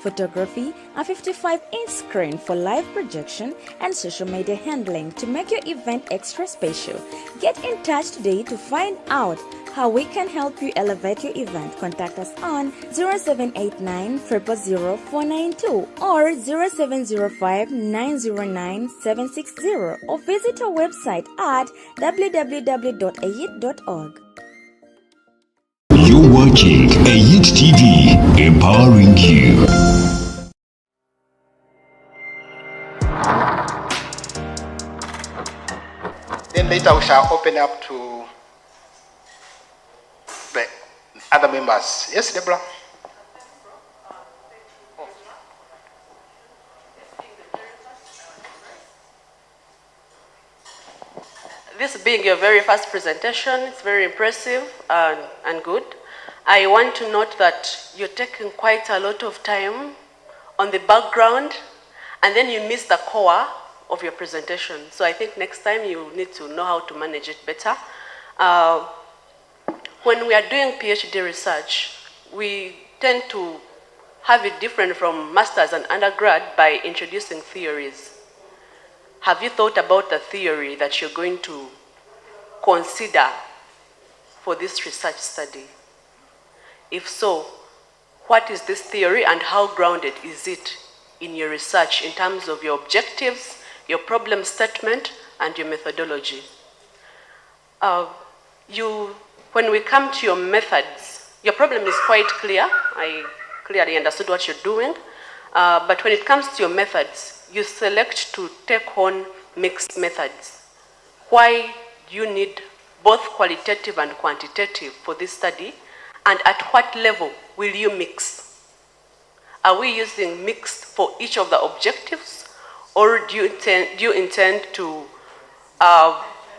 photography, a 55-inch screen for live projection, and social media handling to make your event extra special. Get in touch today to find out how we can help you elevate your event. Contact us on 0789 000 492 or 0705 909 760 or visit our website at www.ayit.org. You're watching Ayit TV, empowering you. Then later we shall open up to the other members. Yes, Debra? This being your very first presentation, it's very impressive and good. I want to note that you're taking quite a lot of time on the background, and then you miss the core of your presentation. So I think next time you need to know how to manage it better. When we are doing PhD research, we tend to have it different from masters and undergrad by introducing theories. Have you thought about the theory that you're going to consider for this research study? If so, what is this theory and how grounded is it in your research in terms of your objectives, your problem statement, and your methodology? When we come to your methods, your problem is quite clear. I clearly understood what you're doing. But when it comes to your methods, you select to take on mixed methods. Why do you need both qualitative and quantitative for this study? And at what level will you mix? Are we using mixed for each of the objectives? Or do you intend to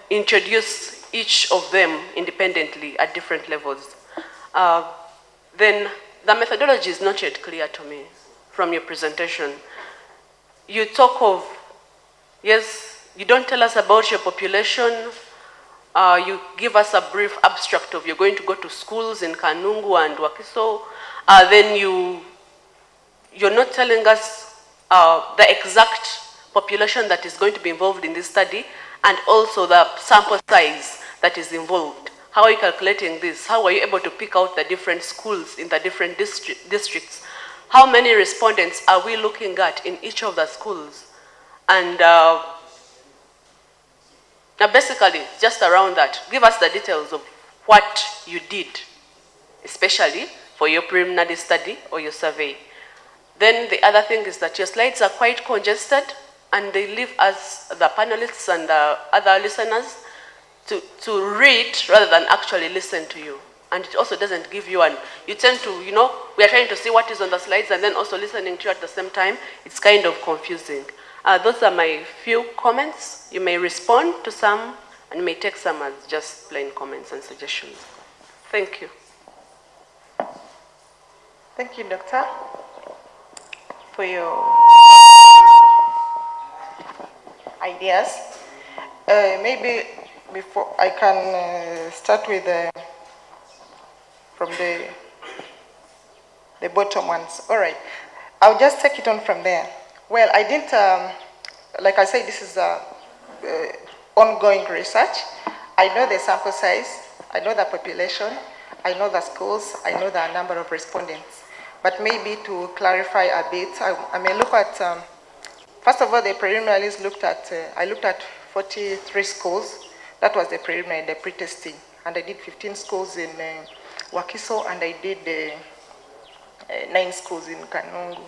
introduce each of them independently at different levels? Then the methodology is not yet clear to me from your presentation. You talk of, yes, you don't tell us about your population. You give us a brief abstract of you're going to go to schools in Kanungu and Wakiso. Then you're not telling us the exact population that is going to be involved in this study and also the sample size that is involved. How are you calculating this? How are you able to pick out the different schools in the different districts? How many respondents are we looking at in each of the schools? And basically, just around that, give us the details of what you did, especially for your preliminary study or your survey. Then the other thing is that your slides are quite congested and they leave us, the panelists and the other listeners, to read rather than actually listen to you. And it also doesn't give you you tend to, we are trying to see what is on the slides and then also listening to you at the same time. It's kind of confusing. Those are my few comments. You may respond to some and you may take some as just plain comments and suggestions. Thank you. Thank you, Doctor, for your ideas. Maybe before I can start with from the bottom ones. All right, I'll just take it on from there. Well, I didn't, like I said, this is ongoing research. I know the sample size, I know the population, I know the schools, I know the number of respondents. But maybe to clarify a bit, I may look at, first of all, the preliminaries I looked at 43 schools. That was the preliminary, the pre-testing. And I did 15 schools in Wakiso, and I did 9 schools in Kanungu.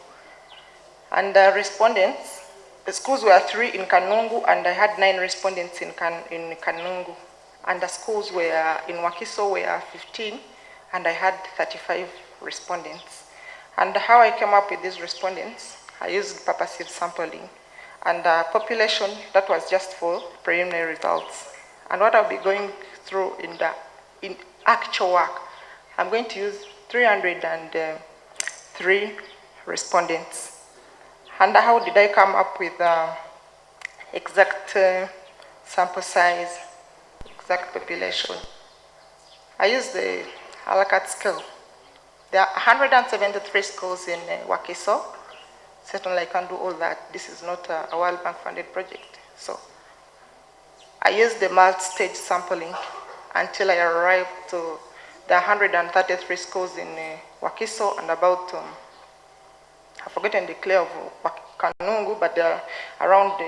And the respondents, the schools were 3 in Kanungu, and I had 9 respondents in Kanungu. And the schools were in Wakiso were 15, and I had 35 respondents. And how I came up with these respondents, I used purposive sampling. And the population, that was just for preliminary results. And what I'll be going through in actual work, I'm going to use 303 respondents. And how did I come up with exact sample size, exact population? I used the a la carte scale. There are 173 schools in Wakiso. Certainly I can't do all that. This is not a World Bank funded project. So I used the multi-stage sampling until I arrived to the 133 schools in Wakiso and about, I've forgotten the clear of Kanungu, but they're around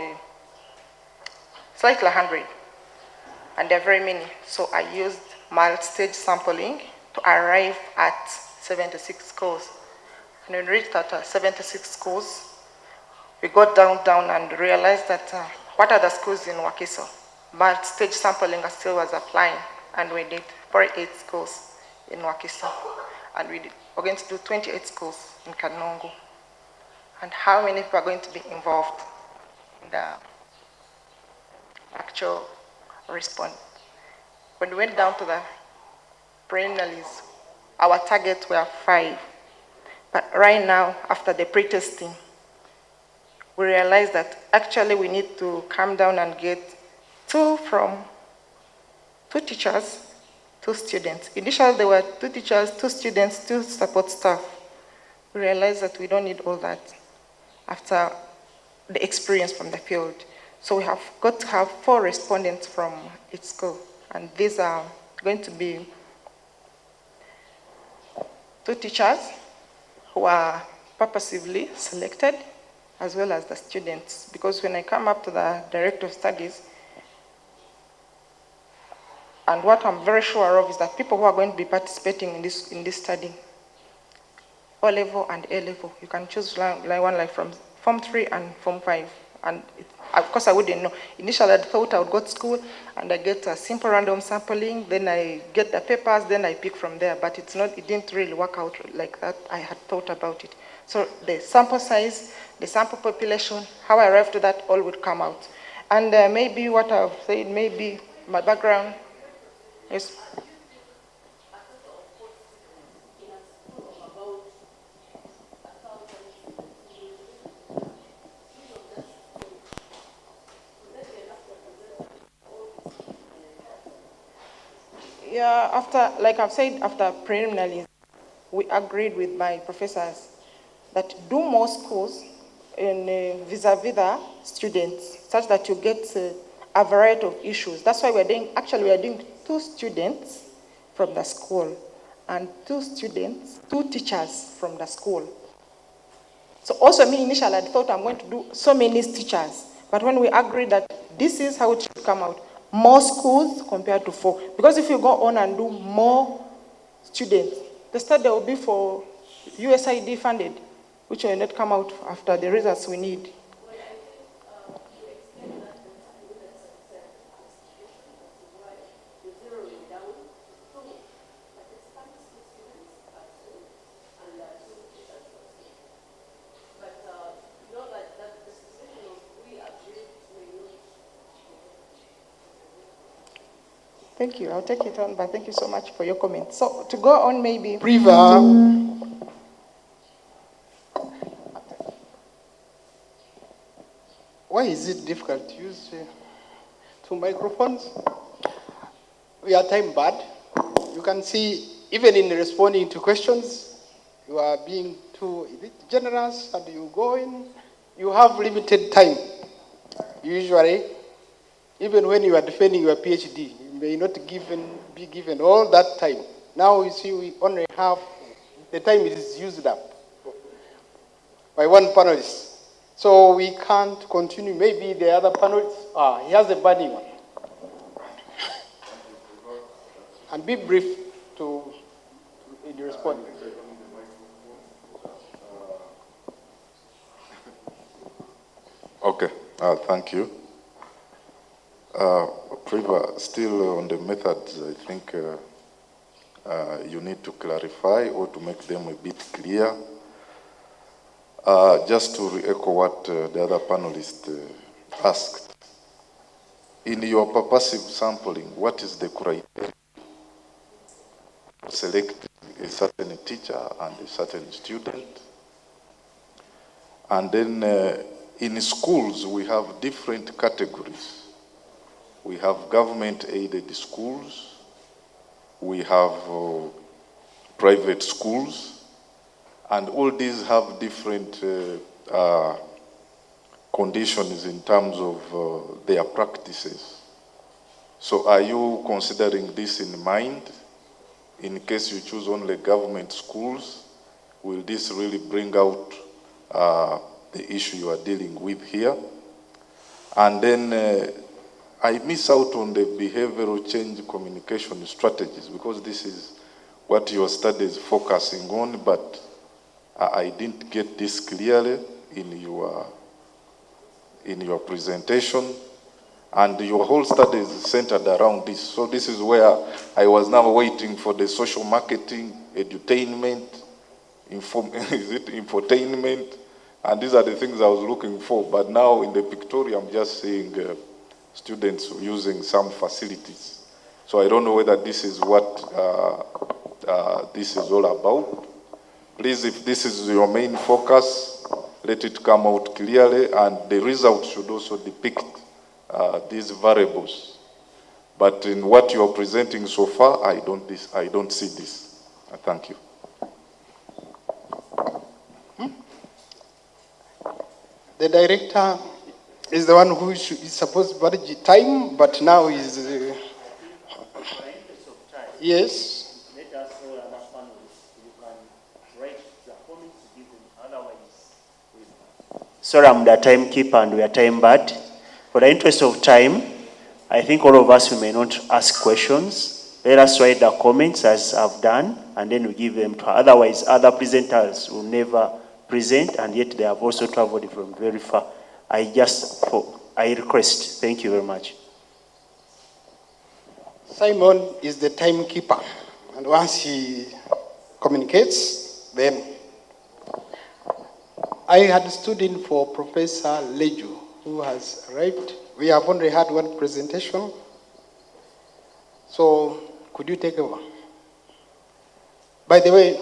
slightly 100. And there are very many. So I used multi-stage sampling to arrive at 76 schools. And when we reached at 76 schools, we got down and realized that what are the schools in Wakiso? Multi-stage sampling still was applying, and we did 48 schools in Wakiso. And we're going to do 28 schools in Kanungu. And how many people are going to be involved in the actual response? When we went down to the preliminaries, our targets were 5. But right now, after the pre-testing, we realized that actually we need to come down and get 2 teachers, 2 students. Initially, there were 2 teachers, 2 students, 2 support staff. We realized that we don't need all that after the experience from the field. So we have got to have 4 respondents from each school. And these are going to be 2 teachers who are purposively selected, as well as the students. Because when I come up to the Director of Studies, and what I'm very sure of is that people who are going to be participating in this study, O level and A level, you can choose like from Form 3 and Form 5. And of course I wouldn't know. Initially I thought I would go to school and I get a simple random sampling, then I get the papers, then I pick from there. But it didn't really work out like that. I had thought about it. So the sample size, the sample population, how I arrived to that, all would come out. And maybe what I've said, maybe my background is. Yeah, after, like I've said, after preliminaries, we agreed with my professors that do more schools in vis-a-vis the students, such that you get a variety of issues. That's why we are doing 2 students from the school and 2 teachers from the school. So also me initially I thought I'm going to do so many teachers, but when we agreed that this is how it should come out, more schools compared to 4. Because if you go on and do more students, the study will be for USAID funded, which will not come out after the results we need. Thank you. I'll take it on, but thank you so much for your comment. So to go on, maybe. Priva. Why is it difficult to use 2 microphones? We are time bad. You can see, even in responding to questions, you are being too generous, and you go in. You have limited time. Usually, even when you are defending your PhD, you may not be given all that time. Now you see we only have, the time is used up by one panelist. So we can't continue. Maybe the other panelists, he has a burning one. And be brief in response. Okay, thank you. Priva, still on the methods, I think you need to clarify or to make them a bit clear. Just to re-echo what the other panelist asked. In your purposive sampling, what is the criteria to select a certain teacher and a certain student? And then in schools, we have different categories. We have government-aided schools. We have private schools, and all these have different conditions in terms of their practices. So are you considering this in mind? In case you choose only government schools, will this really bring out the issue you are dealing with here? And then I miss out on the behavioral change communication strategies, because this is what your study is focusing on, but I didn't get this clearly in your presentation. And your whole study is centered around this. So this is where I was now waiting for the social marketing, edutainment, is it infotainment? And these are the things I was looking for. But now in the pictorial, I'm just seeing students using some facilities. So I don't know whether this is what this is all about. Please, if this is your main focus, let it come out clearly, and the results should also depict these variables. But in what you are presenting so far, I don't see this. Thank you. The director is the one who is supposed to budget time, but now is... yes. Let us all other panelists, you can write the comments to give them, otherwise. Sorry, I'm the timekeeper and we are time bad. For the interest of time, I think all of us, we may not ask questions. Let us write the comments as I've done, and then we give them to, otherwise other presenters will never present, and yet they have also traveled from very far. I request, thank you very much. Simon is the timekeeper, and once he communicates, then I had stood in for Professor Leju, who has arrived. We have only had one presentation, so could you take over? By the way,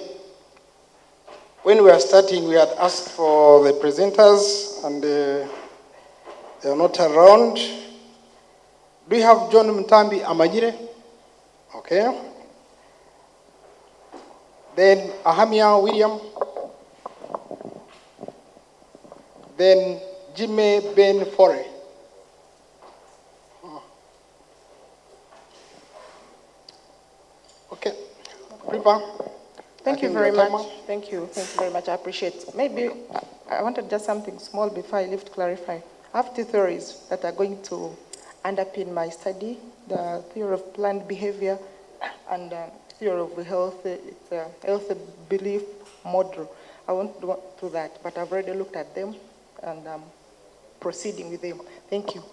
when we were starting, we had asked for the presenters, and they are not around. Do you have John Mtambi Amajire? Okay. Then Ahamia William. Then Jimmy Ben Fore. Okay. River. Thank you very much. Thank you very much. I appreciate it. Maybe I wanted just something small before I leave to clarify. I have two theories that are going to underpin my study: the theory of planned behavior and theory of the health. It's a health belief model. I won't go through that, but I've already looked at them and I'm proceeding with them. Thank you.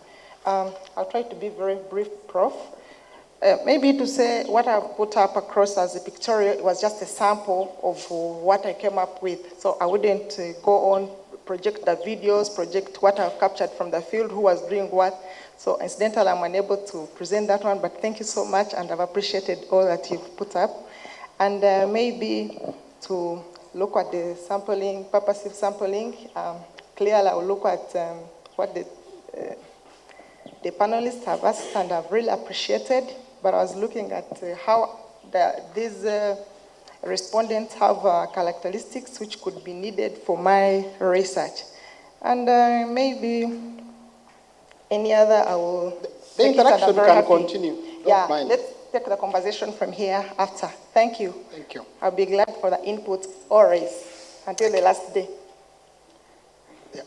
I'll try to be very brief, Prof. Maybe to say what I've put up across as a pictorial was just a sample of what I came up with. So I wouldn't go on, project the videos, project what I've captured from the field, who was doing what. So incidentally, I'm unable to present that one, but thank you so much, and I've appreciated all that you've put up. And maybe to look at the sampling, purposive sampling, clearly I will look at what the panelists have asked, and I've really appreciated. But I was looking at how these respondents have characteristics which could be needed for my research. And maybe any other, I will... The interaction can continue. Yeah, let's take the conversation from here after. Thank you. Thank you. I'll be glad for the input always, until the last day. Yeah.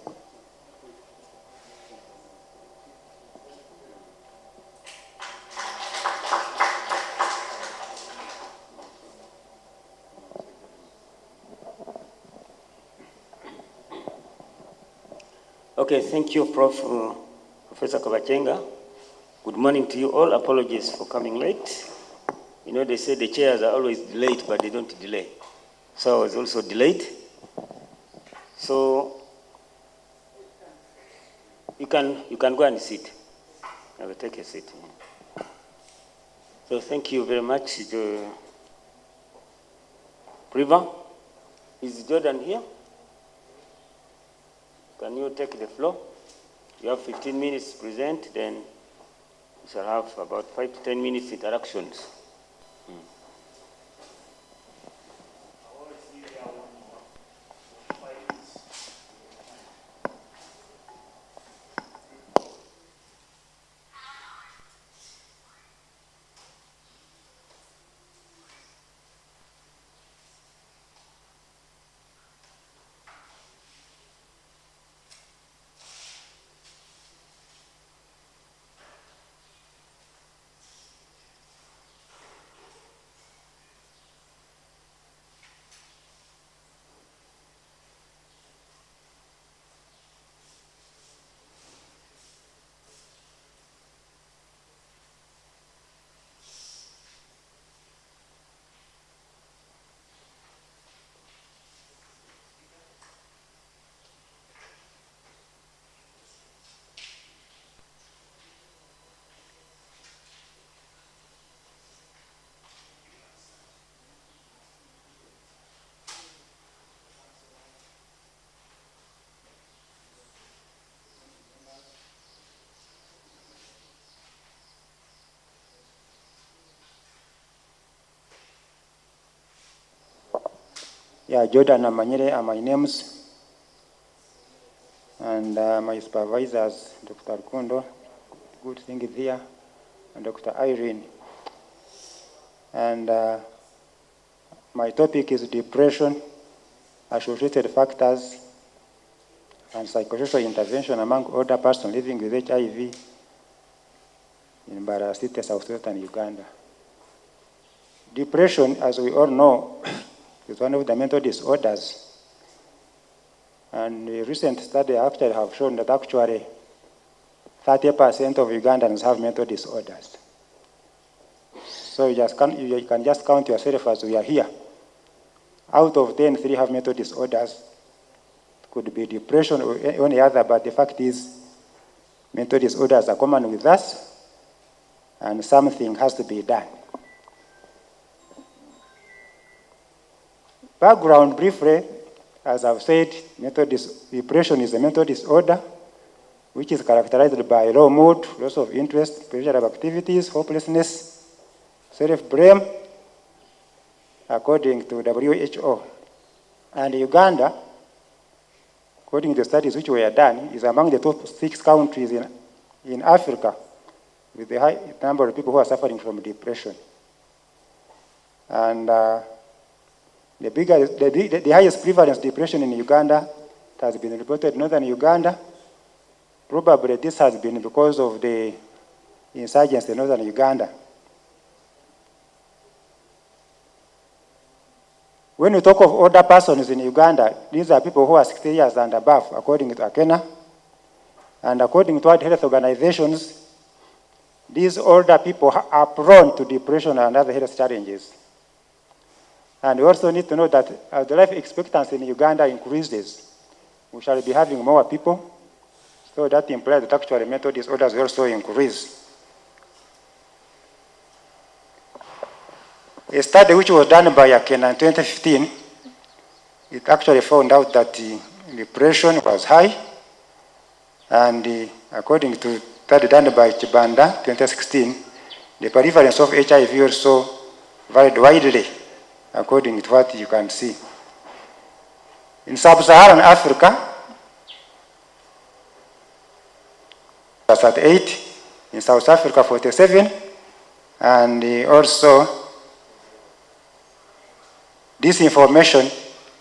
Okay, thank you, Professor Kabachenga. Good morning to you all. Apologies for coming late. You know, they say the chairs are always delayed, but they don't delay. So I was also delayed. So you can go and sit. I will take a seat. So thank you very much, River. Is Jordan here? Can you take the floor? You have 15 minutes to present, then we shall have about 5 to 10 minutes interactions. Yeah, Jordan and Manyere are my names. And my supervisors, Dr. Kundo, good thing is here, and Dr. Irene. And my topic is depression, associated factors, and psychosocial intervention among older persons living with HIV in Mbarara City, South-Western Uganda. Depression, as we all know, is one of the mental disorders. And a recent study actually have shown that actually 30% of Ugandans have mental disorders. So you can just count yourself as we are here. Out of 10, 3 have mental disorders. Could be depression or any other, but the fact is mental disorders are common with us, and something has to be done. Background briefly, as I've said, depression is a mental disorder which is characterized by low mood, loss of interest, pressure of activities, hopelessness, self-blame, according to WHO. And Uganda, according to the studies which were done, is among the top 6 countries in Africa with the high number of people who are suffering from depression. And the highest prevalence of depression in Uganda has been reported in northern Uganda. Probably this has been because of the insurgents in northern Uganda. When we talk of older persons in Uganda, these are people who are 60 years and above, according to AKENA. And according to World Health Organizations, these older people are prone to depression and other health challenges. And we also need to know that as the life expectancy in Uganda increases, we shall be having more people. So that implies that actually mental disorders will also increase. A study which was done by AKENA in 2015, it actually found out that depression was high. And according to study done by Chibanda 2016, the prevalence of HIV also varied widely, according to what you can see. In sub-Saharan Africa, that's at 8, in South Africa 47, and also this information,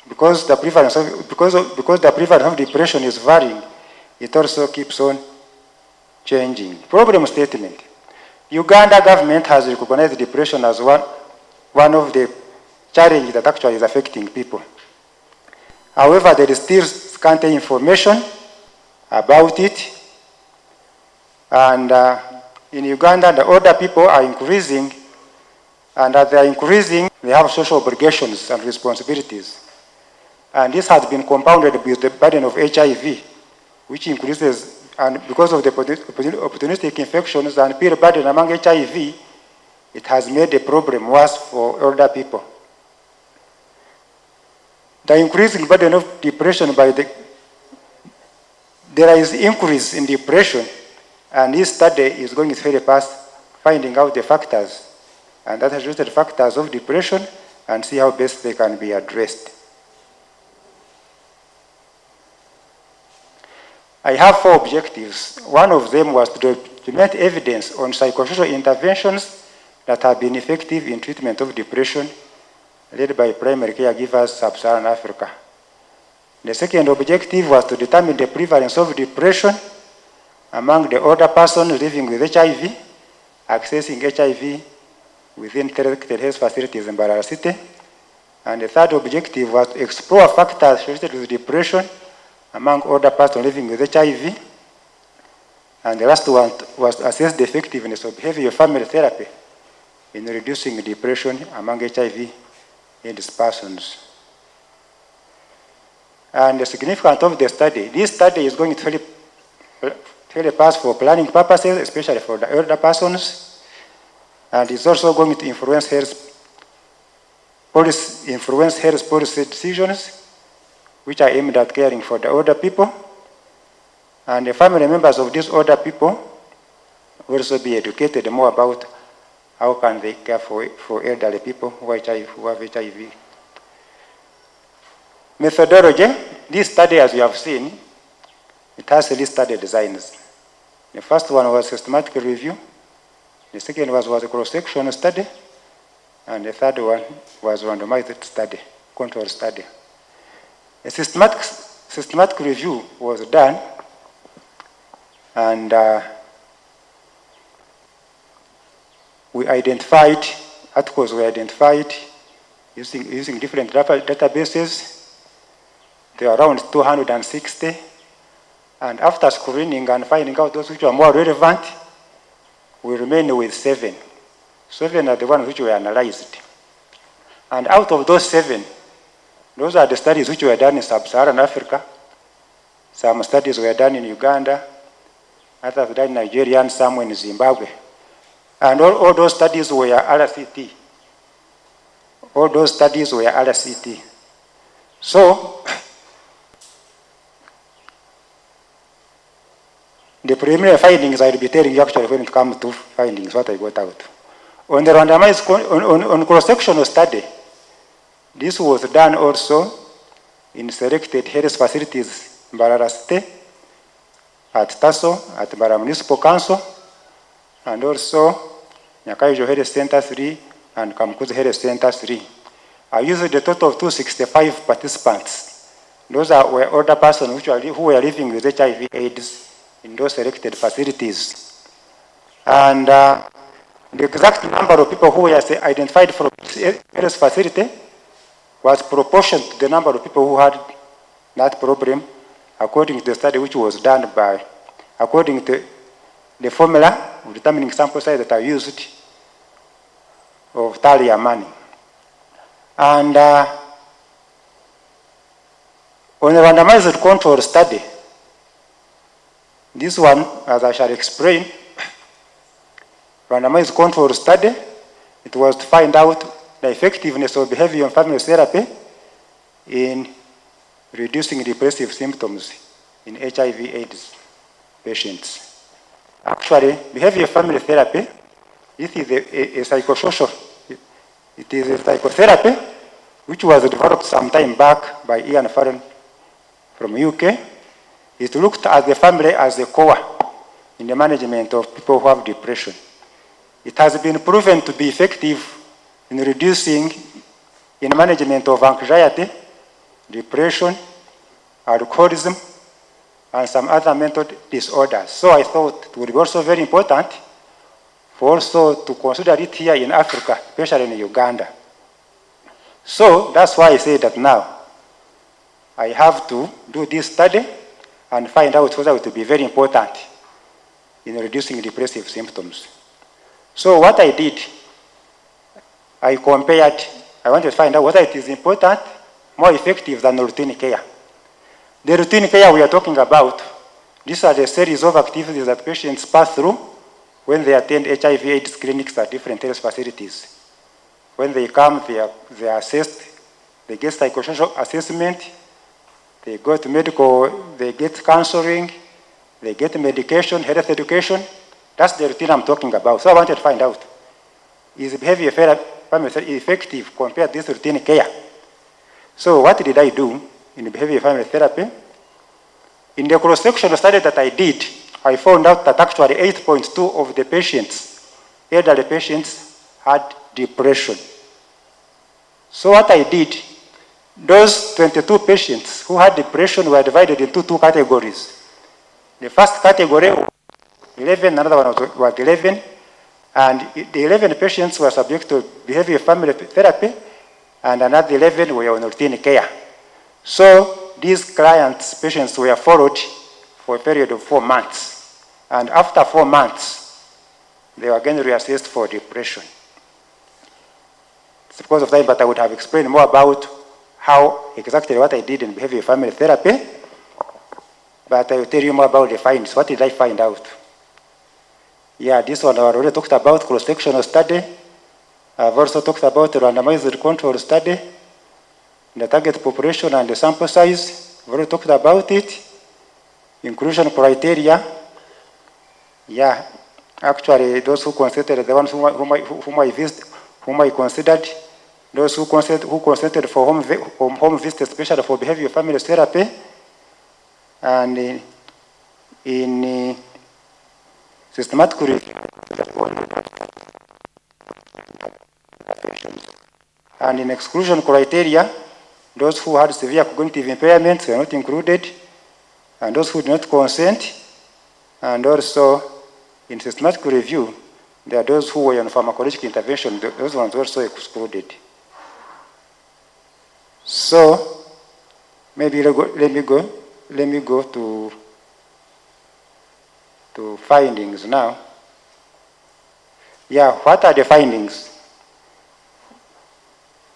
because the prevalence of depression is varying, it also keeps on changing. Problem statement. Uganda government has recognized depression as one of the challenges that actually is affecting people. However, there is still scanty information about it. And in Uganda, the older people are increasing, and as they are increasing, they have social obligations and responsibilities. And this has been compounded with the burden of HIV, which increases, and because of the opportunistic infections and peer burden among HIV, it has made the problem worse for older people. The increasing burden of depression there is increase in depression, and this study is going very fast, finding out the factors, and that has related factors of depression, and see how best they can be addressed. I have 4 objectives. One of them was to document evidence on psychosocial interventions that have been effective in treatment of depression, led by primary caregivers sub-Saharan Africa. The second objective was to determine the prevalence of depression among the older persons living with HIV, accessing HIV within selected health facilities in Mbarara City. And the third objective was to explore factors related with depression among older persons living with HIV. And the last one was to assess the effectiveness of behavioral family therapy in reducing depression among HIV-AIDS persons. And the significance of the study, this study is going to help us for planning purposes, especially for the elder persons, and it's also going to influence health policy decisions, which are aimed at caring for the older people. And the family members of these older people will also be educated more about how can they care for elderly people who have HIV. Methodology, this study, as you have seen, it has 3 study designs. The first one was systematic review, the second was a cross-section study, and the third one was randomized study, control study. A systematic review was done, and we identified, articles were identified using different databases. There are around 260. And after screening and finding out those which are more relevant, we remain with 7. 7 are the ones which were analyzed. And out of those 7, those are the studies which were done in sub-Saharan Africa. Some studies were done in Uganda, others were done in Nigeria, and some in Zimbabwe. And all those studies were RCT. All those studies were RCT. So, the preliminary findings, I'll be telling you actually when it comes to findings, what I got out. On the randomized, on cross-sectional study, this was done also in selected health facilities in Mbarara State, at Tasso, at Mbarara Municipal Council, and also Nyakaijo Health Center 3 and Kamukuzi Health Center 3. I used a total of 265 participants. Those were older persons who were living with HIV/AIDS in those selected facilities. And the exact number of people who were identified from this health facility was proportional to the number of people who had that problem, according to the study which was done by, according to the formula of determining sample size that I used of Talia money. And on a randomized control study, this one, as I shall explain, randomized control study, it was to find out the effectiveness of behavior and family therapy in reducing depressive symptoms in HIV/AIDS patients. Actually, behavior family therapy, this is a psychosocial, it is a psychotherapy which was developed some time back by Ian Farren from UK. It looked at the family as a core in the management of people who have depression. It has been proven to be effective in reducing in management of anxiety, depression, alcoholism, and some other mental disorders. So I thought it would be also very important for also to consider it here in Africa, especially in Uganda. So that's why I say that now I have to do this study and find out whether it will be very important in reducing depressive symptoms. So what I did, I compared, I wanted to find out whether it is important, more effective than routine care. The routine care we are talking about, these are the series of activities that patients pass through when they attend HIV/AIDS clinics at different health facilities. When they come, they are assessed, they get psychosocial assessment, they go to medical, they get counseling, they get medication, health education. That's the routine I'm talking about. So I wanted to find out, is behavior therapy effective compared to this routine care? So what did I do in behavior family therapy? In the cross-sectional study that I did, I found out that actually 8.2 of the patients, elderly patients, had depression. So what I did, those 22 patients who had depression were divided into 2 categories. The first category, 11, another one was 11, and the 11 patients were subject to behavior family therapy, and another 11 were on routine care. So these patients were followed for a period of 4 months. And after 4 months, they were again reassessed for depression. It's because of time, but I would have explained more about how exactly what I did in behavior family therapy. But I will tell you more about the findings. What did I find out? Yeah, this one I already talked about, cross-sectional study. I've also talked about the randomized control study, the target population and the sample size. I've already talked about it. Inclusion criteria. Yeah, actually those who considered, the ones whom I considered those who consented for home visits, especially for behavioral family therapy, and in systematic review, and in exclusion criteria, those who had severe cognitive impairments were not included, and those who did not consent, and also in systematic review, there are those who were on pharmacological intervention, those ones also excluded. So maybe let me go to findings now. Yeah, what are the findings?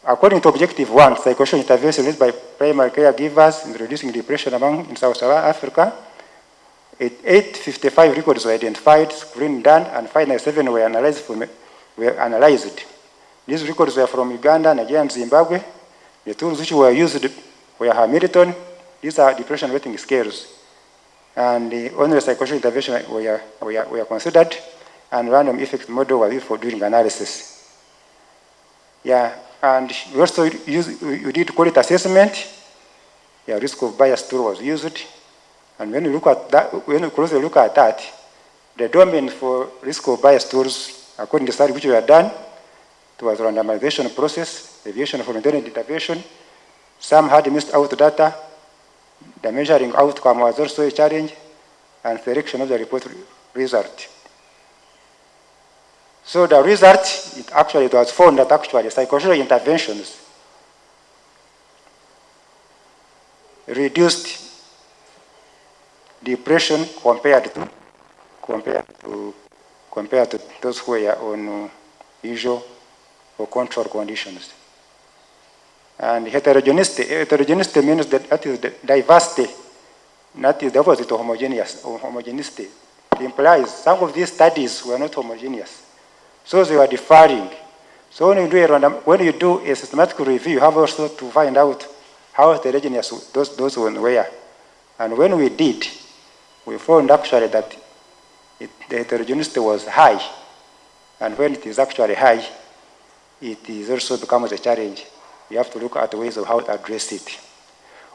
According to Objective 1, psychosocial interventions by primary caregivers in reducing depression in Sub-Saharan Africa, 855 records were identified, screened, done, and finally 7 were analyzed. These records were from Uganda, Nigeria, and Zimbabwe. The tools which were used were Hamilton. These are depression rating scales. And the only psychosocial intervention were considered, and random effect model was used for doing analysis. Yeah, and we also we did quality assessment. Yeah, risk of bias tool was used. And when you look at that, when you closely look at that, the domain for risk of bias tools, according to the study which we had done, it was randomization process, deviation from intended intervention. Some had missed out data. The measuring outcome was also a challenge, and selection of the report result. So the result, it was found that actually psychosocial interventions reduced depression compared to those who were on usual or control conditions. And heterogeneity means that is the diversity, that is the opposite of homogeneity. It implies some of these studies were not homogeneous, so they were differing. So when you do a systematic review, you have also to find out how heterogeneous those were. And when we did, we found actually that the heterogeneity was high. And when it is actually high, it is also becomes a challenge. You have to look at ways of how to address it.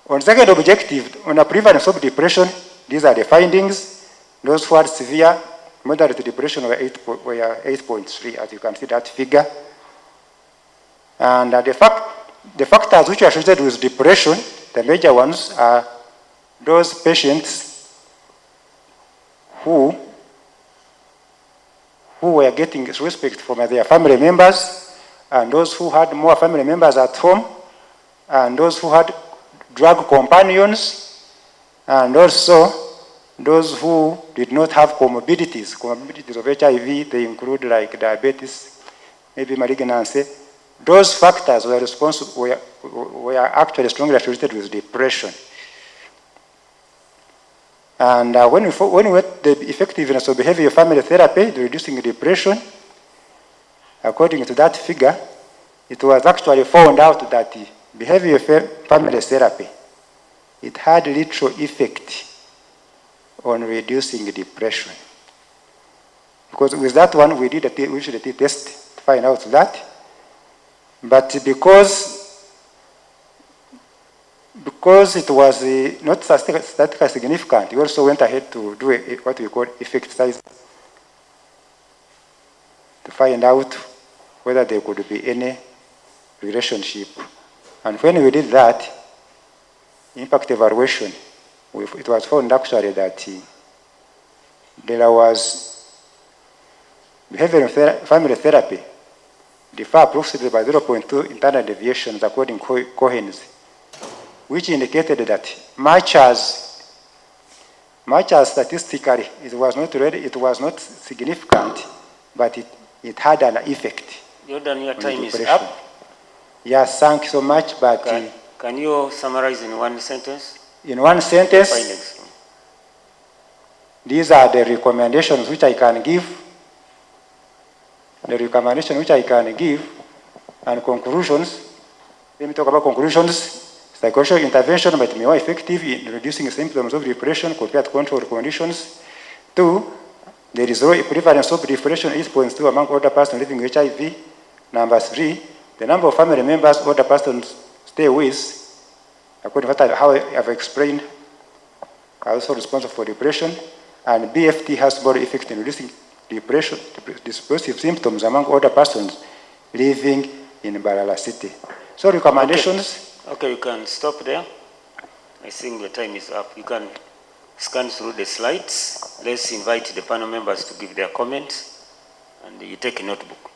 On second objective, on the prevalence of depression, these are the findings. Those who had severe, moderate depression were 8.3, as you can see that figure. And the factors which are associated with depression, the major ones are those patients who were getting respect from their family members, and those who had more family members at home, and those who had drug companions, and also those who did not have comorbidities. Comorbidities of HIV, they include like diabetes, maybe malignancy. Those factors were actually strongly associated with depression. And when we went the effectiveness of behavioral family therapy, reducing depression, according to that figure, it was actually found out that behavioral family therapy, it had little effect on reducing depression. Because with that one, we did a T test to find out that. But because it was not statistically significant, we also went ahead to do what we call effect size to find out whether there could be any relationship. And when we did that, impact evaluation, it was found actually that there was behavioral family therapy differ approximately by 0.2 internal deviations according to Cohen's, which indicated that much as statistically it was not significant, but it had an effect. Jordan, your time is up. Yes, thank you so much. But can you summarize in one sentence? In one sentence, these are the recommendations which I can give. The recommendation which I can give, and conclusions. Let me talk about conclusions. Psychosocial intervention might be more effective in reducing symptoms of depression compared to control conditions. 2, there is low prevalence of depression 8.2 among older persons living with HIV. Number 3, The number of family members older persons stay with, according to how I have explained, are also responsible for depression, and BFT has more effect in reducing depression, depressive symptoms among older persons living in Barala City. So recommendations. Okay, you can stop there. I think the time is up. You can scan through the slides. Let's invite the panel members to give their comments, and you take a notebook.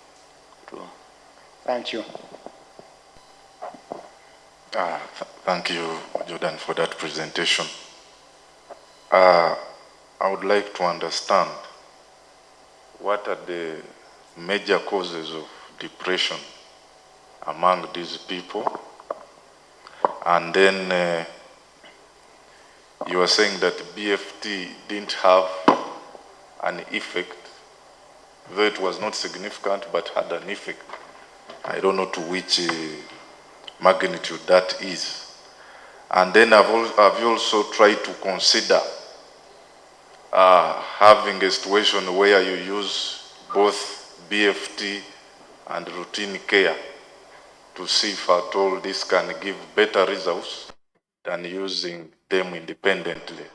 Thank you. Thank you, Jordan, for that presentation. I would like to understand what are the major causes of depression among these people. And then you are saying that BFT didn't have an effect, though it was not significant, but had an effect. I don't know to which magnitude that is. And then have you also tried to consider having a situation where you use both BFT and routine care to see if at all this can give better results than using them independently?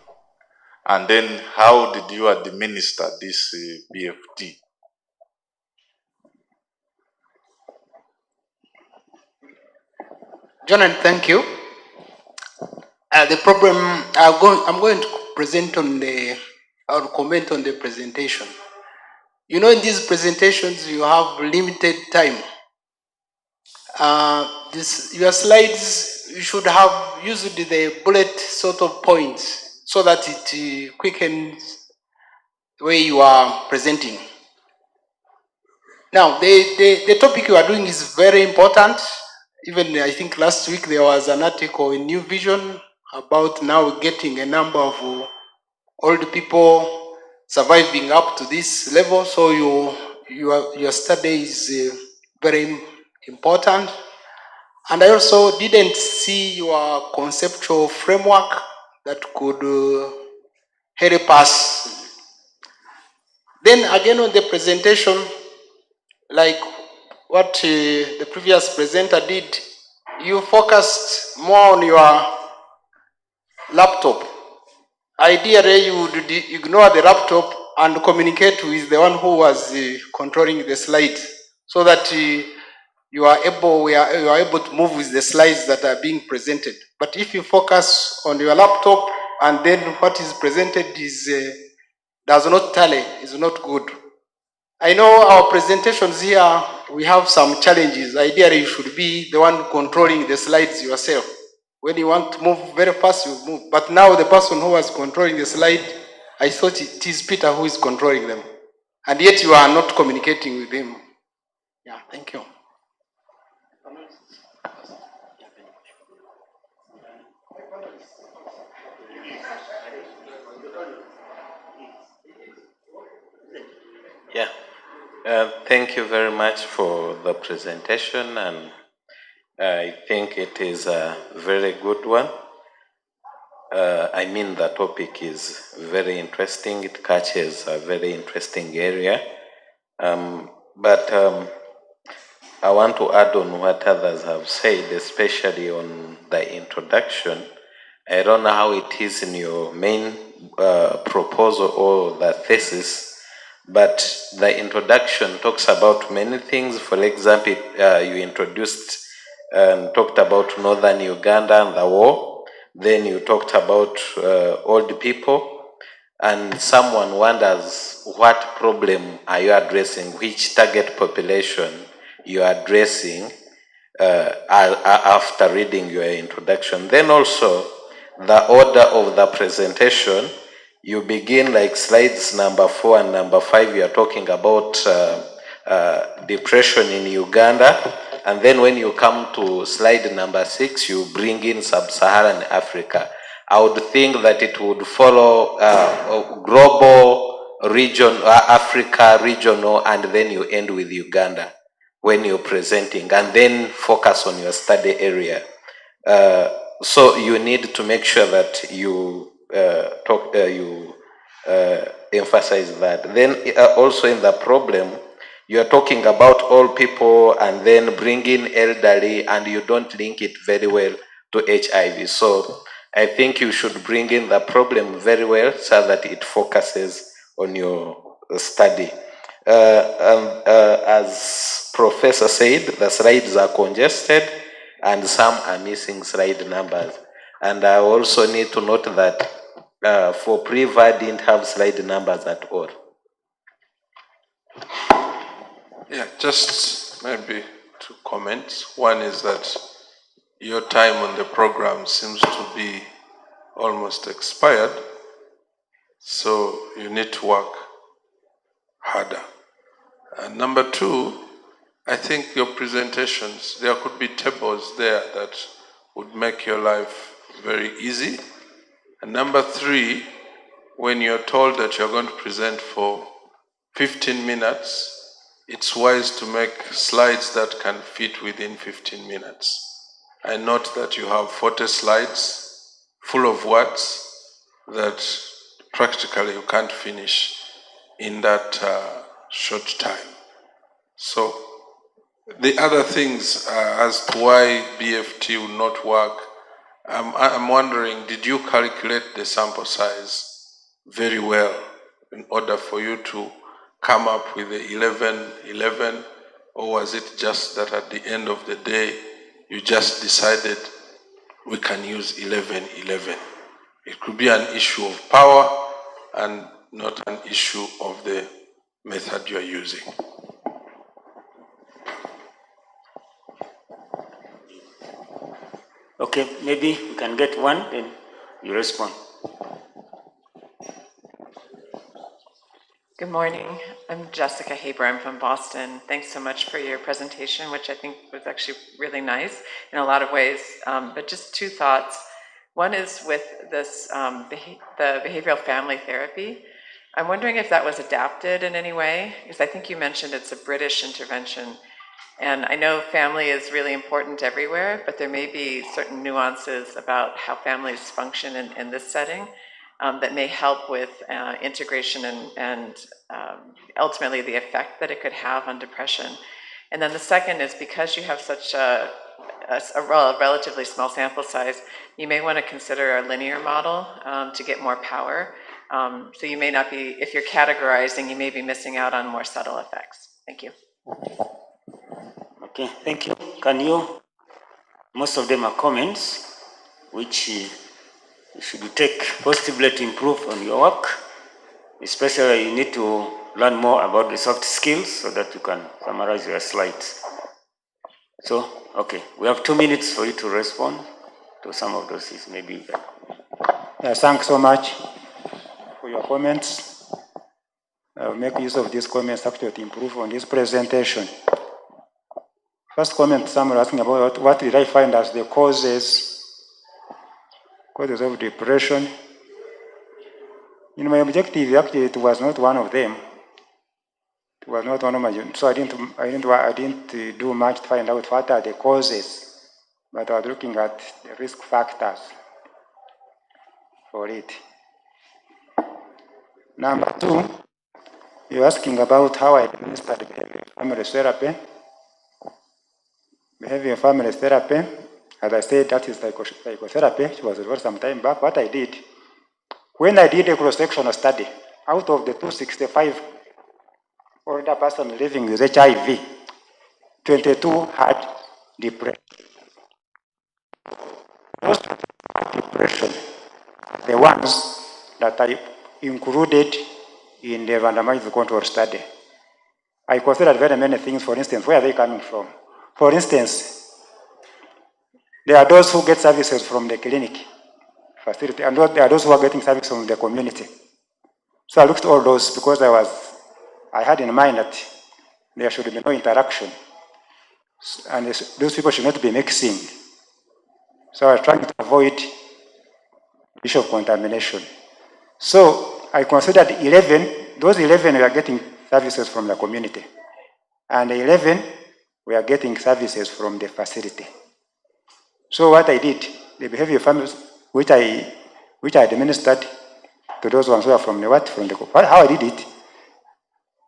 And then how did you administer this BFT? John, thank you. The problem, I'm going to present on or comment on the presentation. You know, in these presentations, you have limited time. Your slides, you should have used the bullet sort of points so that it quickens the way you are presenting. Now, the topic you are doing is very important. Even I think last week there was an article in New Vision about now getting a number of old people surviving up to this level. So your study is very important. And I also didn't see your conceptual framework that could help us. Then again on the presentation, like what the previous presenter did, you focused more on your laptop. Ideally, you would ignore the laptop and communicate with the one who was controlling the slide, so that you are able to move with the slides that are being presented. But if you focus on your laptop and then what is presented does not tally, is not good. I know our presentations here, we have some challenges. Ideally, you should be the one controlling the slides yourself. When you want to move very fast, you move. But now the person who was controlling the slide, I thought it is Peter who is controlling them. And yet you are not communicating with him. Yeah, thank you. Yeah, thank you very much for the presentation, and I think it is a very good one. I mean, the topic is very interesting. It catches a very interesting area. But I want to add on what others have said, especially on the introduction. I don't know how it is in your main proposal or the thesis, but the introduction talks about many things. For example, you introduced and talked about northern Uganda and the war. Then you talked about old people, and someone wonders what problem are you addressing, which target population you are addressing after reading your introduction. Then also, the order of the presentation, you begin like slides number 4 and number 5, you are talking about depression in Uganda. And then when you come to slide number 6, you bring in sub-Saharan Africa. I would think that it would follow global, region, Africa, regional, and then you end with Uganda when you're presenting, and then focus on your study area. So you need to make sure that you emphasize that. Then also in the problem, you're talking about all people and then bring in elderly, and you don't link it very well to HIV. So I think you should bring in the problem very well so that it focuses on your study. As Professor said, the slides are congested and some are missing slide numbers. And I also need to note that for PRIVA didn't have slide numbers at all. Yeah, just maybe 2 comments. One is that your time on the program seems to be almost expired, so you need to work harder. And number 2, I think your presentations, there could be tables there that would make your life very easy. And number 3, when you're told that you're going to present for 15 minutes, it's wise to make slides that can fit within 15 minutes. I note that you have 40 slides full of words that practically you can't finish in that short time. So the other things as to why BFT will not work, I'm wondering, did you calculate the sample size very well in order for you to come up with the 11, or was it just that at the end of the day, you just decided we can use 11? It could be an issue of power and not an issue of the method you're using. Okay, maybe we can get one, then you respond. Good morning. I'm Jessica Haber. I'm from Boston. Thanks so much for your presentation, which I think was actually really nice in a lot of ways. But just 2 thoughts. One is with this, the behavioral family therapy. I'm wondering if that was adapted in any way, because I think you mentioned it's a British intervention. And I know family is really important everywhere, but there may be certain nuances about how families function in this setting that may help with integration and ultimately the effect that it could have on depression. And then the second is, because you have such a relatively small sample size, you may want to consider a linear model to get more power. So you may not be, if you're categorizing, you may be missing out on more subtle effects. Thank you. Okay, thank you. Can you, most of them are comments, which should you take positively to improve on your work. Especially you need to learn more about the soft skills so that you can summarize your slides. So, okay, we have 2 minutes for you to respond to some of those things. Maybe you can. Yeah, thanks so much for your comments. I'll make use of these comments actually to improve on this presentation. First comment, someone asking about what did I find as the causes of depression. In my objective, actually, it was not one of them. It was not one of my, so I didn't do much to find out what are the causes, but I was looking at the risk factors for it. Number 2, you're asking about how I administered behavioral family therapy. Behavioral family therapy, as I said, that is psychotherapy, which was for some time back. What I did, when I did a cross-sectional study, out of the 265 older persons living with HIV, 22 had depression. Those depression, the ones that I included in the randomized control study. I considered very many things. For instance, where are they coming from? For instance, there are those who get services from the clinic facility, and there are those who are getting service from the community. So I looked at all those because I had in mind that there should be no interaction, and those people should not be mixing. So I was trying to avoid the issue of contamination. So I considered 11, those 11 were getting services from the community, and 11 were getting services from the facility. So what I did, the behavioral families, which I administered to those ones who are from the what? From the, how I did it,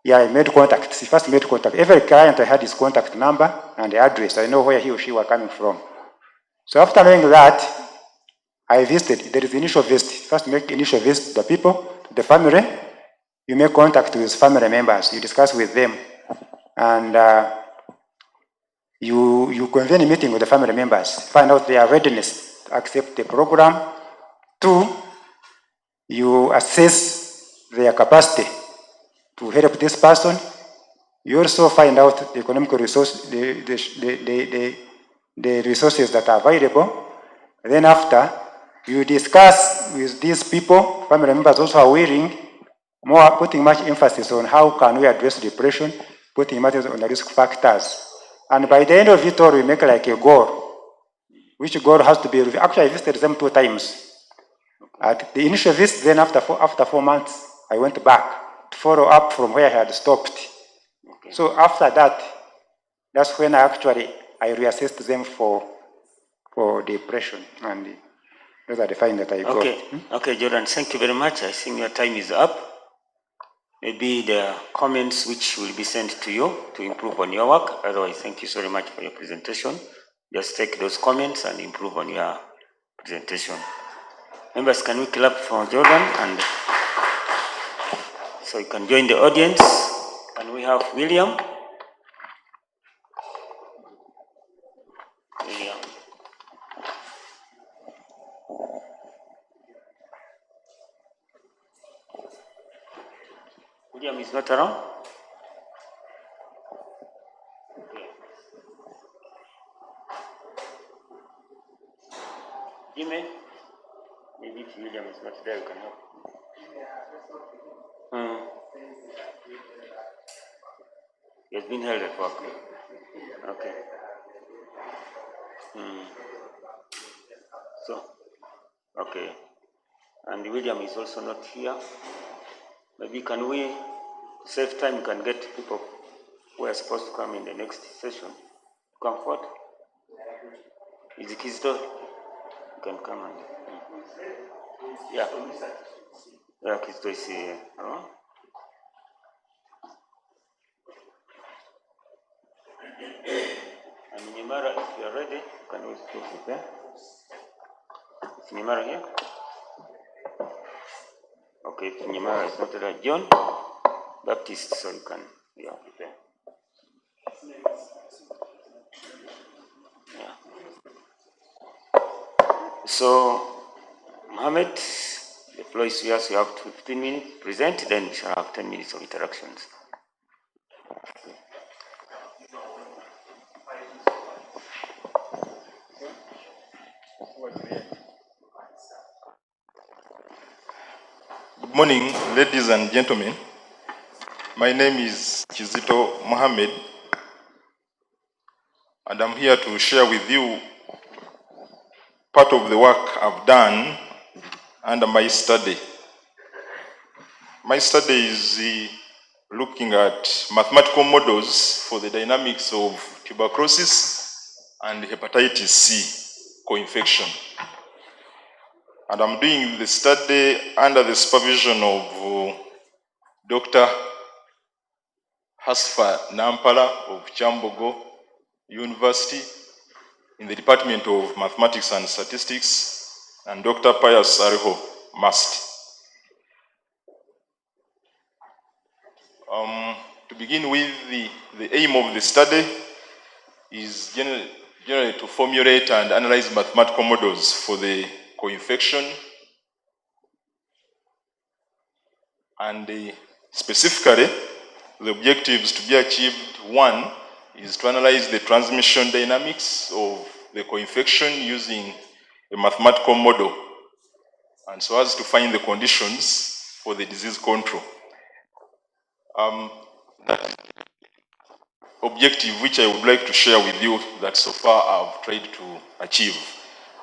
Yeah, I made contact. He first made contact. Every client, I had his contact number and the address. I know where he or she were coming from. So after knowing that, I visited. There is initial visit. First make initial visit to the people, to the family. You make contact with family members. You discuss with them. And you convene a meeting with the family members. Find out their readiness to accept the program. 2, you assess their capacity to help this person. You also find out the economic resource, the resources that are available. And then after, you discuss with these people, family members also are willing, putting much emphasis on how can we address depression, putting much emphasis on the risk factors. And by the end of it all, we make like a goal, which goal has to be reviewed. Actually, I visited them 2 times. At the initial visit, then after 4 months, I went back to follow up from where I had stopped. Okay. So after that, that's when I reassessed them for depression, and those are the findings that I got. Okay, Jordan, thank you very much. I think your time is up. Maybe there are comments which will be sent to you to improve on your work. Otherwise, thank you so very much for your presentation. Just take those comments and improve on your presentation. Members, can we clap for Jordan? And so you can join the audience. And we have William. William is not around? Okay. Jimmy? Maybe if William is not there, you can help. He has been held at work. Okay. So, okay. And William is also not here. Maybe can we, to save time, can get people who are supposed to come in the next session to come forward? Is it Kisto? You can come and... Yeah. Yeah, Kisto is here. And Nimara, if you are ready, can we prepare? Is Nimara here? Okay, if Nimara is not there, John Baptist, so you can prepare. Yeah. So, Mohammed, the floor is yours. You have 15 minutes to present, then we shall have 10 minutes of interactions. Good morning, ladies and gentlemen. My name is Kizito Mohammed, and I'm here to share with you part of the work I've done under my study. My study is looking at mathematical models for the dynamics of tuberculosis and hepatitis C co-infection. And I'm doing the study under the supervision of Dr. Hasfa Nampala of Chambogo University in the Department of Mathematics and Statistics, and Dr. Pius Areho Mast. To begin with, the aim of the study is generally to formulate and analyze mathematical models for the co-infection, and specifically, the objectives to be achieved: 1 is to analyze the transmission dynamics of the co-infection using a mathematical model, and so as to find the conditions for the disease control. That objective which I would like to share with you that so far I've tried to achieve.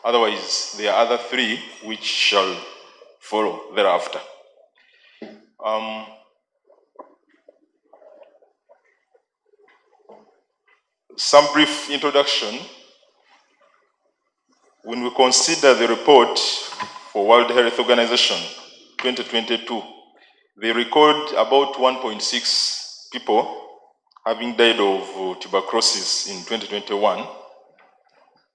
Otherwise, there are other 3 which shall follow thereafter. Some brief introduction. When we consider the report for World Health Organization 2022, they record about 1.6 people having died of tuberculosis in 2021.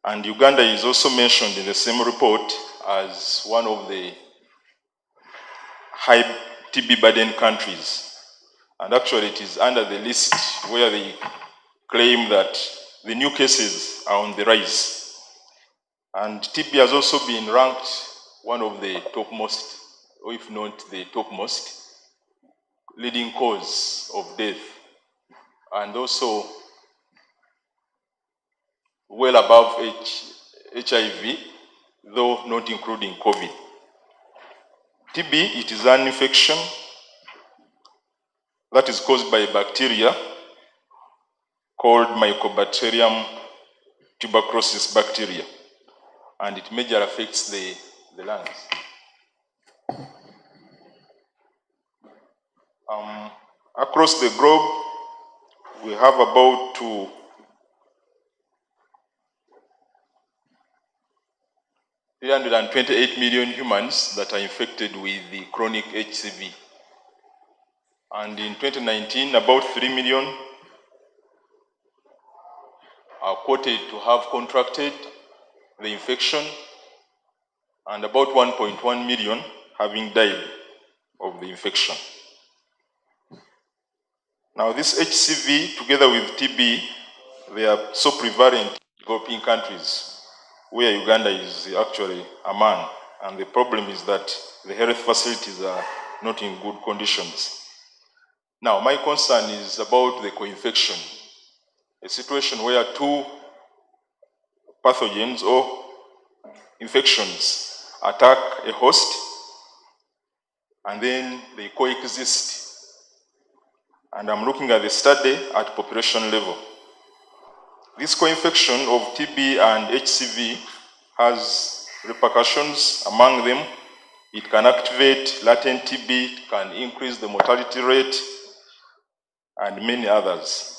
And Uganda is also mentioned in the same report as one of the high TB burden countries. And actually it is under the list where they claim that the new cases are on the rise. And TB has also been ranked one of the topmost, or if not the topmost, leading cause of death. And also well above HIV, though not including COVID. TB, it is an infection that is caused by a bacteria called Mycobacterium tuberculosis bacteria, and it majorly affects the lungs. Across the globe, we have about 328 million humans that are infected with the chronic HCV. And in 2019, about 3 million are quoted to have contracted the infection, and about 1.1 million having died of the infection. Now, this HCV, together with TB, they are so prevalent in developing countries, where Uganda is actually among. And the problem is that the health facilities are not in good conditions. Now, my concern is about the co-infection, a situation where two pathogens or infections attack a host and then they coexist. And I'm looking at the study at population level. This co-infection of TB and HCV has repercussions among them. It can activate latent TB, it can increase the mortality rate, and many others.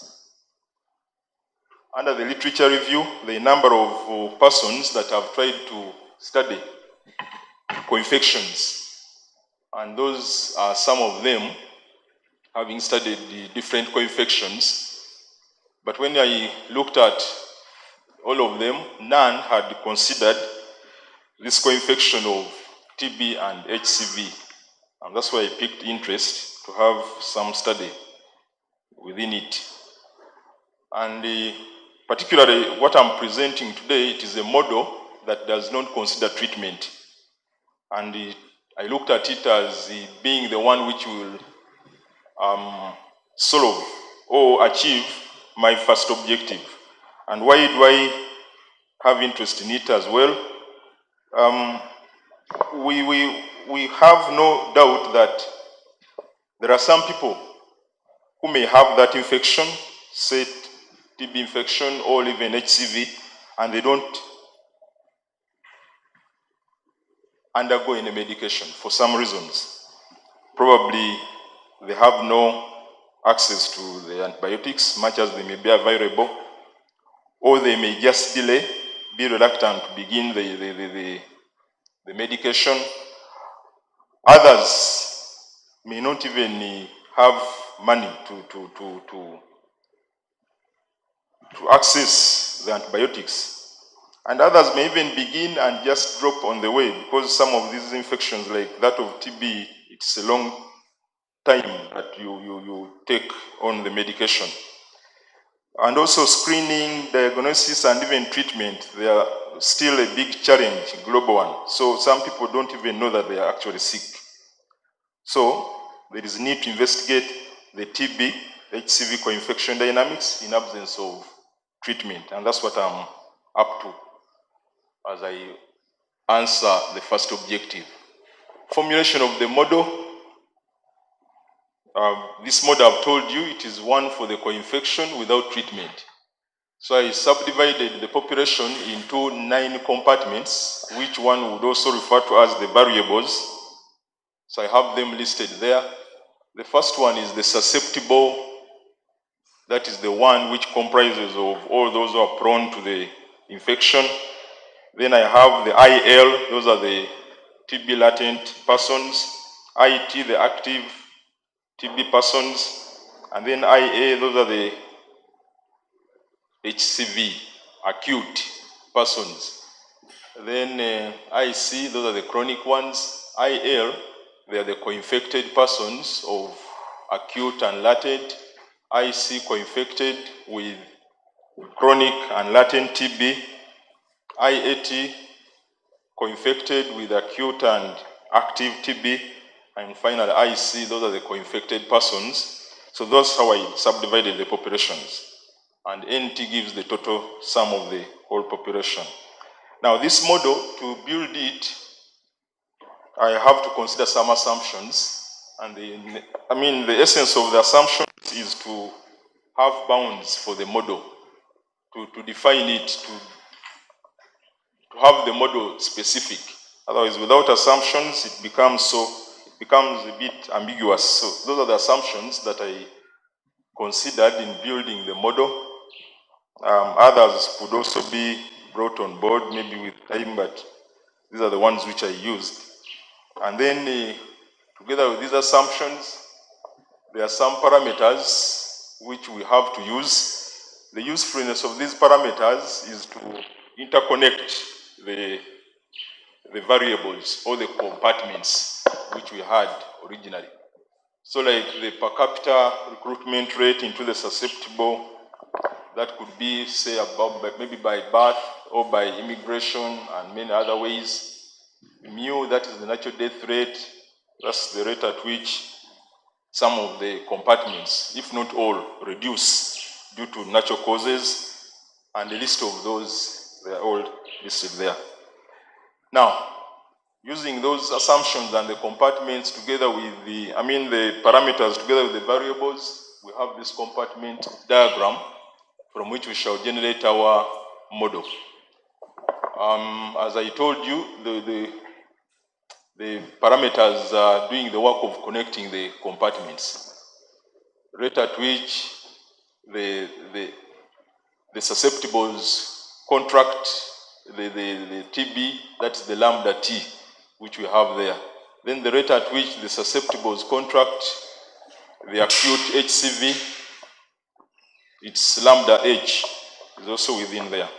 Under the literature review, the number of persons that have tried to study co-infections, and those are some of them having studied the different co-infections. But when I looked at all of them, none had considered this co-infection of TB and HCV. And that's why I picked interest to have some study within it. And particularly what I'm presenting today, it is a model that does not consider treatment. And I looked at it as being the one which will solve or achieve my first objective. And why do I have interest in it as well? We have no doubt that there are some people who may have that infection, say TB infection or even HCV, and they don't undergo any medication for some reasons. Probably they have no access to the antibiotics, much as they may be available, or they may just delay, be reluctant to begin the medication. Others may not even have money to access the antibiotics. And others may even begin and just drop on the way, because some of these infections, like that of TB, it's a long time that you take on the medication. And also screening, diagnosis, and even treatment, they are still a big challenge, global one. So some people don't even know that they are actually sick. So there is a need to investigate the TB, HCV co-infection dynamics in absence of treatment. And that's what I'm up to as I answer the first objective. Formulation of the model. This model I've told you, it is one for the co-infection without treatment. So I subdivided the population into 9 compartments, which one would also refer to as the variables. So I have them listed there. The first one is the susceptible. That is the one which comprises of all those who are prone to the infection. Then I have the IL, those are the TB latent persons. IT, the active TB persons. And then IA, those are the HCV, acute persons. Then IC, those are the chronic ones. IL, they are the co-infected persons of acute and latent. IC, co-infected with chronic and latent TB. IAT, co-infected with acute and active TB. And finally, IC, those are the co-infected persons. So that's how I subdivided the populations. And NT gives the total sum of the whole population. Now, this model, to build it, I have to consider some assumptions. And the essence of the assumptions is to have bounds for the model, to define it, to have the model specific. Otherwise, without assumptions, it becomes a bit ambiguous. So those are the assumptions that I considered in building the model. Others could also be brought on board, maybe with time, but these are the ones which I used. And then, together with these assumptions, there are some parameters which we have to use. The usefulness of these parameters is to interconnect the variables or the compartments which we had originally. So like the per capita recruitment rate into the susceptible, that could be, say, about maybe by birth or by immigration and many other ways. Mu, that is the natural death rate, that's the rate at which some of the compartments, if not all, reduce due to natural causes, and the list of those, they are all listed there. Now, using those assumptions and the compartments together with the parameters together with the variables, we have this compartment diagram from which we shall generate our model. As I told you, the parameters are doing the work of connecting the compartments. Rate at which the susceptibles contract the TB, that's the lambda T, which we have there. Then the rate at which the susceptibles contract the acute HCV, it's lambda H, is also within there.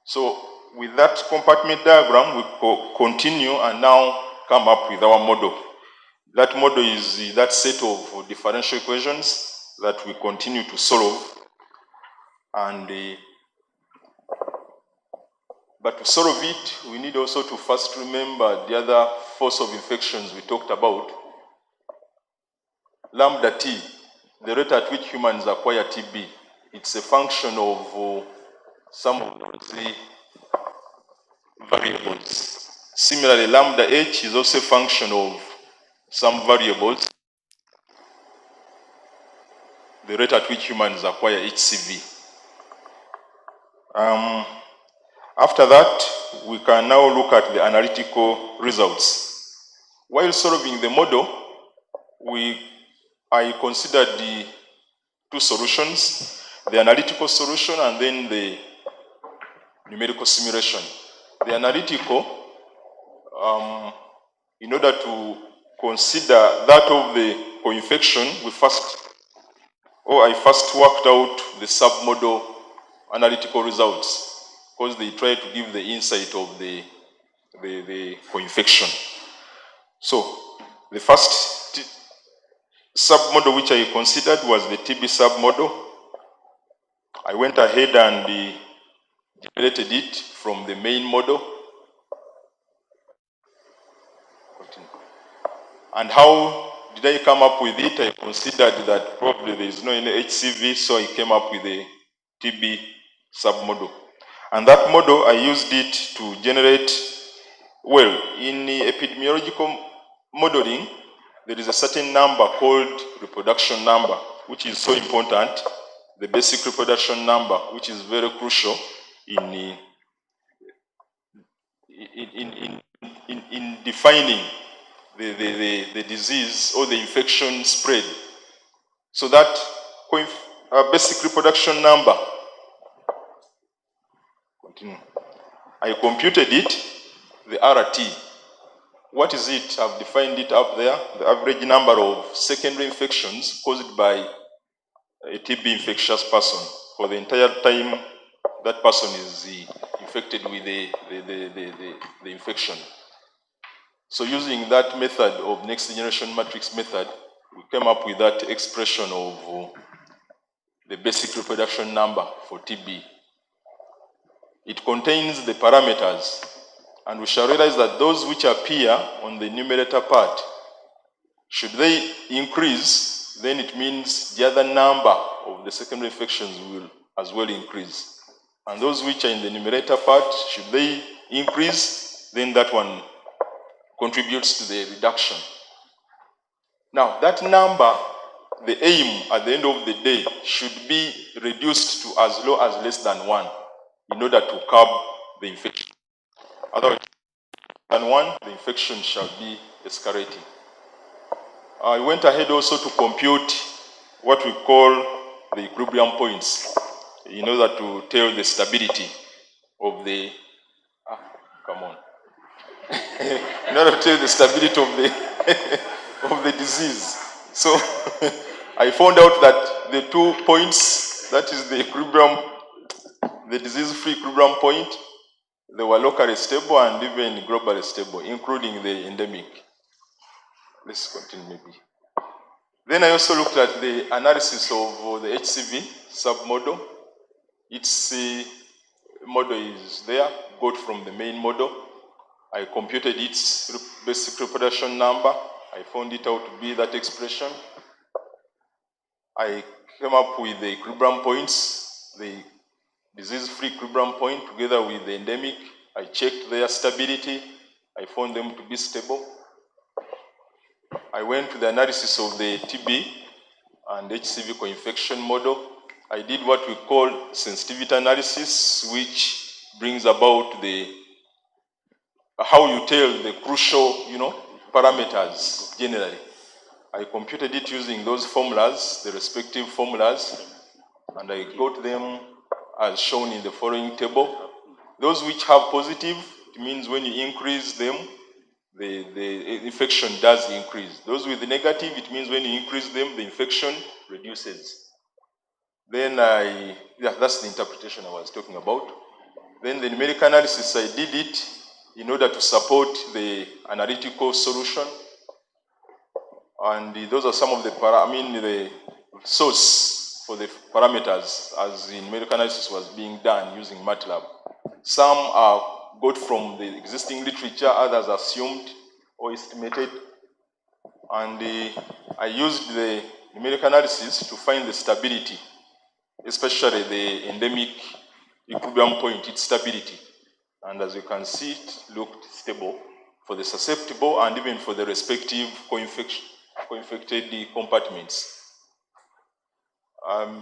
So with that compartment diagram, we continue and now come up with our model. That model is that set of differential equations that we continue to solve. And but to solve it, we need also to first remember the other force of infections we talked about. Lambda T, the rate at which humans acquire TB, it's a function of some of the variables. Similarly, lambda H is also a function of some variables, the rate at which humans acquire HCV. After that, we can now look at the analytical results. While solving the model, I considered the two solutions, the analytical solution and then the numerical simulation. The analytical, in order to consider that of the co-infection, I first worked out the submodel analytical results because they try to give the insight of the co-infection. So the first submodel which I considered was the TB submodel. I went ahead and generated it from the main model. And how did I come up with it? I considered that probably there is no any HCV, so I came up with a TB submodel. And that model, I used it to generate, well, in the epidemiological modeling, there is a certain number called reproduction number, which is so important, the basic reproduction number, which is very crucial in defining the disease or the infection spread. So that basic reproduction number, I computed it, the RT. What is it? I've defined it up there, the average number of secondary infections caused by a TB infectious person for the entire time that person is infected with the infection. So using that method of next generation matrix method, we came up with that expression of the basic reproduction number for TB. It contains the parameters, and we shall realize that those which appear on the numerator part, should they increase, then it means the other number of the secondary infections will as well increase. And those which are in the numerator part, should they increase, then that one contributes to the reduction. Now, that number, the aim at the end of the day, should be reduced to as low as less than 1 in order to curb the infection. Otherwise, than 1, the infection shall be escalating. I went ahead also to compute what we call the equilibrium points in order to tell the stability of the, come on, in order to tell the stability of the, of the disease. So I found out that the 2 points, that is the equilibrium, the disease-free equilibrium point, they were locally stable and even globally stable, including the endemic. Let's continue maybe. Then I also looked at the analysis of the HCV submodel. Its model is there, got from the main model. I computed its basic reproduction number. I found it out to be that expression. I came up with the equilibrium points, the disease-free equilibrium point together with the endemic. I checked their stability. I found them to be stable. I went to the analysis of the TB and HCV co-infection model. I did what we call sensitivity analysis, which brings about the how you tell the crucial, parameters generally. I computed it using those formulas, the respective formulas, and I got them as shown in the following table. Those which have positive, it means when you increase them, the infection does increase. Those with the negative, it means when you increase them, the infection reduces. Then that's the interpretation I was talking about. Then the numerical analysis, I did it in order to support the analytical solution. And those are some of the the source for the parameters as the numerical analysis was being done using MATLAB. Some are got from the existing literature, others assumed or estimated. And I used the numerical analysis to find the stability, especially the endemic equilibrium point, its stability. And as you can see, it looked stable for the susceptible and even for the respective co-infected compartments.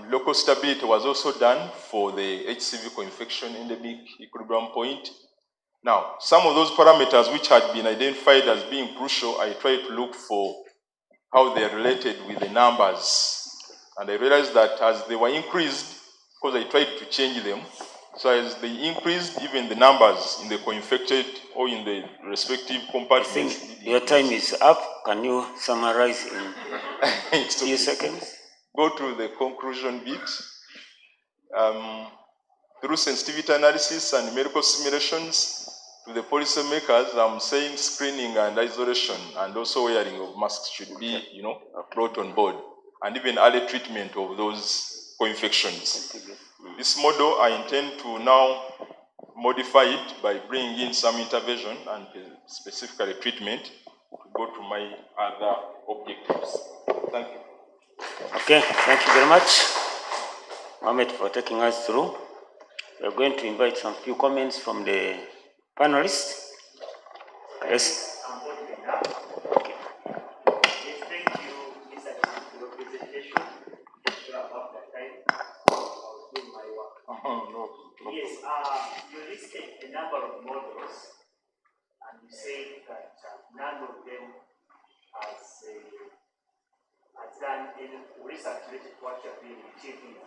Local stability was also done for the HCV co-infection endemic equilibrium point. Now, some of those parameters which had been identified as being crucial, I tried to look for how they are related with the numbers. And I realized that as they were increased, because I tried to change them, so as they increased, even the numbers in the co-infected or in the respective compartments. I think your time is up. Can you summarize in a few seconds? Go to the conclusion bit. Through sensitivity analysis and numerical simulations, to the policymakers, I'm saying screening and isolation and also wearing of masks should be, brought on board, and even early treatment of those co-infections. This model, I intend to now modify it by bringing in some intervention and specifically treatment to go to my other objectives. Thank you. Okay, thank you very much, Mohamed, for taking us through. We're going to invite some few comments from the panelists. Yes. Okay. Yes, thank you, Mr. Chief, for your presentation. Sure about the time. I was doing my work. No. Yes, you listed a number of models, and you said that none of them has done any research related to what you have been achieving.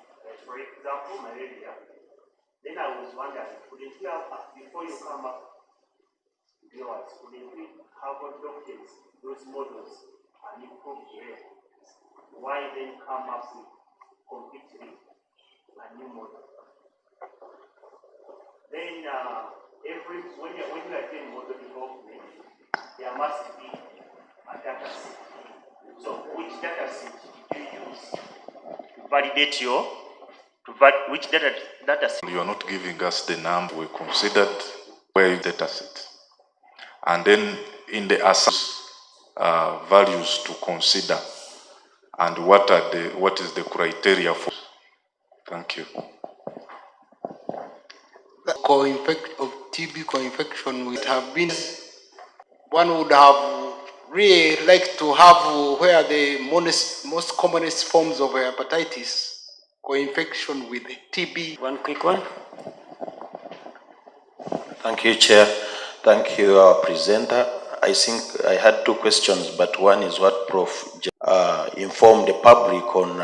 For example, malaria. Then I was wondering, couldn't you have, before you come up with yours, couldn't we have adopted those models and improved them? Why then come up with completely a new model. Then when you are doing model development, there must be a data set. So which data set do you use to validate which data set? You are not giving us the number we considered where is data set. And then in the values to consider and what is the criteria for. Thank you. The of TB co-infection would have been, one would have really liked to have where the most commonest forms of hepatitis co-infection with TB. One quick one. Thank you, Chair. Thank you, our presenter. I think I had two questions, but one is what Prof. Informed the public on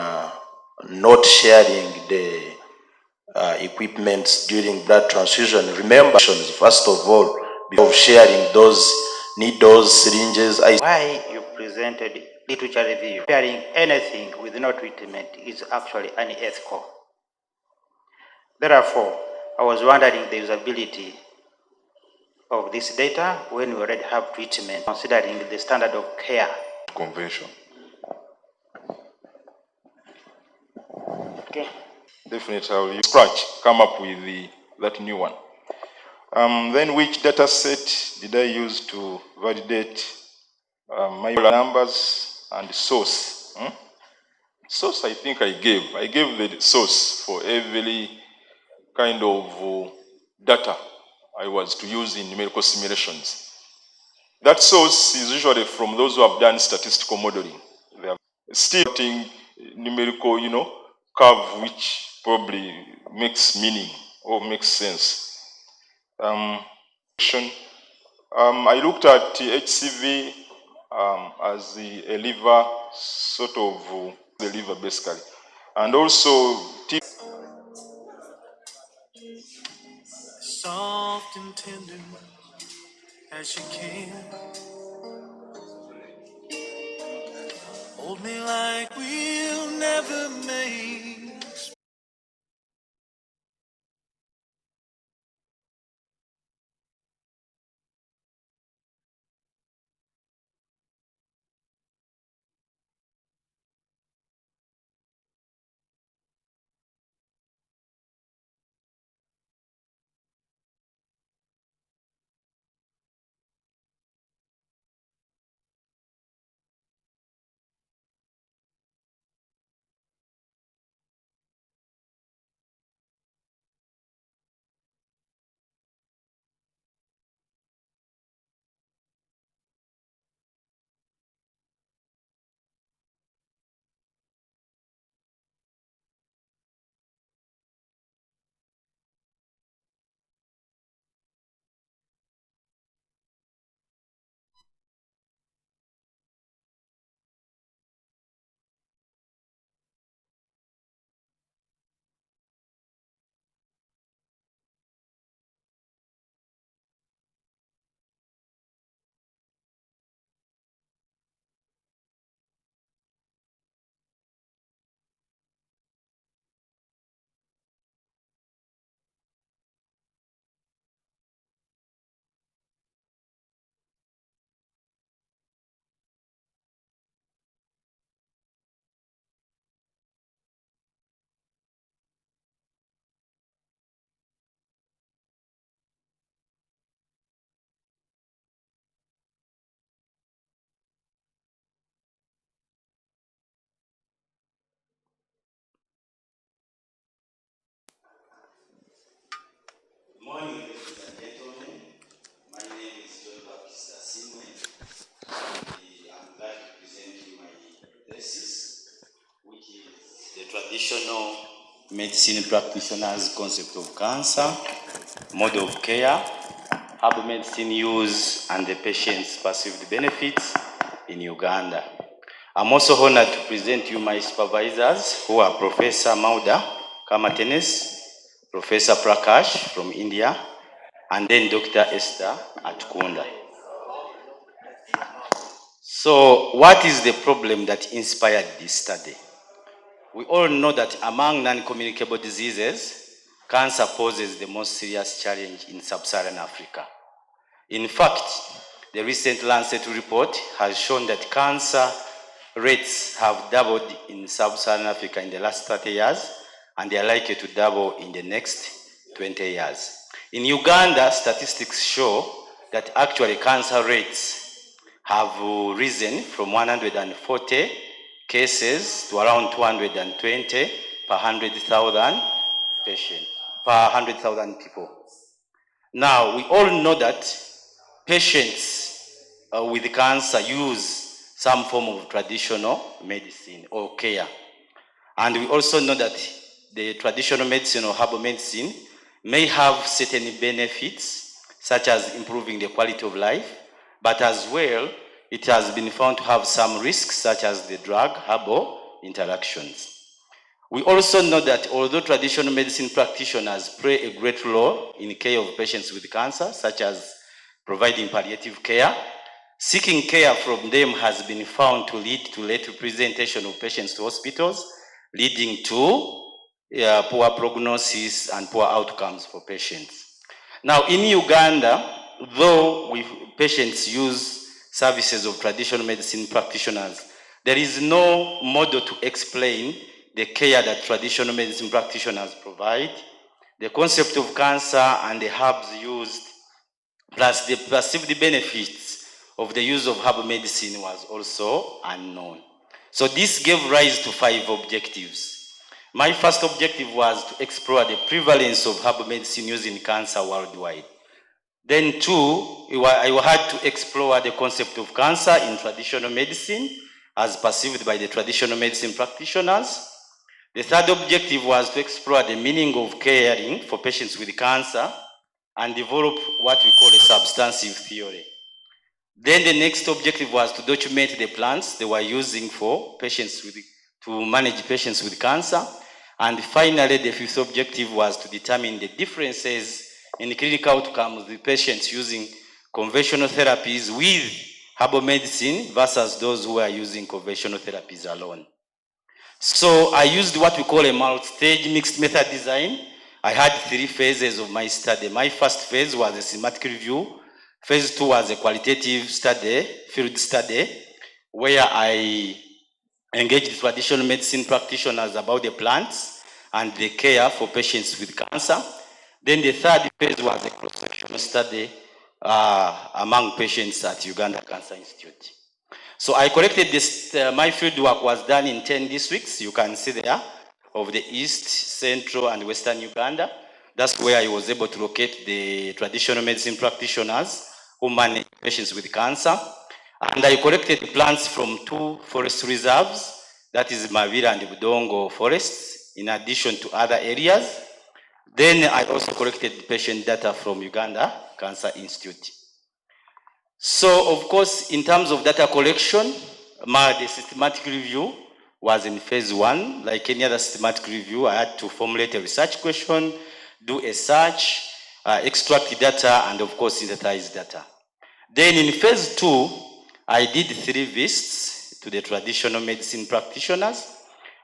not sharing the equipments during blood transfusion. Remember, first of all, before sharing those needles, syringes. Why you presented literature review, sharing anything with no treatment is actually unethical. Therefore, I was wondering the usability of this data when we already have treatment, considering the standard of care. Convention. Okay. Definitely, I will come up with that new one. Then which data set did I use to validate my numbers and source? Source, I think I gave the source for every kind of data I was to use in numerical simulations. That source is usually from those who have done statistical modeling. They are still getting numerical, curve, which probably makes meaning or makes sense. I looked at HCV as a liver, sort of the liver basically, and also soft and tender as you can. Hold me like we'll never make. Good morning, ladies and gentlemen. My name is Debra. I'm glad to present you my thesis, which is the traditional medicine practitioners' concept of cancer, model of care, herbal medicine use, and the patient's perceived benefits in Uganda. I'm also honored to present you my supervisors, who are Professor Mauda Kamatenes, Professor Prakash from India, and then Dr. Esther Atkunda. So what is the problem that inspired this study? We all know that among non-communicable diseases, cancer poses the most serious challenge in sub-Saharan Africa. In fact, the recent Lancet report has shown that cancer rates have doubled in sub-Saharan Africa in the last 30 years, and they are likely to double in the next 20 years. In Uganda, statistics show that actually cancer rates have risen from 140 cases to around 220 per 100,000 patients, per 100,000 people. Now, we all know that patients with cancer use some form of traditional medicine or care. And we also know that the traditional medicine or herbal medicine may have certain benefits, such as improving the quality of life, but as well, it has been found to have some risks, such as the drug-herbal interactions. We also know that although traditional medicine practitioners play a great role in the care of patients with cancer, such as providing palliative care, seeking care from them has been found to lead to late representation of patients to hospitals, leading to poor prognosis and poor outcomes for patients. Now, in Uganda, though patients use services of traditional medicine practitioners, there is no model to explain the care that traditional medicine practitioners provide, the concept of cancer and the herbs used, plus the perceived benefits of the use of herbal medicine was also unknown. So this gave rise to 5 objectives. My first objective was to explore the prevalence of herbal medicine used in cancer worldwide. Then 2, I had to explore the concept of cancer in traditional medicine as perceived by the traditional medicine practitioners. The third objective was to explore the meaning of caring for patients with cancer and develop what we call a substantive theory. Then the next objective was to document the plans they were using for patients to manage patients with cancer. And finally, the 5th objective was to determine the differences in the clinical outcomes of the patients using conventional therapies with herbal medicine versus those who are using conventional therapies alone. So I used what we call a multi-stage mixed method design. I had 3 phases of my study. My first phase was a systematic review. Phase 2 was a qualitative study, field study, where I engaged traditional medicine practitioners about the plants and the care for patients with cancer. Then the third phase was a cross-sectional study among patients at Uganda Cancer Institute. So I collected this, my field work was done in 10 districts, you can see there, of the East, Central, and Western Uganda. That's where I was able to locate the traditional medicine practitioners who manage patients with cancer. And I collected plants from 2 forest reserves, that is Mavira and Budongo forests, in addition to other areas. Then I also collected patient data from Uganda Cancer Institute. So, of course, in terms of data collection, the systematic review was in phase 1. Like any other systematic review, I had to formulate a research question, do a search, extract data, and of course, synthesize data. Then in phase 2, I did 3 visits to the traditional medicine practitioners.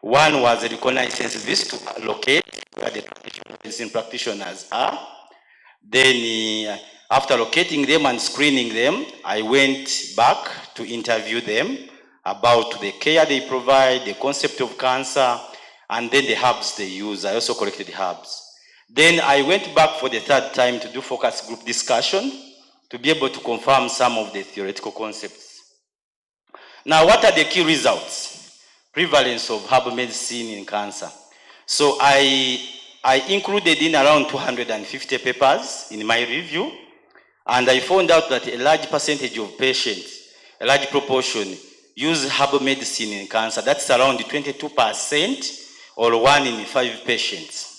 One was a reconnaissance visit to locate where the traditional medicine practitioners are. Then after locating them and screening them, I went back to interview them about the care they provide, the concept of cancer, and then the herbs they use. I also collected the herbs. Then I went back for the 3rd time to do focus group discussion to be able to confirm some of the theoretical concepts. Now, what are the key results? Prevalence of herbal medicine in cancer. So I included in around 250 papers in my review, and I found out that a large percentage of patients, a large proportion, use herbal medicine in cancer. That's around 22%, or 1 in 5 patients.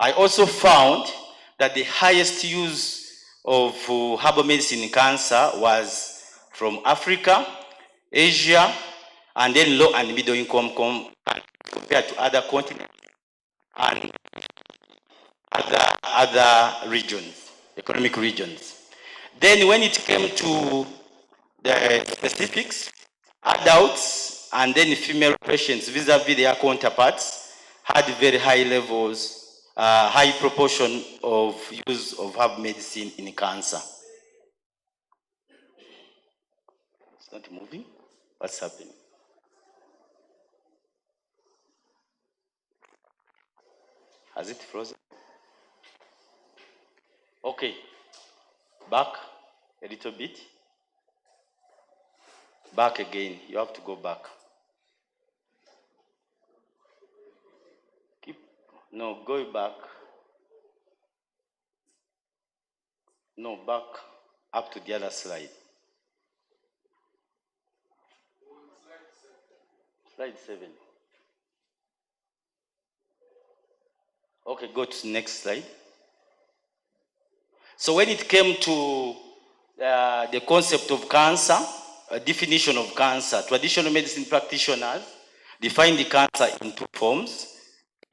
I also found that the highest use of herbal medicine in cancer was from Africa, Asia, and then low and middle income compared to other continents and other regions, economic regions. Then when it came to the specifics, adults and then female patients vis-a-vis their counterparts had very high levels, high proportion of use of herb medicine in cancer. It's not moving. What's happening? Has it frozen? Okay. Back a little bit. Back again. You have to go back. No, go back. No, back up to the other slide. Slide 7. Okay, go to the next slide. So when it came to the concept of cancer, a definition of cancer, traditional medicine practitioners define the cancer in two forms.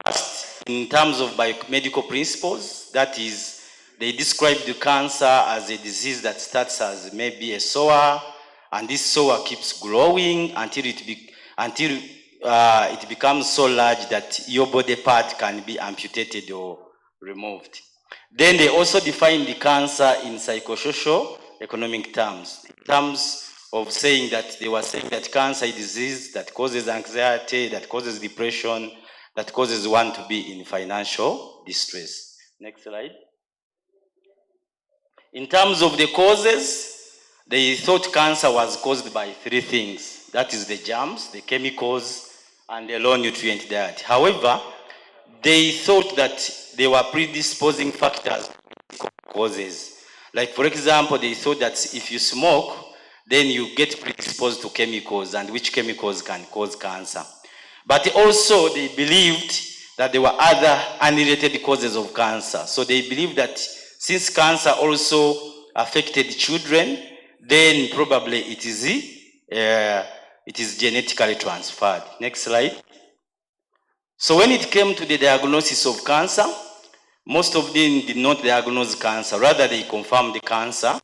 First, in terms of biomedical principles, that is, they describe the cancer as a disease that starts as maybe a sore, and this sore keeps growing until it becomes so large that your body part can be amputated or removed. Then they also define the cancer in psychosocial economic terms, in terms of saying that they were saying that cancer is a disease that causes anxiety, that causes depression, that causes one to be in financial distress. Next slide. In terms of the causes, they thought cancer was caused by three things. That is the germs, the chemicals, and the low nutrient diet. However, they thought that there were predisposing factors causes. Like, for example, they thought that if you smoke, then you get predisposed to chemicals, and which chemicals can cause cancer. But also, they believed that there were other unrelated causes of cancer. So they believed that since cancer also affected children, then probably it is genetically transferred. Next slide. So when it came to the diagnosis of cancer, most of them did not diagnose cancer. Rather, they confirmed the cancer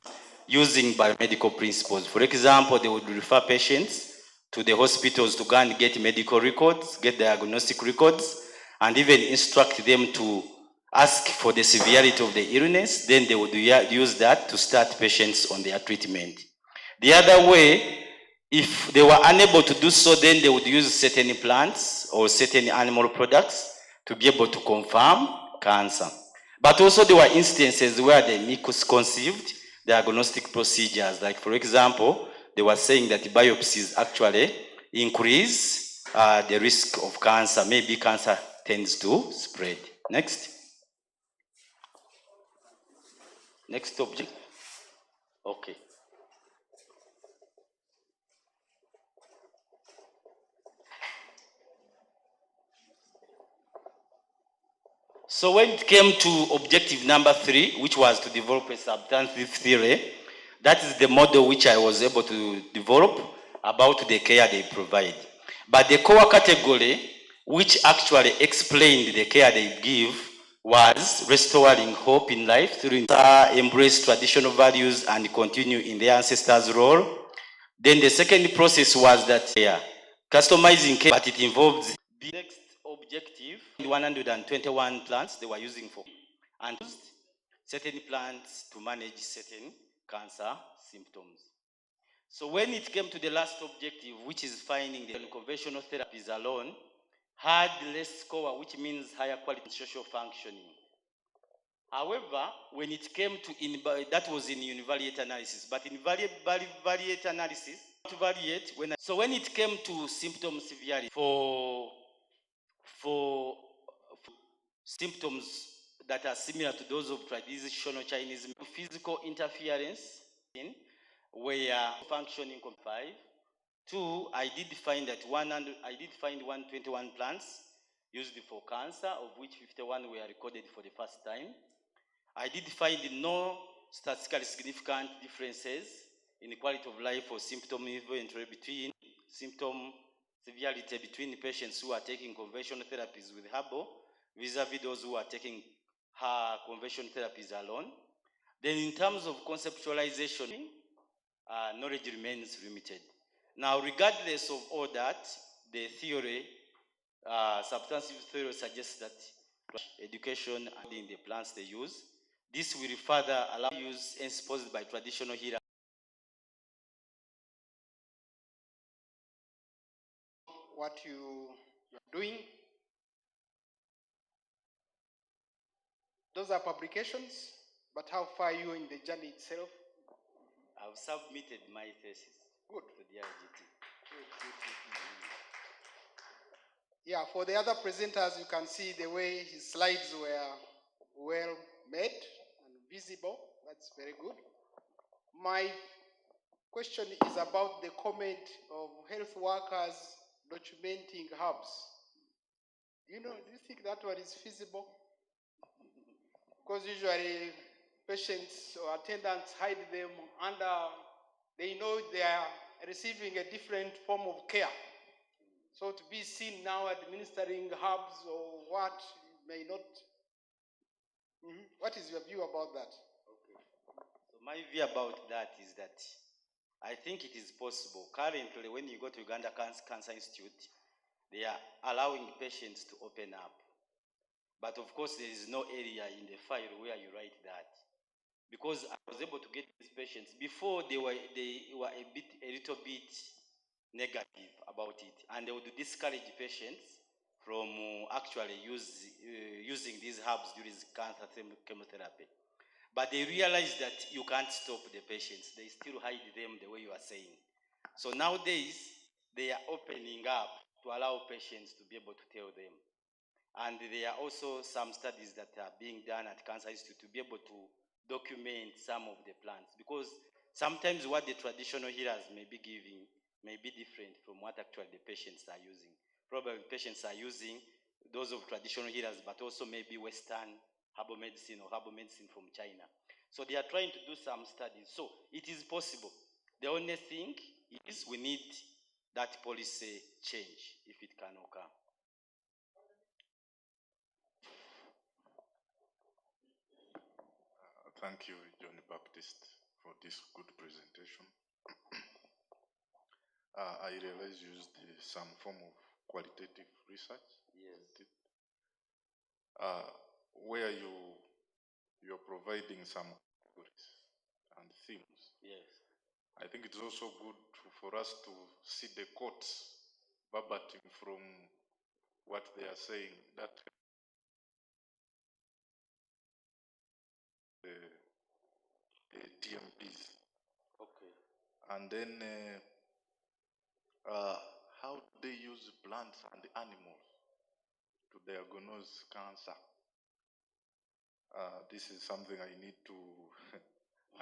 using biomedical principles. For example, they would refer patients to the hospitals to go and get medical records, get diagnostic records, and even instruct them to ask for the severity of the illness. Then they would use that to start patients on their treatment. The other way, if they were unable to do so, then they would use certain plants or certain animal products to be able to confirm cancer. But also there were instances where they misconceived diagnostic procedures. Like, for example, they were saying that biopsies actually increase the risk of cancer. Maybe cancer tends to spread. Next. Next object. Okay. So when it came to objective number 3, which was to develop a substantive theory, that is the model which I was able to develop about the care they provide. But the core category, which actually explained the care they give, was restoring hope in life through embrace traditional values and continue in their ancestors' role. Then the second process was that customizing care, but it involves the next objective, 121 plants they were using for, and used certain plants to manage certain cancer symptoms. So when it came to the last objective, which is finding the conventional therapies alone, had less score, which means higher quality social functioning. However, when it came to, that was in univariate analysis, but in variate analysis, so when it came to symptom severity for symptoms that are similar to those of traditional Chinese, physical interference where functioning 5. 2, I did find 121 plants used for cancer, of which 51 were recorded for the first time. I did find no statistically significant differences in the quality of life or symptom inventory between symptom severity between patients who are taking conventional therapies with herbal vis-a-vis those who are taking conventional therapies alone. Then in terms of conceptualization, knowledge remains limited. Now, regardless of all that, the theory, substantive theory suggests that education in the plants they use, this will further allow use exposed by traditional healers. What you're doing, those are publications, but how far are you in the journey itself? I've submitted my thesis. Good. To the IGT. Yeah, for the other presenters, you can see the way his slides were well made and visible. That's very good. My question is about the comment of health workers documenting herbs. Do you think that one is feasible? Because usually patients or attendants hide them under, they know they are receiving a different form of care. So to be seen now administering herbs or what may not. What is your view about that? Okay. So my view about that is that I think it is possible. Currently, when you go to Uganda Cancer Institute, they are allowing patients to open up. But of course, there is no area in the file where you write that. Because I was able to get these patients before they were a little bit negative about it, and they would discourage patients from actually using these herbs during cancer chemotherapy. But they realized that you can't stop the patients. They still hide them the way you are saying. So nowadays, they are opening up to allow patients to be able to tell them. And there are also some studies that are being done at Cancer Institute to be able to document some of the plants, because sometimes what the traditional healers may be giving may be different from what actually the patients are using. Probably patients are using those of traditional healers, but also maybe Western herbal medicine or herbal medicine from China. So they are trying to do some studies. So it is possible. The only thing is we need that policy change if it can occur. Thank you, John Baptist, for this good presentation. I realize you used some form of qualitative research. Yes. Where you're providing some categories and themes. Yes. I think it's also good for us to see the quotes verbatim from what they are saying, that the TMPs. Okay. And then how do they use plants and animals to diagnose cancer? This is something I need to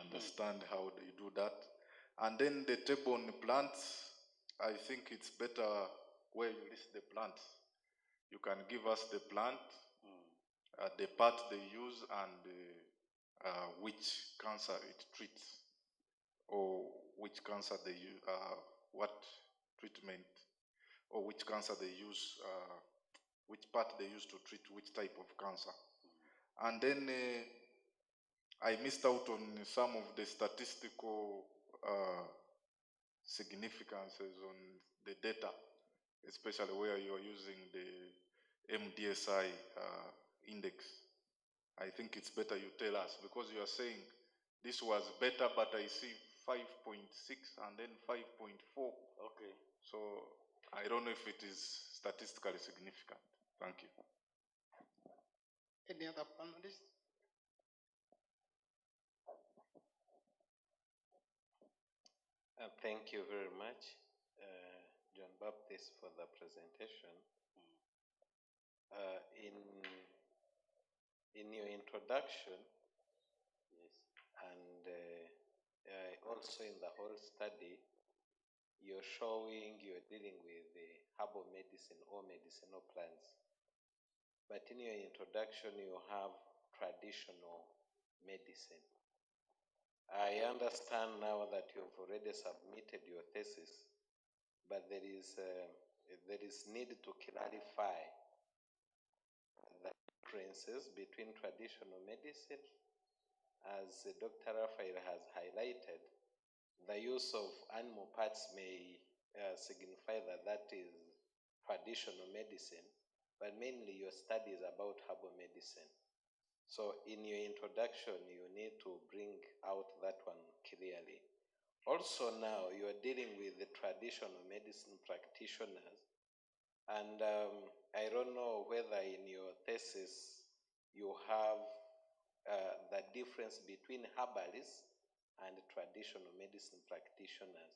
understand how they do that. And then the table on the plants, I think it's better where you list the plants. You can give us the plant, the part they use, and which cancer it treats, or which cancer they use, what treatment, or which cancer they use, which part they use to treat which type of cancer. And then I missed out on some of the statistical significances on the data, especially where you are using the MDSI index. I think it's better you tell us, because you are saying this was better, but I see 5.6 and then 5.4. Okay. So I don't know if it is statistically significant. Thank you. Any other panelists? Thank you very much, John Baptist, for the presentation. In your introduction, yes, and also in the whole study, you're dealing with the herbal medicine or medicinal plants. But in your introduction, you have traditional medicine. I understand now that you've already submitted your thesis, but there is need to clarify the differences between traditional medicine, as Dr. Raphael has highlighted. The use of animal parts may signify that that is traditional medicine, but mainly your study is about herbal medicine. So in your introduction, you need to bring out that one clearly. Also now, you are dealing with the traditional medicine practitioners, and I don't know whether in your thesis you have the difference between herbalists and traditional medicine practitioners,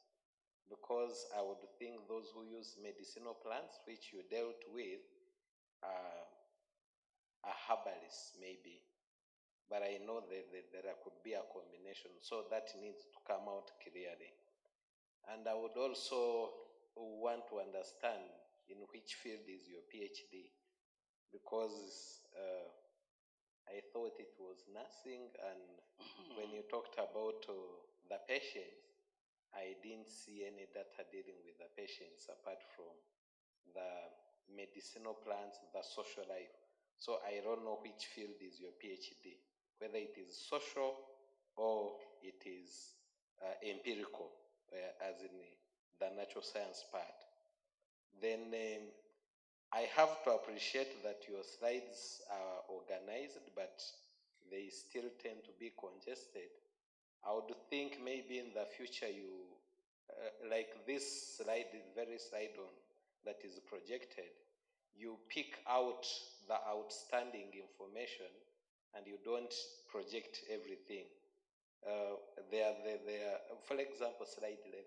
because I would think those who use medicinal plants, which you dealt with, are herbalists maybe, but I know that there could be a combination, so that needs to come out clearly. And I would also want to understand in which field is your PhD, because I thought it was nursing, and when you talked about the patients, I didn't see any data dealing with the patients apart from the medicinal plants, the social life. So I don't know which field is your PhD, whether it is social or it is empirical, as in the natural science part. Then I have to appreciate that your slides are organized, but they still tend to be congested. I would think maybe in the future you, like this slide, the very slide on that is projected, you pick out the outstanding information and you don't project everything. For example, slide 11.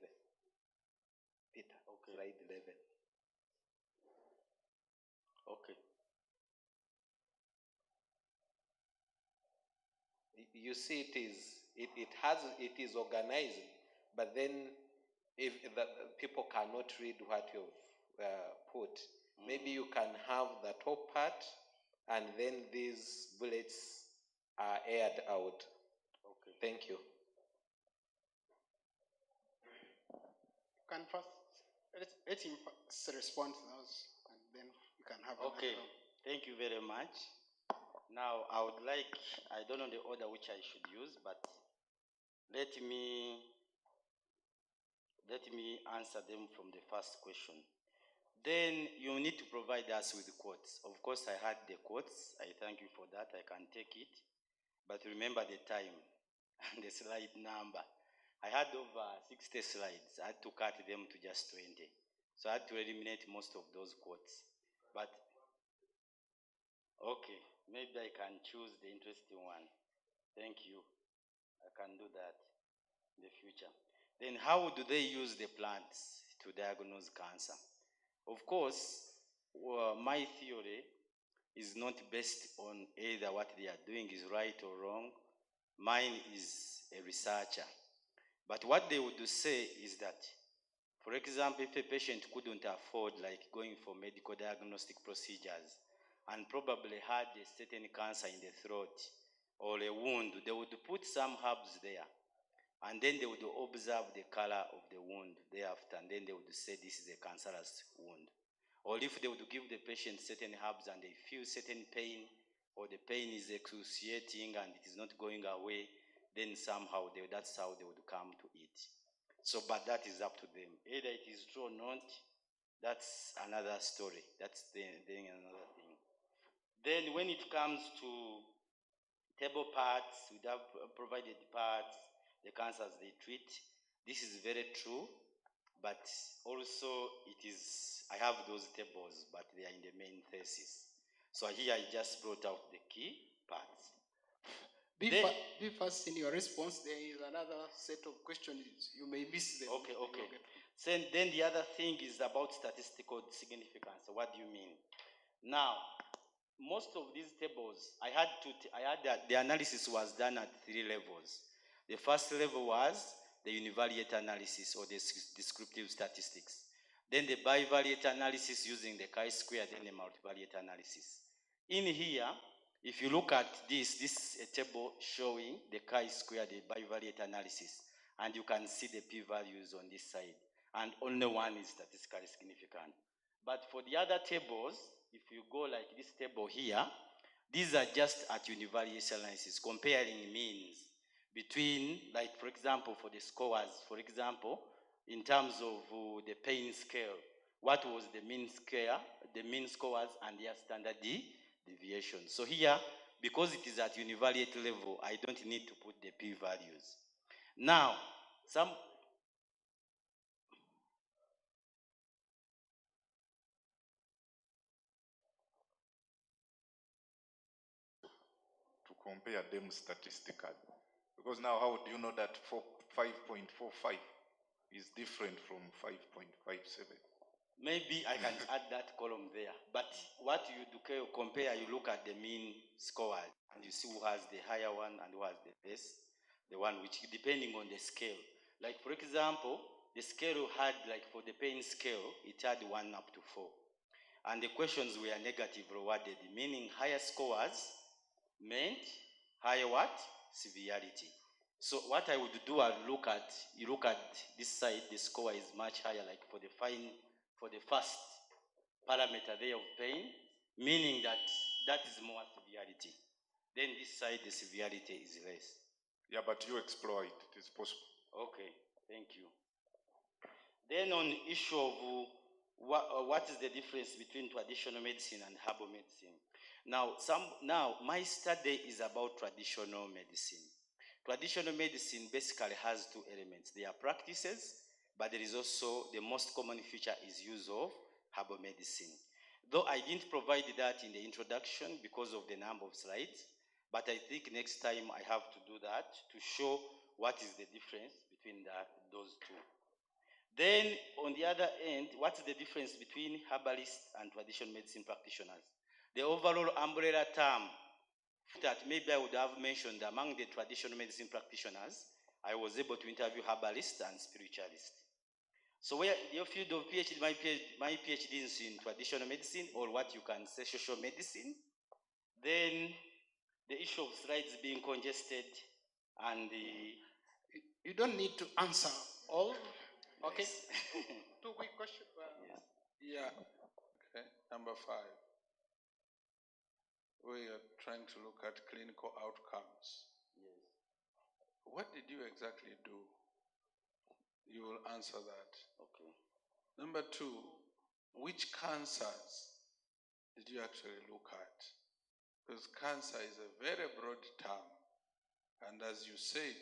Peter, okay. Slide 11. Okay. You see, it is organized, but then if the people cannot read what you've put, maybe you can have the top part, and then these bullets are aired out. Okay. Thank you. Can first let him first respond to those, and then you can have. Okay. Thank you very much. Now, I would like, I don't know the order which I should use, but let me answer them from the first question. Then you need to provide us with quotes. Of course, I had the quotes. I thank you for that. I can take it. But remember the time and the slide number. I had over 60 slides. I had to cut them to just 20. So I had to eliminate most of those quotes. But, okay, maybe I can choose the interesting one. Thank you. I can do that in the future. Then how do they use the plants to diagnose cancer? Of course, my theory is not based on either what they are doing is right or wrong. Mine is a researcher. But what they would say is that, for example, if a patient couldn't afford like going for medical diagnostic procedures and probably had a certain cancer in the throat or a wound, they would put some herbs there. And then they would observe the color of the wound thereafter, and then they would say this is a cancerous wound. Or if they would give the patient certain herbs and they feel certain pain, or the pain is excruciating and it is not going away, then somehow that's how they would come to it. So, but that is up to them. Either it is true or not, that's another story. That's then another thing. Then when it comes to table parts, we have provided parts, the cancers they treat. This is very true, but also it is, I have those tables, but they are in the main thesis. So here I just brought out the key parts. Be first in your response. There is another set of questions. You may miss them. Okay. So then the other thing is about statistical significance. What do you mean? Now, most of these tables, the analysis was done at 3 levels. The first level was the univariate analysis or the descriptive statistics. Then the bivariate analysis using the chi-square, then the multivariate analysis. In here, if you look at this is a table showing the chi-square, the bivariate analysis, and you can see the p-values on this side, and only one is statistically significant. But for the other tables, if you go like this table here, these are just at univariate analysis, comparing means between, like for example, for the scores, for example, in terms of the pain scale. What was the mean scale, the mean scores, and their standard deviation. So here, because it is at univariate level, I don't need to put the p-values. Now, to compare them statistically. Because now how do you know that 5.45 is different from 5.57? Maybe I can add that column there. But what you do compare, you look at the mean score and you see who has the higher one and who has the best, the one which depending on the scale. Like for example, the scale had like for the pain scale, it had 1 up to 4. And the questions were negative rewarded, meaning higher scores meant higher what? Severity. So what I would do, you look at this side, the score is much higher, like for the first parameter there of pain, meaning that is more severity. Then this side, the severity is less. Yeah, but you explore it, it is possible. Okay, thank you. Then on the issue of what is the difference between traditional medicine and herbal medicine? Now, my study is about traditional medicine. Traditional medicine basically has 2 elements. There are practices, but there is also the most common feature is use of herbal medicine. Though I didn't provide that in the introduction because of the number of slides, but I think next time I have to do that to show what is the difference between those 2. Then, on the other end, what's the difference between herbalists and traditional medicine practitioners? The overall umbrella term that maybe I would have mentioned among the traditional medicine practitioners, I was able to interview herbalists and spiritualists. So where your field of PhD, my PhD is in traditional medicine, or what you can say social medicine. Then the issue of slides being congested and the... You don't need to answer all. Okay. 2 quick questions. Yes. Yeah. Okay. Number 5. We are trying to look at clinical outcomes. Yes. What did you exactly do? You will answer that. Okay. Number 2, which cancers did you actually look at? Because cancer is a very broad term. And as you said,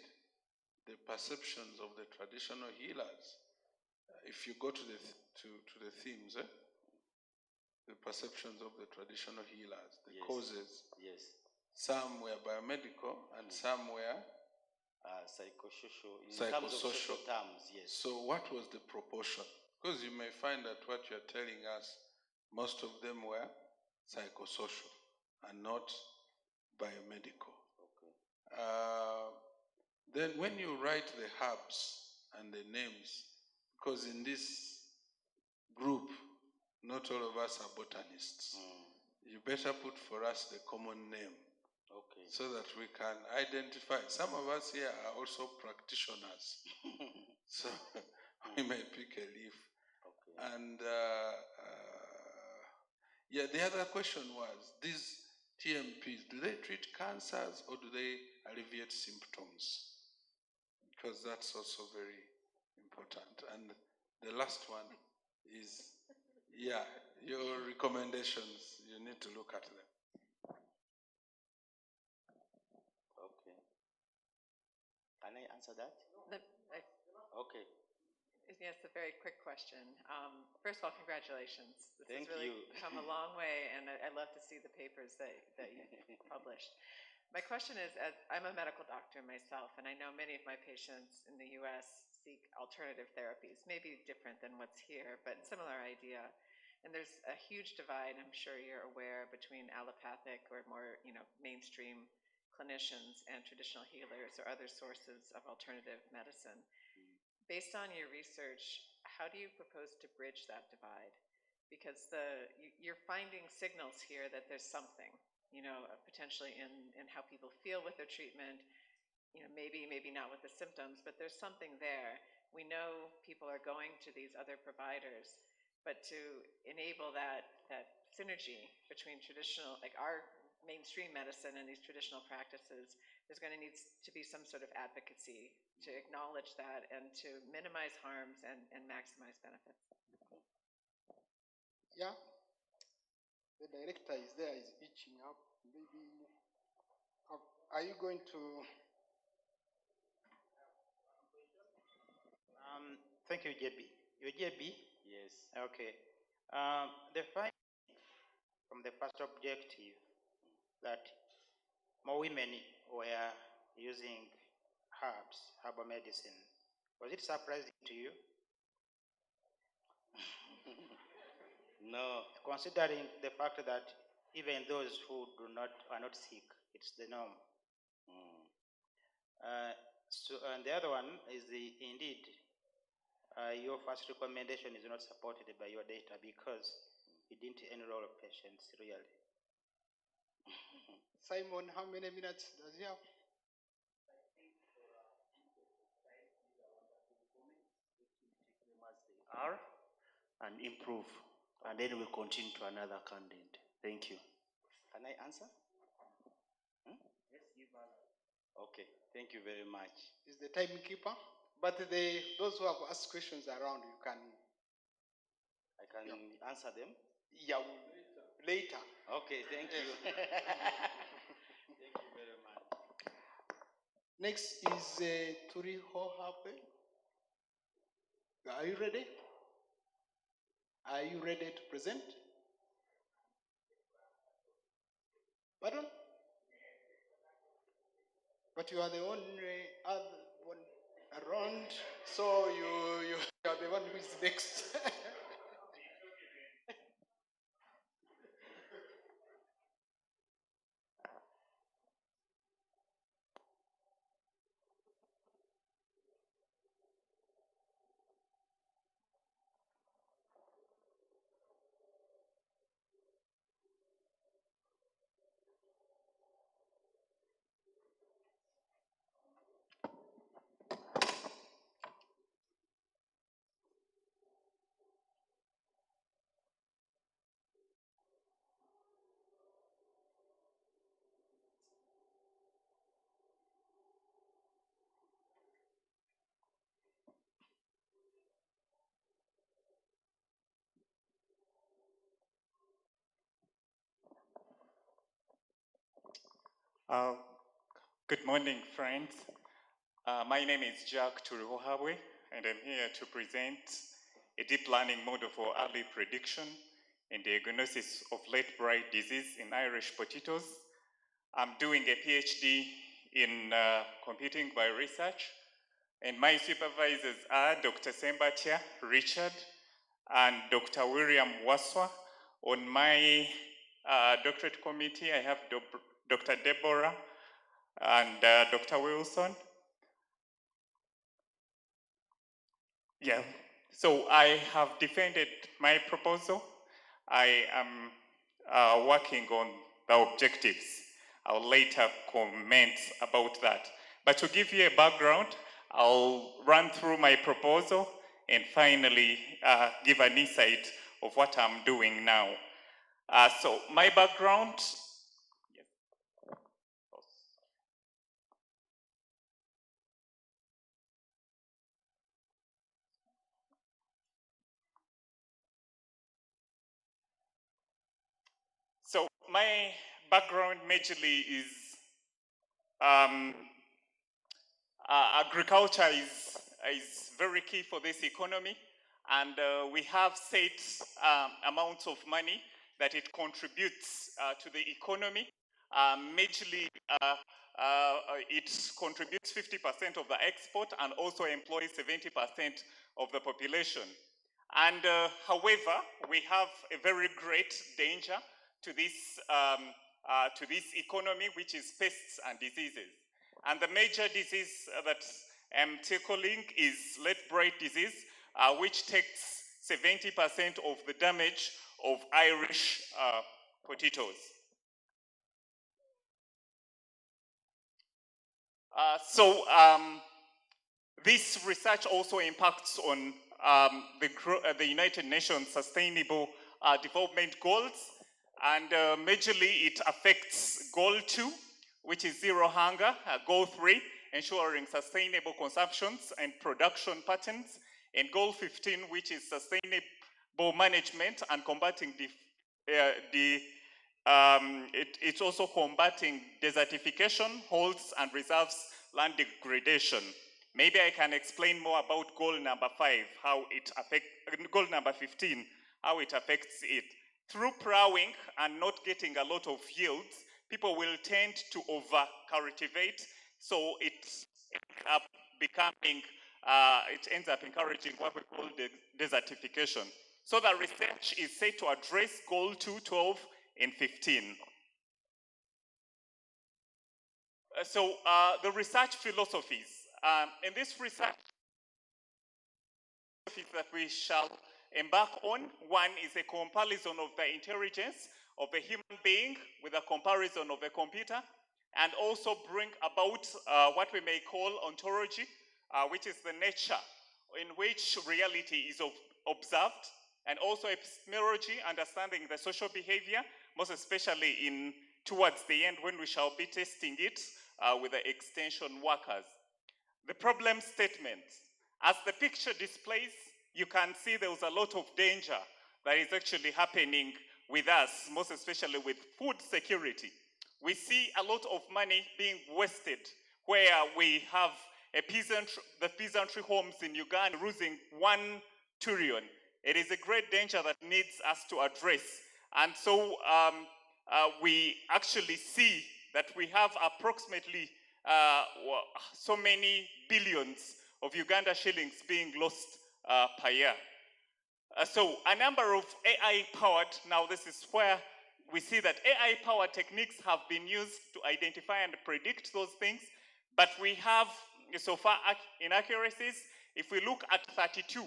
the perceptions of the traditional healers, if you go to the themes, the perceptions of the traditional healers, the causes. Yes. Some were biomedical and some were psychosocial. In terms of social terms, yes. So what was the proportion? Because you may find that what you're telling us, most of them were psychosocial and not biomedical. Okay. Then when you write the herbs and the names, because in this group, not all of us are botanists. You better put for us the common name. Okay. So that we can identify. Some of us here are also practitioners. So we may pick a leaf. Okay. And yeah, the other question was, these TMPs, do they treat cancers or do they alleviate symptoms? Because that's also very important. And the last one is, yeah, your recommendations, you need to look at them. Okay. Can I answer that? Okay. Yes, a very quick question. First of all, congratulations. This Thank has really you. come a long way, and I love to see the papers that you published. My question is, I'm a medical doctor myself, and I know many of my patients in the U.S. seek alternative therapies, maybe different than what's here, but similar idea. And there's a huge divide, I'm sure you're aware, between allopathic or more, mainstream clinicians and traditional healers or other sources of alternative medicine. Based on your research, how do you propose to bridge that divide? Because you're finding signals here that there's something, potentially in how people feel with their treatment, maybe not with the symptoms, but there's something there. We know people are going to these other providers, but to enable that synergy between traditional, like our mainstream medicine and these traditional practices, there's going to need to be some sort of advocacy to acknowledge that and to minimize harms and maximize benefits. Yeah, the director is there, is itching up. Maybe, are you going to? Thank you, JB. You're JB? Yes. Okay. The finding from the first objective that more women were using herbal medicine, was it surprising to you? No. Considering the fact that even those who are not sick, it's the norm. And the other one is indeed your first recommendation is not supported by your data because you didn't enroll patients really. Simon, how many minutes does he have? Are and improve, and then we'll continue to another candidate. Thank you. Can I answer? Yes, you can. Okay, thank you very much. Is the timekeeper? But those who have asked questions around, you can. I can answer them? Yeah, later. Okay, thank you. Thank you very much. Next is Turi Hohape. Are you ready? Are you ready to present? Pardon? But you are the only other one around, so you are the one who is next. Good morning, friends. My name is Jack Turuhohawe, and I'm here to present a deep learning model for early prediction and diagnosis of late blight disease in Irish potatoes. I'm doing a PhD in computing bioresearch, and my supervisors are Dr. Sembatia Richard and Dr. William Waswa. On my doctorate committee, I have Dr. Debra and Dr. Wilson. Yeah, so I have defended my proposal. I am working on the objectives. I'll later comment about that. But to give you a background, I'll run through my proposal and finally give an insight of what I'm doing now. So my background, so my background majorly is agriculture is very key for this economy, and we have set amounts of money that it contributes to the economy. Majorly, it contributes 50% of the export and also employs 70% of the population. And however, we have a very great danger to this economy, which is pests and diseases. And the major disease that I'm tackling is late blight disease, which takes 70% of the damage of Irish potatoes. This research also impacts on the United Nations Sustainable Development Goals, and majorly it affects Goal 2, which is zero hunger. Goal 3, ensuring sustainable consumptions and production patterns. And goal 15, which is sustainable management and combating it's also combating desertification, holds and reserves land degradation. Maybe I can explain more about goal number 5, how it affects, goal number 15, how it affects it. Through plowing and not getting a lot of yields, people will tend to over-cultivate, so it ends up encouraging what we call desertification. So the research is set to address goal 2, 12, and 15. The research philosophies. In this research that we shall embark on, one is a comparison of the intelligence of a human being with a comparison of a computer, and also bring about what we may call ontology, which is the nature in which reality is observed, and also epistemology, understanding the social behavior, most especially towards the end when we shall be testing it with the extension workers. The problem statement. As the picture displays, you can see there was a lot of danger that is actually happening with us, most especially with food security. We see a lot of money being wasted where we have the peasantry homes in Uganda losing 1 trillion. It is a great danger that needs us to address. And so we actually see that we have approximately so many billions of Uganda shillings being lost per year. So a number of AI-powered, now this is where we see that AI-powered techniques have been used to identify and predict those things, but we have so far inaccuracies. If we look at 32,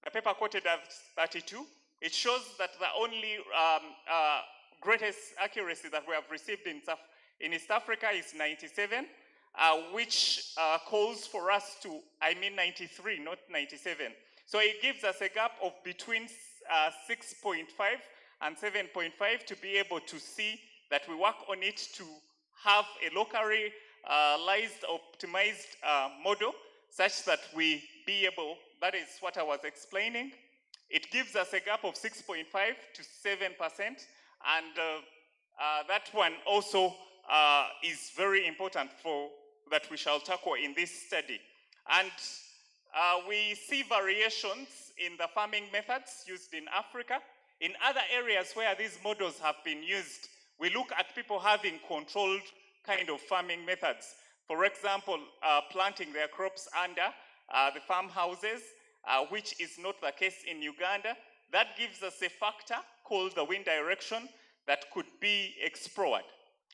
the paper quoted as 32, it shows that the only greatest accuracy that we have received in East Africa is 97, which calls for us to, 93, not 97. So it gives us a gap of between 6.5 and 7.5 to be able to see that we work on it to have a locally optimized model such that we be able, that is what I was explaining. It gives us a gap of 6.5 to 7%, and that one also is very important for that we shall tackle in this study. And we see variations in the farming methods used in Africa. In other areas where these models have been used, we look at people having controlled kind of farming methods. For example, planting their crops under the farmhouses, which is not the case in Uganda. That gives us a factor called the wind direction that could be explored.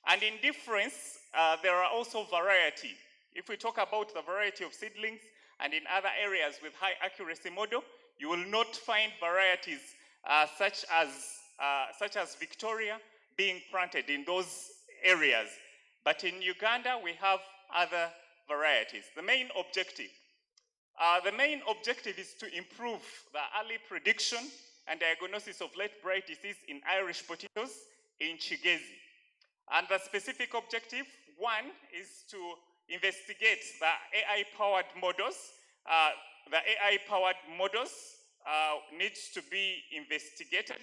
And in difference, there are also variety. If we talk about the variety of seedlings, and in other areas with high accuracy model, you will not find varieties such as Victoria being planted in those areas. But in Uganda, we have other varieties. The main objective is to improve the early prediction and diagnosis of late blight disease in Irish potatoes in Kigezi. And the specific objective, one, is to investigate the AI-powered models. The AI-powered models needs to be investigated.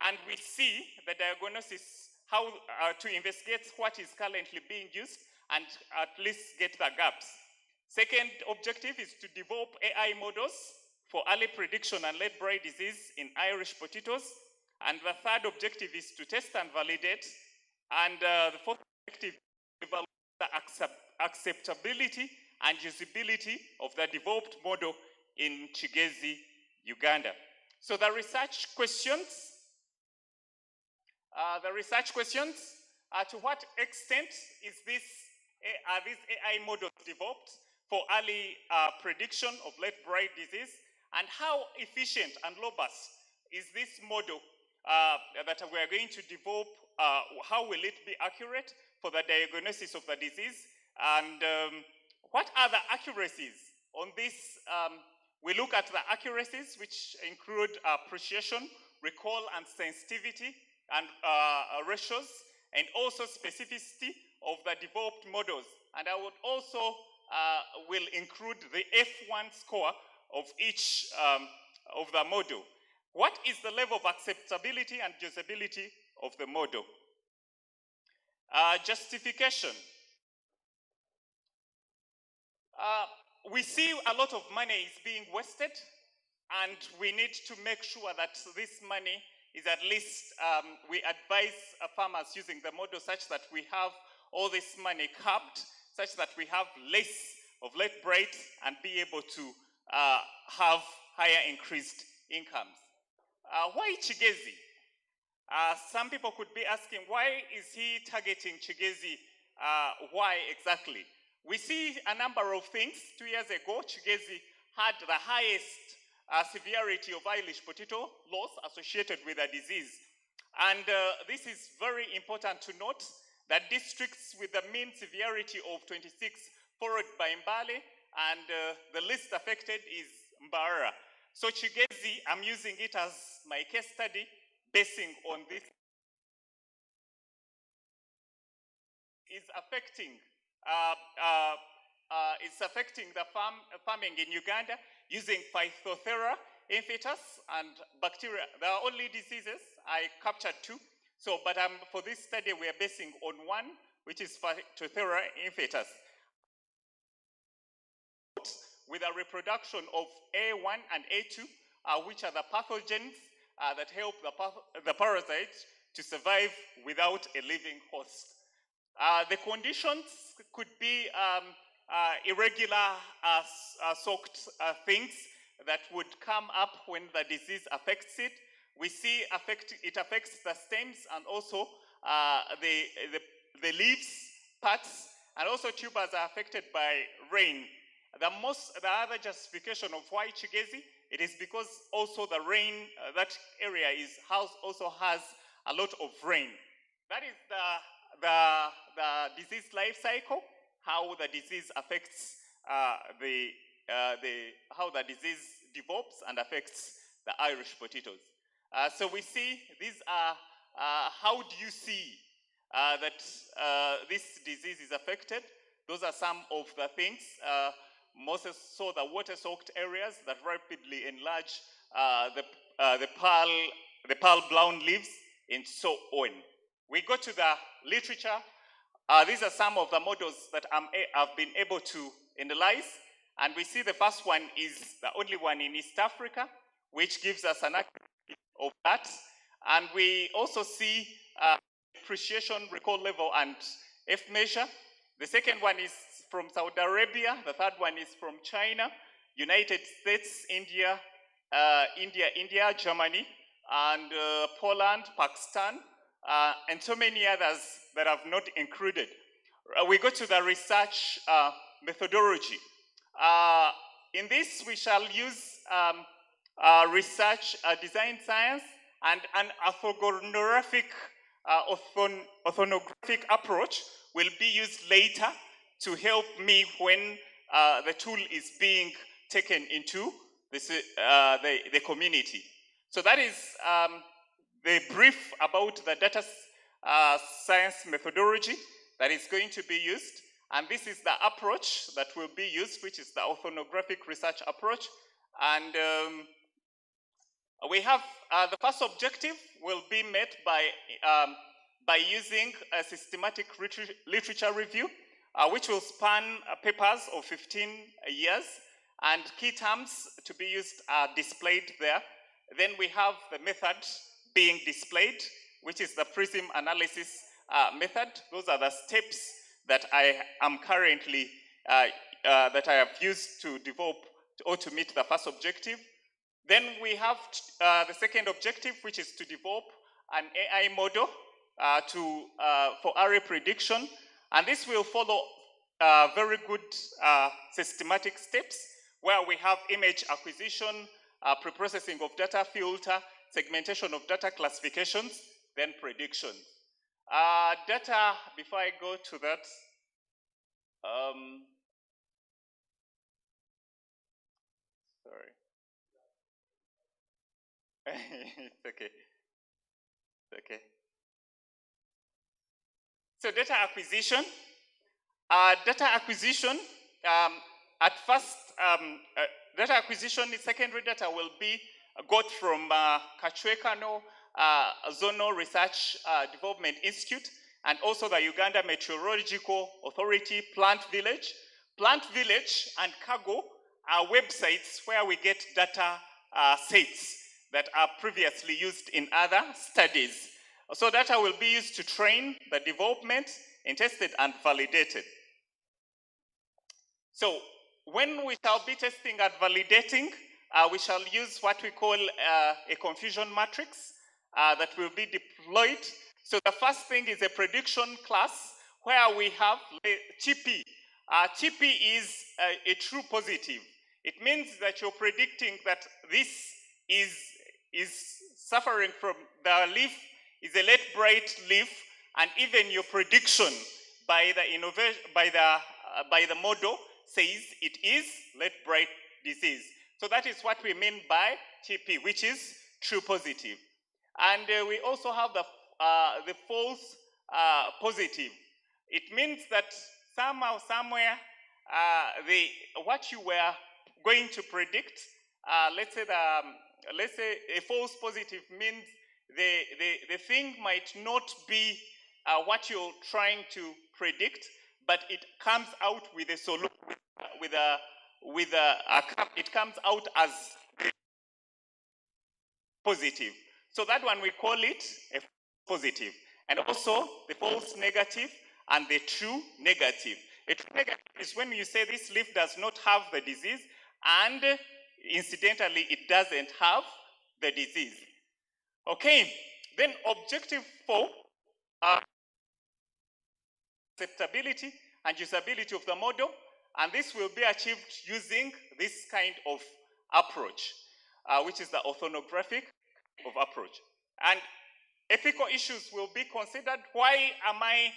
And we see the diagnosis, how to investigate what is currently being used and at least get the gaps. Second objective is to develop AI models for early prediction and late blight disease in Irish potatoes. And the third objective is to test and validate. And the fourth objective is to evaluate the acceptability and usability of the developed model in Kigezi, Uganda. So the research questions, to what extent are these AI models developed for early prediction of late blight disease, and how efficient and robust is this model that we are going to develop? How will it be accurate for the diagnosis of the disease? And what are the accuracies on this? We look at the accuracies, which include precision, recall, and sensitivity, and ratios. and also specificity of the developed models. And I would also will include the F1 score of each of the model. What is the level of acceptability and usability of the model? Justification. We see a lot of money is being wasted, and we need to make sure that this money is at least, we advise farmers using the model such that we have all this money capped, such that we have less of late break and be able to have higher increased incomes. Why Chigezi? Some people could be asking, why is he targeting Chigezi? Why exactly? We see a number of things. 2 years ago, Chigezi had the highest severity of Irish potato loss associated with the disease. And this is very important to note that districts with the mean severity of 26 followed by Mbale, and the least affected is Mbara. So Chigezi, I'm using it as my case study, basing on this, is affecting the farming in Uganda using Phytophthora infetus and bacteria. There are only diseases. I captured 2. So, but for this study, we are basing on 1, which is Phytophthora infetus, with a reproduction of A1 and A2, which are the pathogens that help the parasite to survive without a living host. The conditions could be irregular soaked things that would come up when the disease affects it. We see it affects the stems and also the leaves, parts, and also tubers are affected by rain. The other justification of why Chigezi, it is because also the rain, that area also has a lot of rain. That is the disease life cycle, how the disease affects how the disease develops and affects the Irish potatoes. So we see these are, how do you see that this disease is affected? Those are some of the things. Moses saw the water-soaked areas that rapidly enlarge the pearl brown leaves and so on. We go to the literature. These are some of the models that I've been able to analyze. And we see the first one is the only one in East Africa, which gives us an accuracy of that. And we also see depreciation, recall level, and F measure. The second one is from Saudi Arabia. The third one is from China, United States, India, Germany, and Poland, Pakistan, and so many others that I've not included. We go to the research methodology. In this, we shall use research design science and an orthographic approach will be used later to help me when the tool is being taken into the community. So that is the brief about the data science methodology that is going to be used. And this is the approach that will be used, which is the orthographic research approach. And we have the first objective will be met by using a systematic literature review, which will span papers of 15 years, and key terms to be used are displayed there. Then we have the method being displayed, which is the PRISM analysis method. Those are the steps that I am currently, that I have used to develop or to meet the first objective. Then we have the second objective, which is to develop an AI model for array prediction. And this will follow very good systematic steps where we have image acquisition, preprocessing of data filter, segmentation of data classifications, then prediction. Data, before I go to that, sorry. It's okay. It's okay. So data acquisition. At first, data acquisition, secondary data will be got from Kachwekano Zonal Research Development Institute, and also the Uganda Meteorological Authority, Plant Village. Plant Village and Cargo are websites where we get data sets that are previously used in other studies. So data will be used to train the development and tested and validated. So when we shall be testing and validating, we shall use what we call a confusion matrix that will be deployed. So the first thing is a prediction class where we have TP. TP is a true positive. It means that you're predicting that this is suffering from the leaf, is a late bright leaf, and even your prediction by the model says it is late bright disease. So that is what we mean by TP, which is true positive. And we also have the false positive. It means that somehow, somewhere, what you were going to predict, let's say a false positive means the thing might not be what you're trying to predict, but it comes out with a solution, it comes out as positive. So that one we call it a positive. And also the false negative and the true negative. A true negative is when you say this leaf does not have the disease, and incidentally it doesn't have the disease. Okay, then objective 4, acceptability and usability of the model, and this will be achieved using this kind of approach, which is the orthonographic of approach. And ethical issues will be considered. Why am I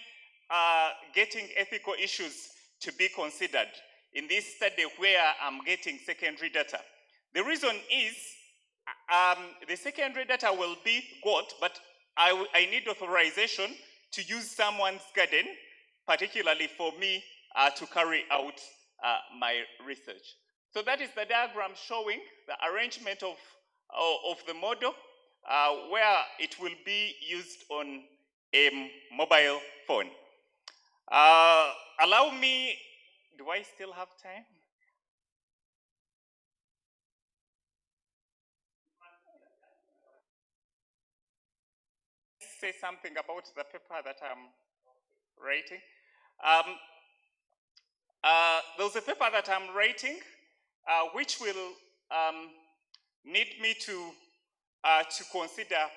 getting ethical issues to be considered in this study where I'm getting secondary data? The reason is the secondary data will be got, but I need authorization to use someone's garden, particularly for me to carry out my research. So that is the diagram showing the arrangement of the model where it will be used on a mobile phone. Allow me, do I still have time? Say something about the paper that I'm writing. There's a paper that I'm writing which will need me to consider,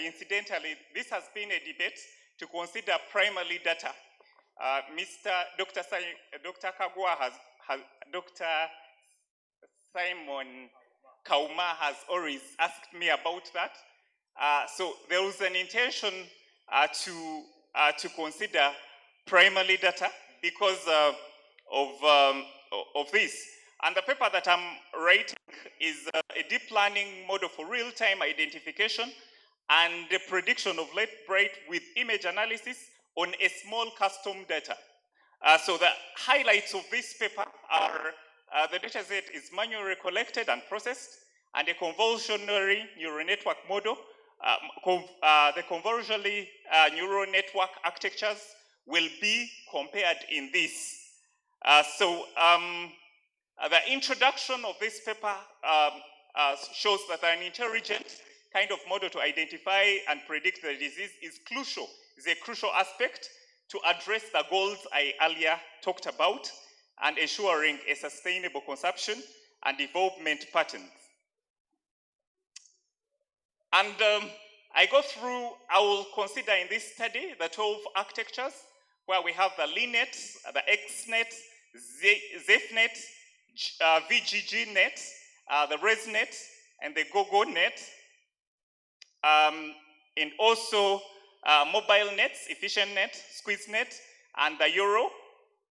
incidentally, this has been a debate to consider primary data. Dr. Kagwa Dr. Simon Kauma has always asked me about that. So there was an intention to consider primary data because of this. And the paper that I'm writing is a deep learning model for real-time identification and the prediction of late bright with image analysis on a small custom data. So the highlights of this paper are the data set is manually collected and processed, and a convolutionary neural network model. The convolutionary neural network architectures will be compared in this. The introduction of this paper shows that an intelligent kind of model to identify and predict the disease is crucial, is a crucial aspect to address the goals I earlier talked about and ensuring a sustainable consumption and development patterns. And I will consider in this study the 12 architectures where we have the LINET, the XNet, ZEFNet, VGGNet, the ResNet, and the GoGoNet, and also mobile nets, EfficientNet, SqueezeNet, and the Euro,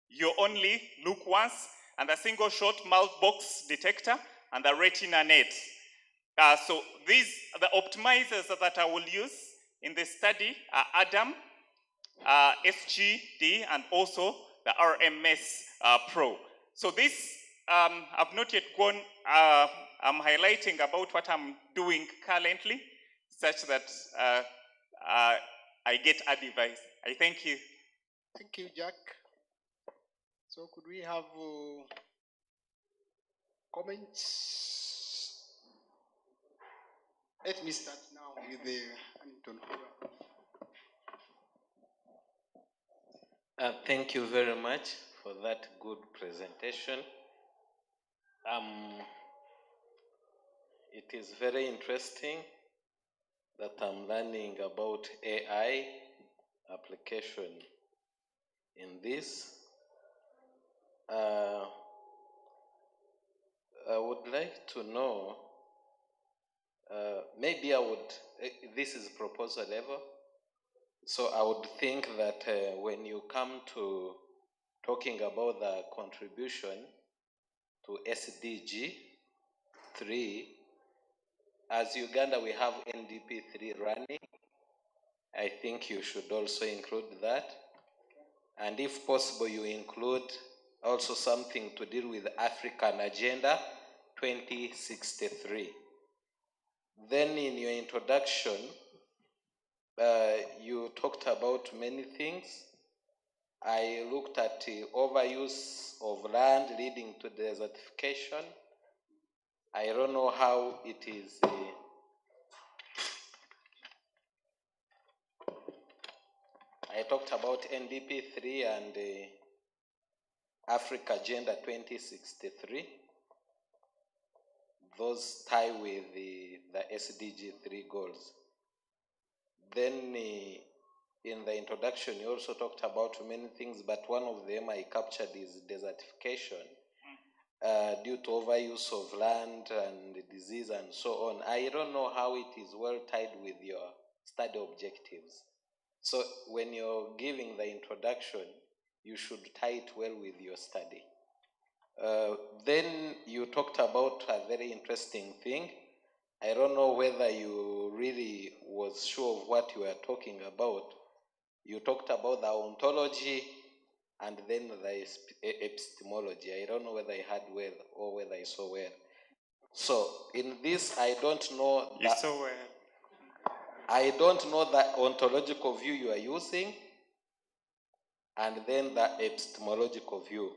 you only look once, and the single shot box detector, and the Retina Net. So these are the optimizers that I will use in the study are Adam, SGD, and also the RMS Pro. So this, I've not yet gone, I'm highlighting about what I'm doing currently, such that I get advice. I thank you. Thank you, Jack. So could we have comments? Let me start now with the Anton. Thank you very much for that good presentation. It is very interesting that I'm learning about AI application in this. I would like to know, maybe I would, this is proposal level, so I would think that when you come to talking about the contribution to SDG 3, as Uganda we have NDP 3 running, I think you should also include that. And if possible, you include also something to deal with African Agenda 2063. Then in your introduction, you talked about many things. I looked at overuse of land leading to desertification. I don't know how it is. I talked about NDP 3 and Africa Agenda 2063. Those tie with the SDG 3 goals. Then in the introduction, you also talked about many things, but one of them I captured is desertification due to overuse of land and disease and so on. I don't know how it is well tied with your study objectives. So when you're giving the introduction, you should tie it well with your study. Then you talked about a very interesting thing. I don't know whether you really was sure of what you were talking about. You talked about the ontology and then the epistemology. I don't know whether I heard well or whether I saw well. So in this, I don't know. You saw well. I don't know the ontological view you are using, and then the epistemological view.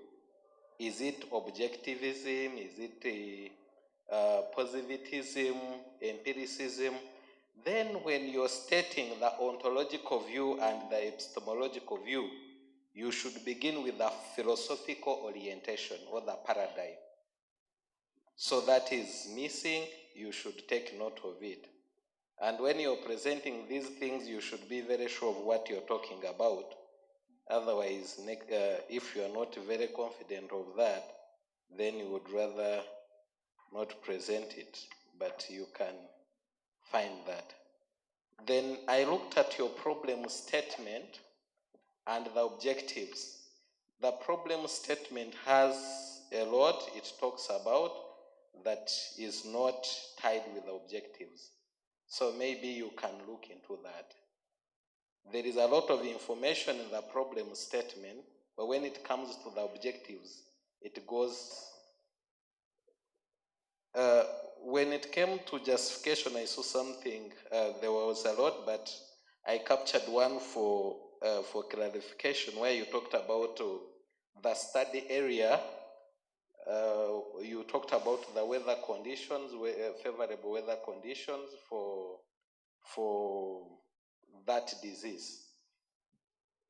Is it objectivism? Is it positivism, empiricism? Then when you're stating the ontological view and the epistemological view, you should begin with the philosophical orientation or the paradigm. So that is missing, you should take note of it. And when you're presenting these things, you should be very sure of what you're talking about. Otherwise, if you are not very confident of that, then you would rather not present it, but you can find that. Then I looked at your problem statement and the objectives. The problem statement has a lot it talks about that is not tied with the objectives. So maybe you can look into that. There is a lot of information in the problem statement, but when it comes to the objectives, it goes. When it came to justification, I saw something, there was a lot, but I captured one for clarification where you talked about the study area. You talked about the weather conditions, favorable weather conditions for that disease.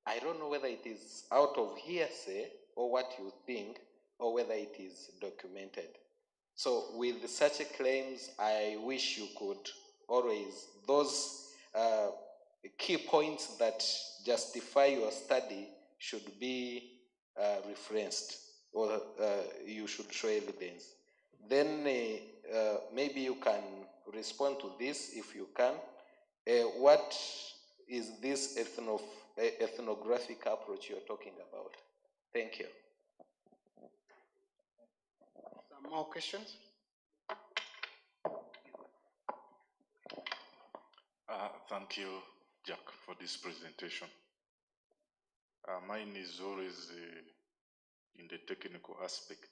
I don't know whether it is out of hearsay or what you think, or whether it is documented. So with such claims, I wish you could always, those key points that justify your study should be referenced, or you should show evidence. Then maybe you can respond to this if you can. What is this ethnographic approach you're talking about? Thank you. Some more questions? Thank you, Jack, for this presentation. Mine is always in the technical aspect.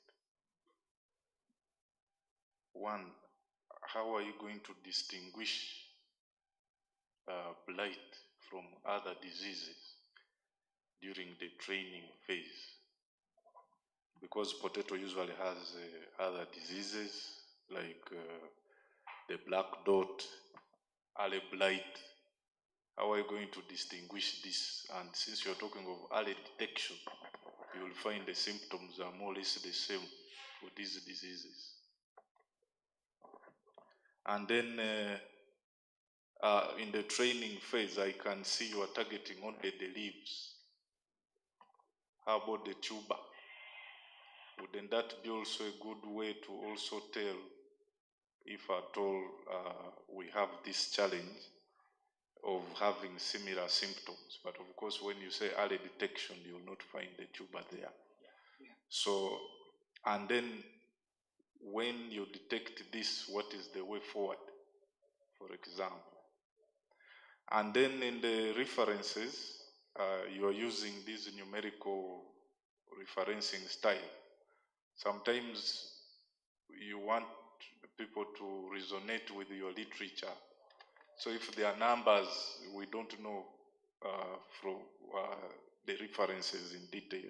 One, how are you going to distinguish blight from other diseases during the training phase? Because potato usually has other diseases like the black dot, early blight. How are you going to distinguish this? And since you're talking of early detection, you will find the symptoms are more or less the same for these diseases. And then in the training phase, I can see you are targeting only the leaves. How about the tuber? Wouldn't that be also a good way to also tell if at all we have this challenge of having similar symptoms? But of course, when you say early detection, you will not find the tuber there. So, and then when you detect this, what is the way forward, for example? And then in the references, you are using this numerical referencing style. Sometimes you want people to resonate with your literature. So if there are numbers we don't know from the references in detail,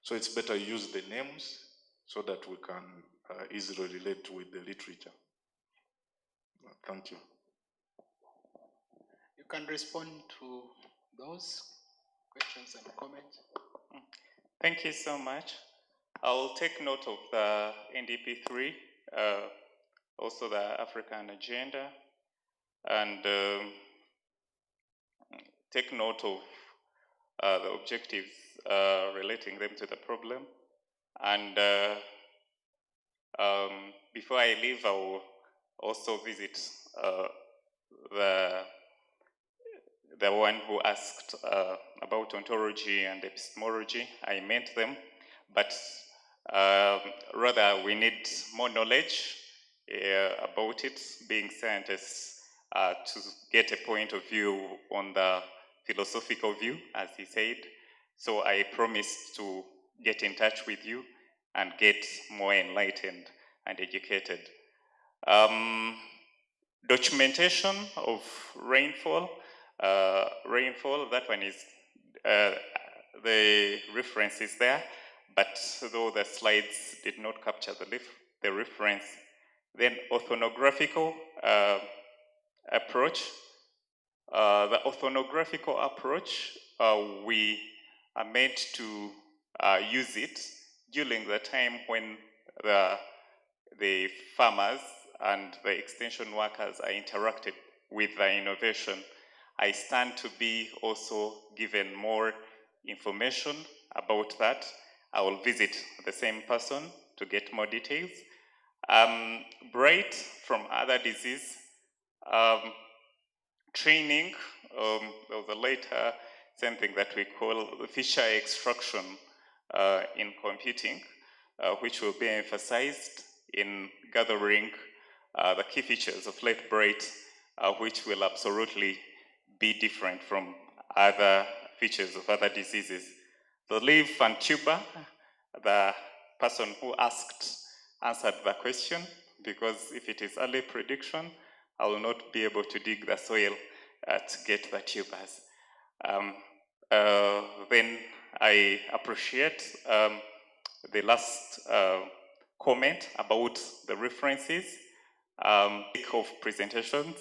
so it's better use the names so that we can easily relate with the literature. Thank you. You can respond to those questions and comments. Thank you so much. I'll take note of the NDP3, also the African agenda, and take note of the objectives relating them to the problem. And before I leave, I will also visit the one who asked about ontology and epistemology. I meant them, but rather we need more knowledge about it, being scientists, to get a point of view on the philosophical view, as he said. So I promised to get in touch with you and get more enlightened and educated. Documentation of rainfall. That one is, the reference is there, but though the slides did not capture the reference, then orthonographical approach. The orthonographical approach, we are meant to use it during the time when the farmers and the extension workers are interacted with the innovation. I stand to be also given more information about that. I will visit the same person to get more details. Bright from other disease, training, there was a later something that we call feature extraction in computing, which will be emphasized in gathering the key features of late bright, which will absolutely be different from other features of other diseases. The leaf and tuber, the person who asked answered the question, because if it is early prediction, I will not be able to dig the soil to get the tubers. Then I appreciate the last comment about the references. Of presentations,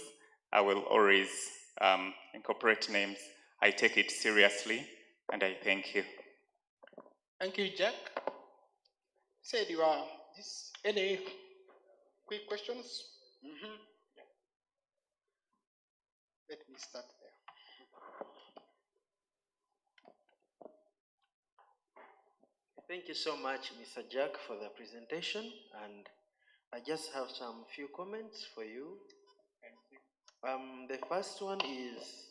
I will always incorporate names. I take it seriously, and I thank you. Thank you, Jack. Said you are any quick questions? Let me start there. Thank you so much, Mr. Jack, for the presentation, and I just have some few comments for you. The first one is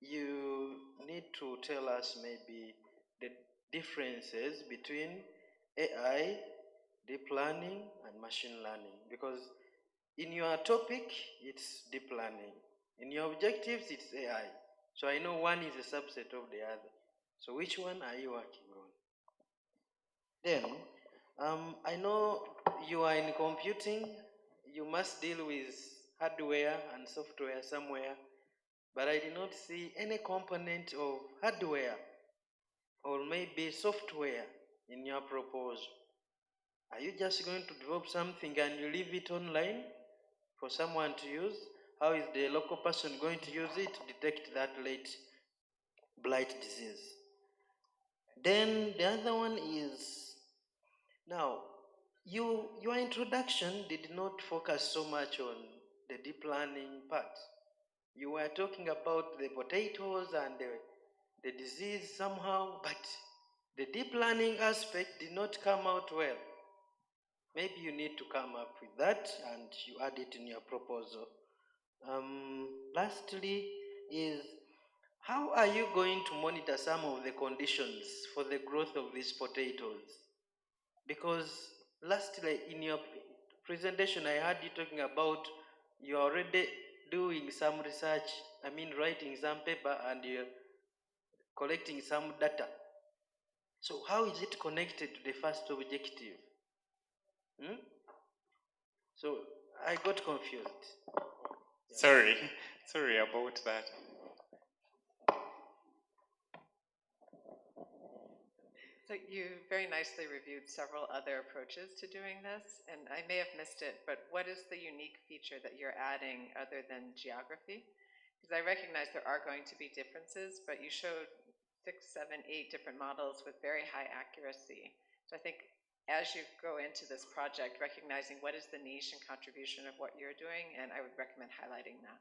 you need to tell us maybe the differences between AI, deep learning, and machine learning, because in your topic, it's deep learning, In your objectives, it's AI. So I know one is a subset of the other. So which one are you working on? Then, I know you are in computing. You must deal with hardware and software somewhere, but I did not see any component of hardware or maybe software in your proposal. Are you just going to drop something and you leave it online for someone to use? How is the local person going to use it to detect that late blight disease? Then the other one is, now, your introduction did not focus so much on the deep learning part. You were talking about the potatoes and the disease somehow, but the deep learning aspect did not come out well. Maybe you need to come up with that and you add it in your proposal. Lastly is, how are you going to monitor some of the conditions for the growth of these potatoes? Because lastly, in your presentation, I heard you talking about you're already doing some research, writing some paper and you're collecting some data. So how is it connected to the first objective? So I got confused. Sorry about that. So you very nicely reviewed several other approaches to doing this, and I may have missed it, but what is the unique feature that you're adding other than geography? Because I recognize there are going to be differences, but you showed 6, 7, 8 different models with very high accuracy. So I think as you go into this project, recognizing what is the niche and contribution of what you're doing, and I would recommend highlighting that.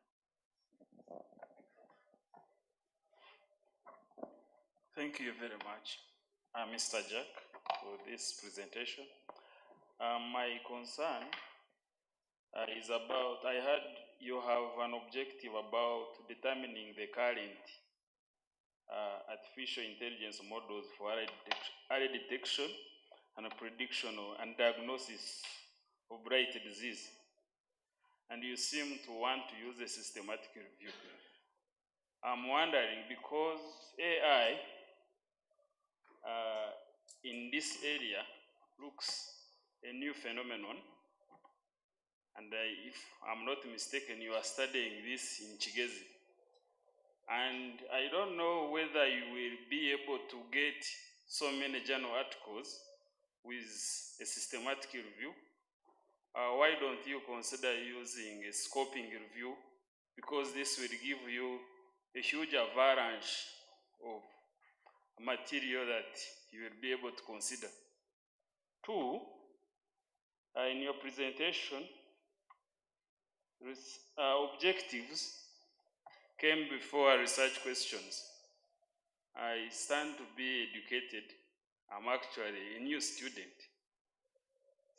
Thank you very much, Mr. Jack, for this presentation. My concern is about, I heard you have an objective about determining the current artificial intelligence models for early detection and prediction and diagnosis of blight disease. And you seem to want to use a systematic review. I'm wondering, because AI in this area looks a new phenomenon, and if I'm not mistaken, you are studying this in Chigezi. And I don't know whether you will be able to get so many journal articles with a systematic review. Why don't you consider using a scoping review? Because this will give you a huge avalanche of material that you will be able to consider. 2, in your presentation, objectives came before research questions. I stand to be educated. I'm actually a new student.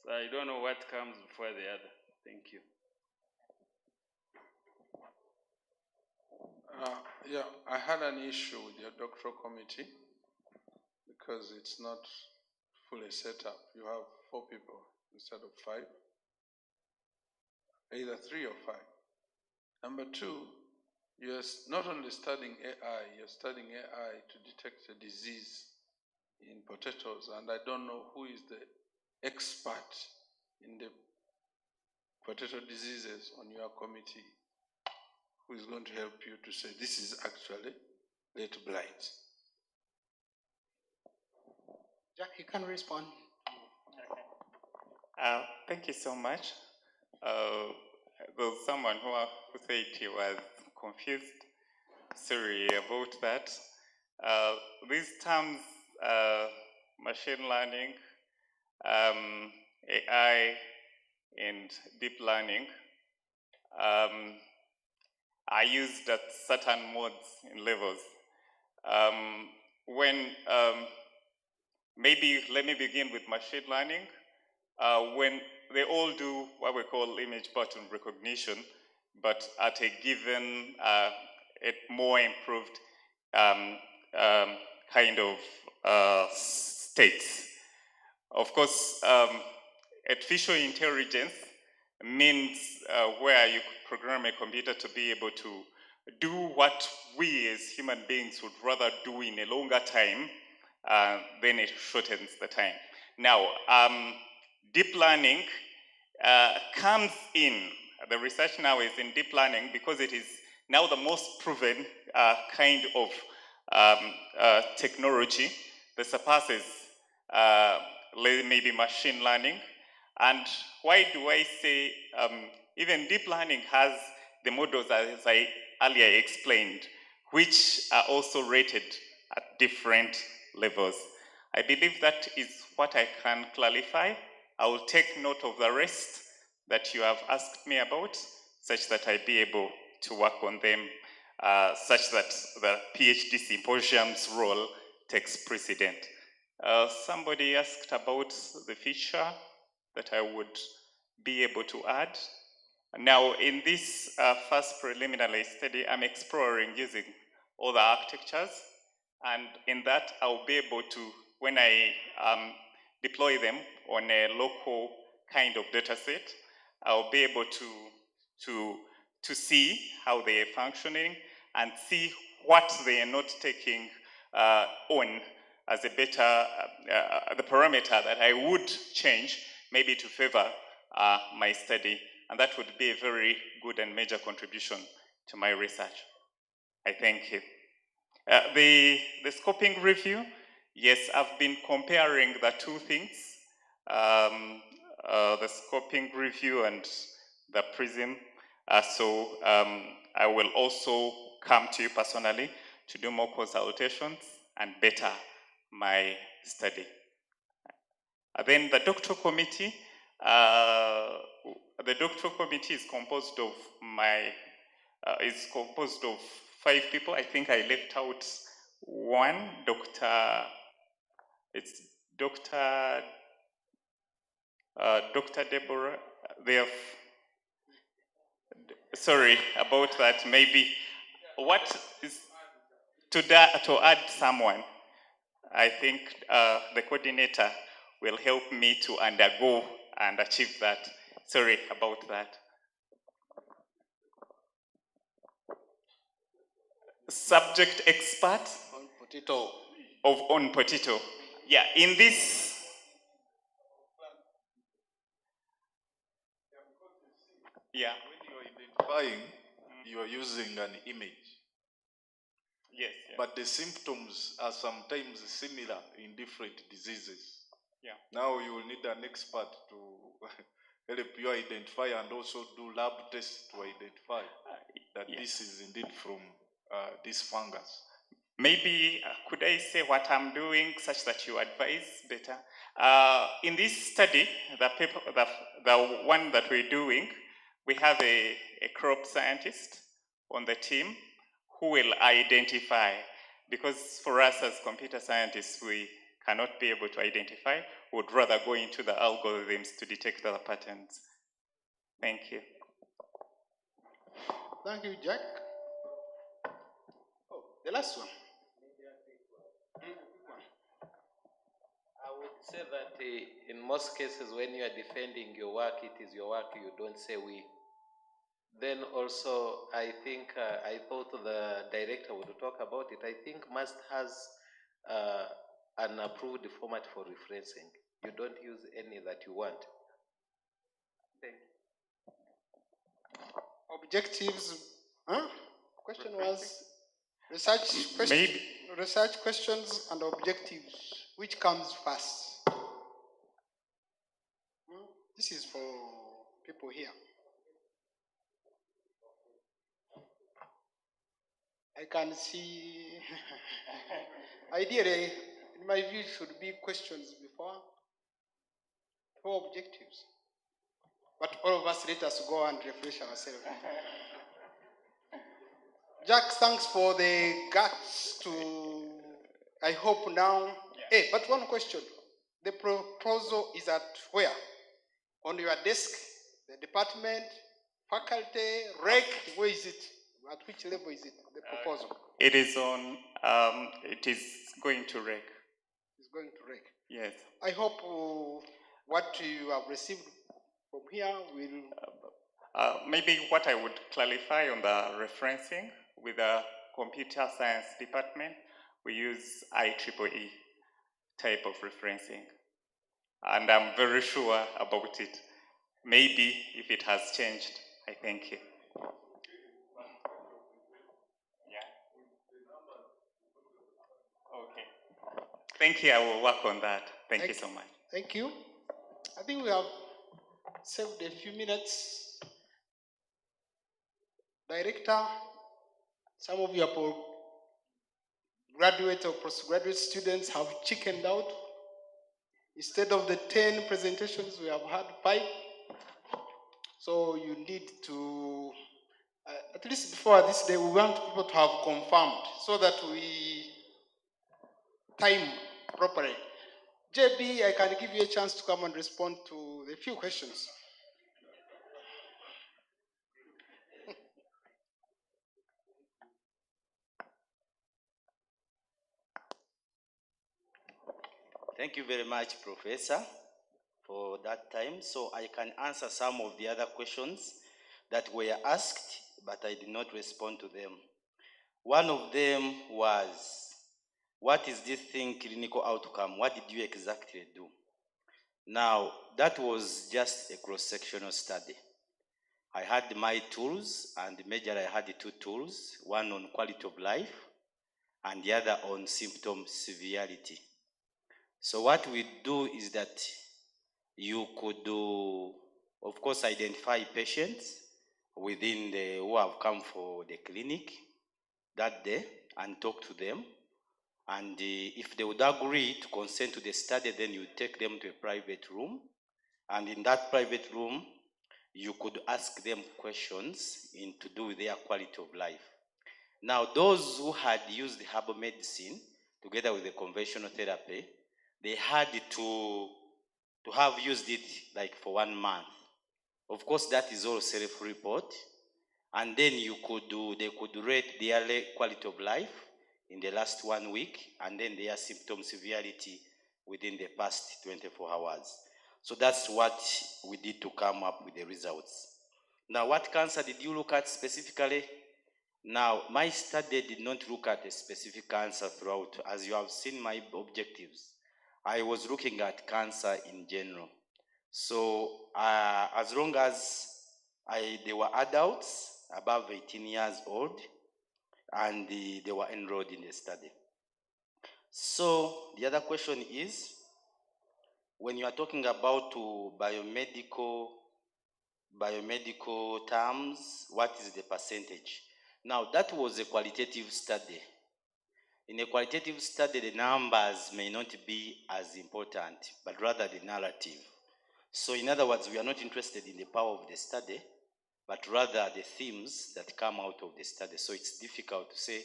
So I don't know what comes before the other. Thank you. Yeah, I had an issue with your doctoral committee because it's not fully set up. You have 4 people instead of 5, either 3 or 5. Number 2, you're not only studying AI, you're studying AI to detect a disease in potatoes, and I don't know who is the expert in the potato diseases on your committee who is going to help you to say this is actually late blight. Jack, you can respond. Thank you so much. There was someone who said he was confused. Sorry about that. These terms, machine learning, AI, and deep learning, are used at certain modes and levels. Maybe let me begin with machine learning. When they all do what we call image pattern recognition, but at a given, a more improved kind of states. Of course, artificial intelligence means where you could program a computer to be able to do what we as human beings would rather do in a longer time, then it shortens the time. Now, deep learning comes in, the research now is in deep learning because it is now the most proven kind of technology that surpasses maybe machine learning. And why do I say even deep learning has the models, as I earlier explained, which are also rated at different levels. I believe that is what I can clarify. I will take note of the rest that you have asked me about, such that I be able to work on them, such that the PhD Symposium's role takes precedent. Somebody asked about the feature that I would be able to add. Now, in this first preliminary study, I'm exploring using all the architectures, and in that, I'll be able to, when I deploy them on a local kind of data set, I'll be able to see how they are functioning and see what they are not taking on as a better, the parameter that I would change maybe to favor my study. And that would be a very good and major contribution to my research. I thank you. The scoping review, yes, I've been comparing the two things, the scoping review and the PRISM. So I will also come to you personally to do more consultations and better my study. Then the doctoral committee, is composed of is composed of 5 people. I think I left out one, Dr. Debra. They have, sorry about that. Maybe what is to add someone. I think the coordinator will help me to undergo and achieve that. Sorry about that. Subject expert on potato. On potato. Yeah, in this. Yeah. When you're identifying, you're using an image. Yes. Yeah. But the symptoms are sometimes similar in different diseases. Yeah. Now you will need an expert to help you identify and also do lab tests to identify that this is indeed from this fungus. Maybe could I say what I'm doing such that you advise better? In this study, the one that we're doing, we have a crop scientist on the team who will identify, because for us as computer scientists, we cannot be able to identify. We would rather go into the algorithms to detect the patterns. Thank you. Thank you, Jack. Oh, the last one. I would say that in most cases, when you are defending your work, it is your work, you don't say we. Then also, I think, I thought the director would talk about it. I think MUST has an approved format for referencing. You don't use any that you want. Thank you. Objectives. Huh? Question was research questions and objectives. Which comes first? This is for people here. I can see. Ideally, in my view, it should be questions before objectives. But all of us, let us go and refresh ourselves. Jack, thanks for the guts to, I hope now. Yeah. Hey, but one question. The proposal is at where? On your desk, the department, faculty, rec, where is it? At which level is it, the proposal? It is on, it is going to rec. It's going to rec. Yes. I hope what you have received From here, we'll... Maybe what I would clarify on the referencing with the computer science department, we use IEEE type of referencing. And I'm very sure about it. Maybe if it has changed, I thank you. Yeah. Okay. Thank you, I will work on that. Thank you so much. Thank you. I think we have saved a few minutes. Director, some of your graduate or postgraduate students have chickened out. Instead of the 10 presentations, we have had 5. So you need to, at least before this day, we want people to have confirmed so that we time properly. JB, I can give you a chance to come and respond to the few questions. Thank you very much, Professor, for that time. So I can answer some of the other questions that were asked, but I did not respond to them. One of them was, what is this thing, clinical outcome? What did you exactly do? Now, that was just a cross-sectional study. I had my tools, and majorly I had 2 tools, one on quality of life, and the other on symptom severity. So what we do is that you could do, of course, identify patients within who have come for the clinic that day and talk to them. And if they would agree to consent to the study, then you take them to a private room. And in that private room, you could ask them questions to do with their quality of life. Now, those who had used herbal medicine together with the conventional therapy, they had to have used it like for 1 month. Of course, that is all self-report. And then they could rate their quality of life in the last 1 week, and then their symptom severity within the past 24 hours. So that's what we did to come up with the results. Now, what cancer did you look at specifically? Now, my study did not look at a specific cancer throughout. As you have seen my objectives, I was looking at cancer in general. So as long as they were adults above 18 years old, and they were enrolled in the study. So the other question is, when you are talking about biomedical terms, what is the percentage? Now, that was a qualitative study. In a qualitative study, the numbers may not be as important, but rather the narrative. So in other words, we are not interested in the power of the study, but rather the themes that come out of the study. So it's difficult to say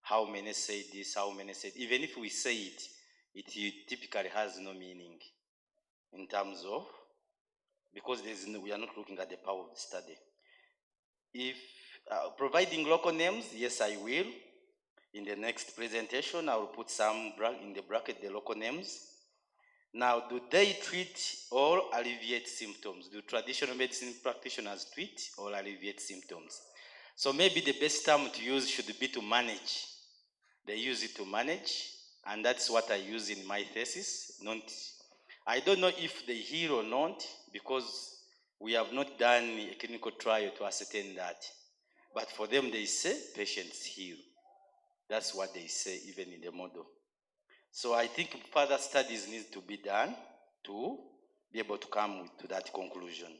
how many say this, how many say it. Even if we say it, it typically has no meaning in terms of, because we are not looking at the power of the study. If providing local names, yes, I will. In the next presentation, I will put some in the bracket, the local names. Now, do they treat or alleviate symptoms? Do traditional medicine practitioners treat or alleviate symptoms? So maybe the best term to use should be to manage. They use it to manage, and that's what I use in my thesis. I don't know if they heal or not, because we have not done a clinical trial to ascertain that. But for them, they say patients heal. That's what they say, even in the model. So I think further studies need to be done to be able to come to that conclusion.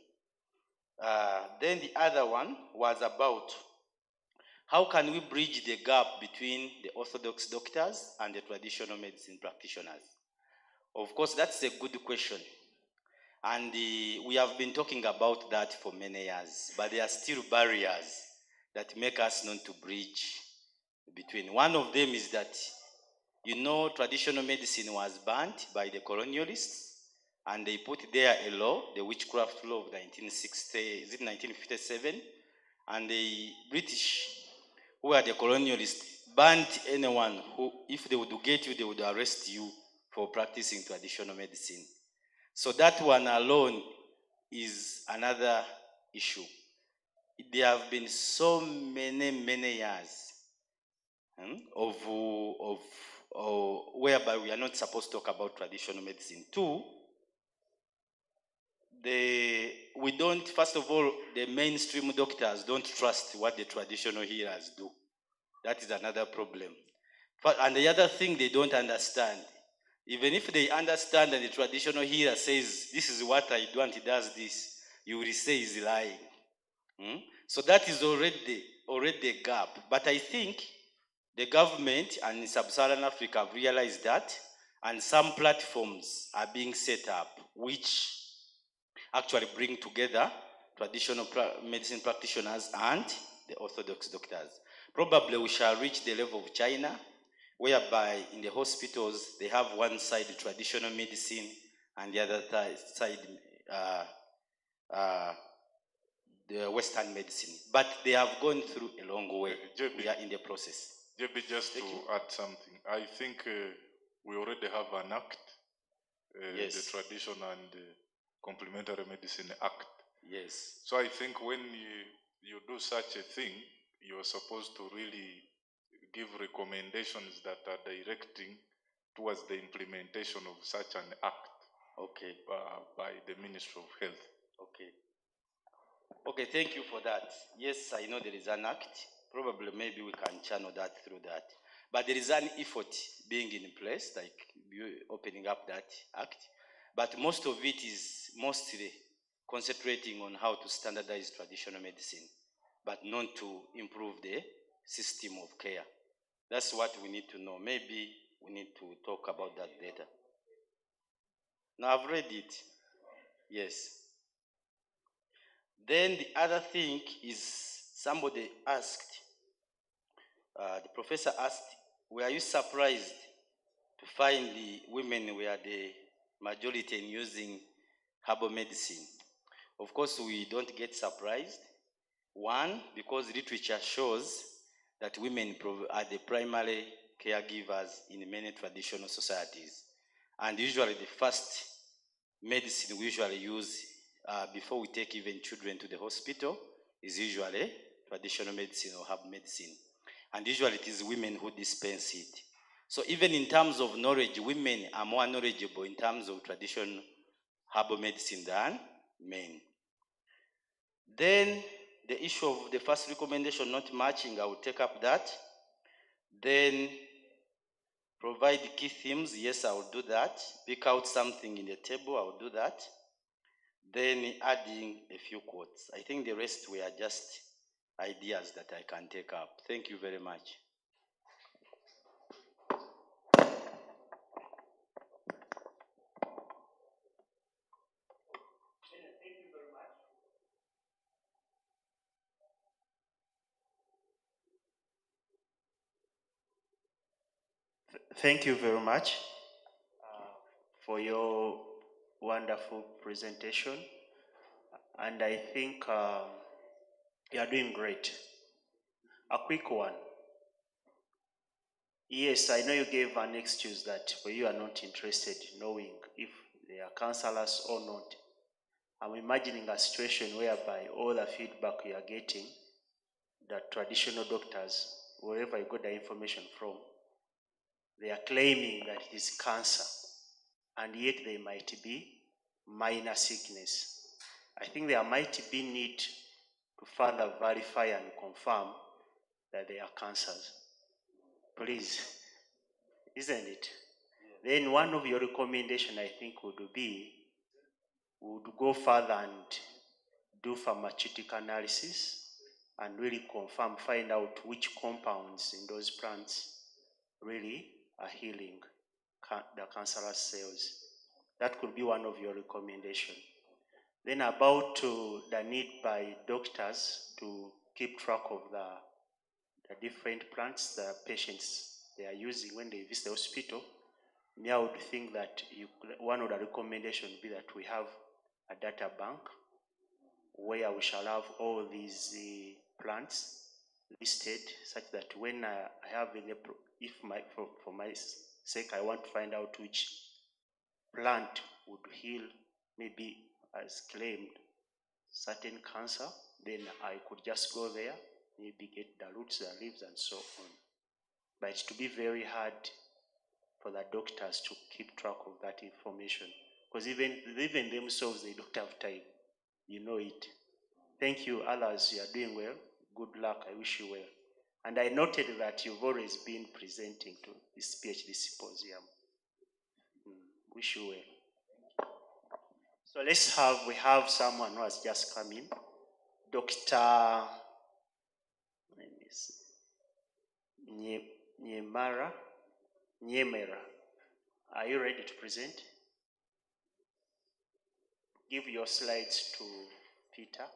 Then the other one was about how can we bridge the gap between the orthodox doctors and the traditional medicine practitioners? Of course, that's a good question. And we have been talking about that for many years, but there are still barriers that make us not to bridge between. One of them is that, traditional medicine was banned by the colonialists, and they put there a law, the witchcraft law of 1957, and the British, who are the colonialists, banned anyone who, if they would get you, they would arrest you for practicing traditional medicine. So that one alone is another issue. There have been so many years of whereby we are not supposed to talk about traditional medicine. Two, we don't, first of all, the mainstream doctors don't trust what the traditional healers do. That is another problem. And the other thing they don't understand, even if they understand and the traditional healer says, this is what I do and he does this, you will say he's lying. So that is already a gap. But I think the government and Sub-Saharan Africa have realized that, and some platforms are being set up which actually bring together traditional medicine practitioners and the orthodox doctors. Probably we shall reach the level of China, whereby in the hospitals they have one side traditional medicine and the other side the Western medicine. But they have gone through a long way. We are in the process. JB, just to add something, I think we already have an act, Yes. the Traditional and Complementary Medicine Act. Yes. So I think when you do such a thing, you're supposed to really give recommendations that are directing towards the implementation of such an act. Okay. By the Ministry of Health. Okay. Okay, thank you for that. Yes, I know there is an act. Probably maybe we can channel that through that. But there is an effort being in place, like opening up that act. But most of it is mostly concentrating on how to standardize traditional medicine, but not to improve the system of care. That's what we need to know. Maybe we need to talk about that later. Now I've read it. Yes. Then the other thing is somebody asked, the professor asked, were you surprised to find the women were the majority in using herbal medicine? Of course, we don't get surprised. One, because literature shows that women are the primary caregivers in many traditional societies. And usually the first medicine we usually use before we take even children to the hospital is usually traditional medicine or herb medicine. And usually it is women who dispense it. So even in terms of knowledge, women are more knowledgeable in terms of traditional herbal medicine than men. Then the issue of the first recommendation not matching, I will take up that. Then provide key themes, yes, I will do that. Pick out something in the table, I will do that. Then adding a few quotes. I think the rest were just ideas that I can take up. Thank you very much. Thank you very much for your wonderful presentation. And I think you are doing great. A quick one. Yes, I know you gave an excuse that for you are not interested in knowing if they are counselors or not. I'm imagining a situation whereby all the feedback you are getting, that traditional doctors, wherever you got the information from, they are claiming that it is cancer, and yet they might be minor sickness. I think there might be need to further verify and confirm that they are cancers. Please, isn't it? Yeah. Then one of your recommendations, I think, would be, would go further and do pharmaceutical analysis and really confirm, find out which compounds in those plants really are healing the cancerous cells. That could be one of your recommendations. Then about the need by doctors to keep track of the different plants the patients they are using when they visit the hospital. Me, I would think that one of the recommendations would be that we have a data bank where we shall have all these plants listed, such that when I have for my sake, I want to find out which plant would heal maybe has claimed certain cancer, then I could just go there, maybe get the roots, the leaves, and so on. But it's to be very hard for the doctors to keep track of that information, because even themselves, they don't have time. You know it. Thank you, others. You are doing well. Good luck. I wish you well. And I noted that you've always been presenting to this PhD Symposium. Wish you well. So we have someone who has just come in. Dr. Nyemera. Are you ready to present? Give your slides to Peter.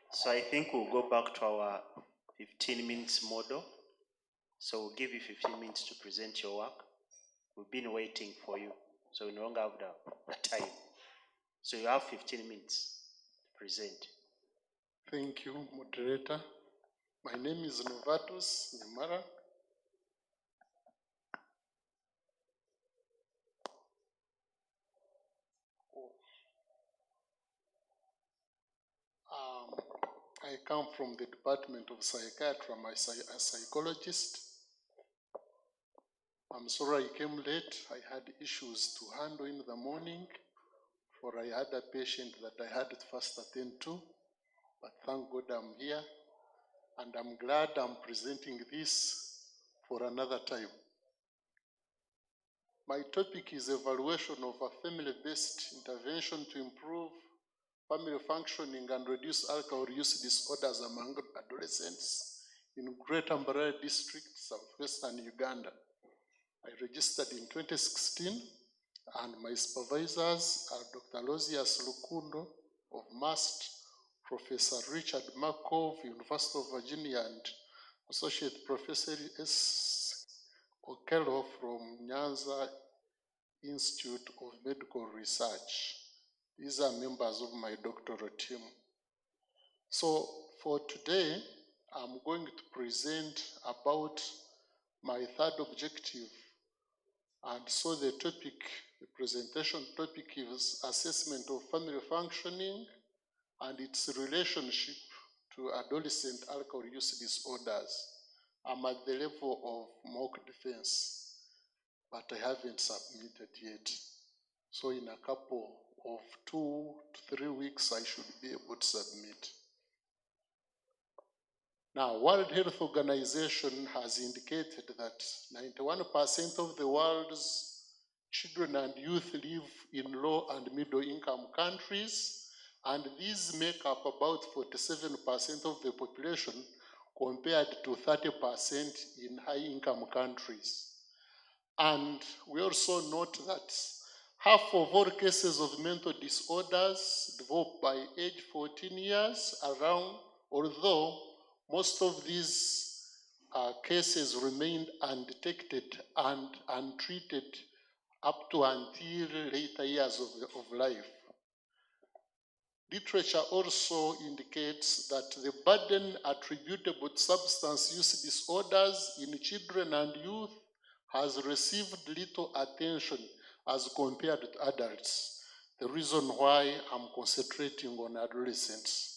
So I think we'll go back to our 15 minutes model. So we'll give you 15 minutes to present your work. We've been waiting for you, so we no longer have the time. So you have 15 minutes to present. Thank you, moderator. My name is Novatus Nyemera. I come from the Department of Psychiatry. I'm a psychologist. I'm sorry I came late. I had issues to handle in the morning, for I had a patient that I had to first attend to. But thank God I'm here, and I'm glad I'm presenting this for another time. My topic is evaluation of a family-based intervention to improve family functioning and reduce alcohol use disorders among adolescents in Greater Mbarara District, Southwestern Uganda. I registered in 2016, and my supervisors are Dr. Losias Lukundo of MAST, Professor Richard Markov, University of Virginia, and Associate Professor S. Okello from Nyanza Institute of Medical Research. These are members of my doctoral team. So for today, I'm going to present about my third objective. And so the presentation topic is assessment of family functioning and its relationship to adolescent alcohol use disorders. I'm at the level of mock defense, but I haven't submitted yet. So in a couple of 2 to 3 weeks, I should be able to submit. Now, World Health Organization has indicated that 91% of the world's children and youth live in low and middle income countries, and these make up about 47% of the population compared to 30% in high income countries. And we also note that half of all cases of mental disorders develop by age 14 years around, although most of these cases remained undetected and untreated up to until later years of life. Literature also indicates that the burden attributable to substance use disorders in children and youth has received little attention as compared to adults. The reason why I'm concentrating on adolescents.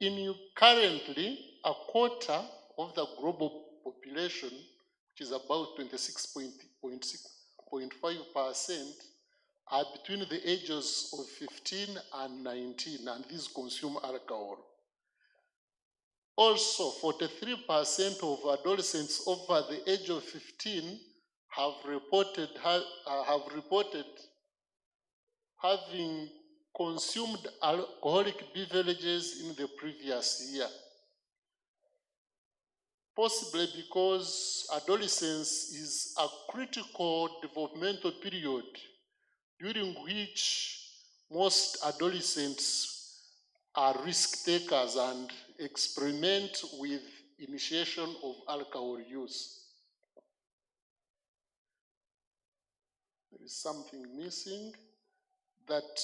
Currently, a quarter of the global population, which is about 26.5%, are between the ages of 15 and 19, and these consume alcohol. Also, 43% of adolescents over the age of 15 have reported having consumed alcoholic beverages in the previous year, possibly because adolescence is a critical developmental period during which most adolescents are risk takers and experiment with initiation of alcohol use. There is something missing that,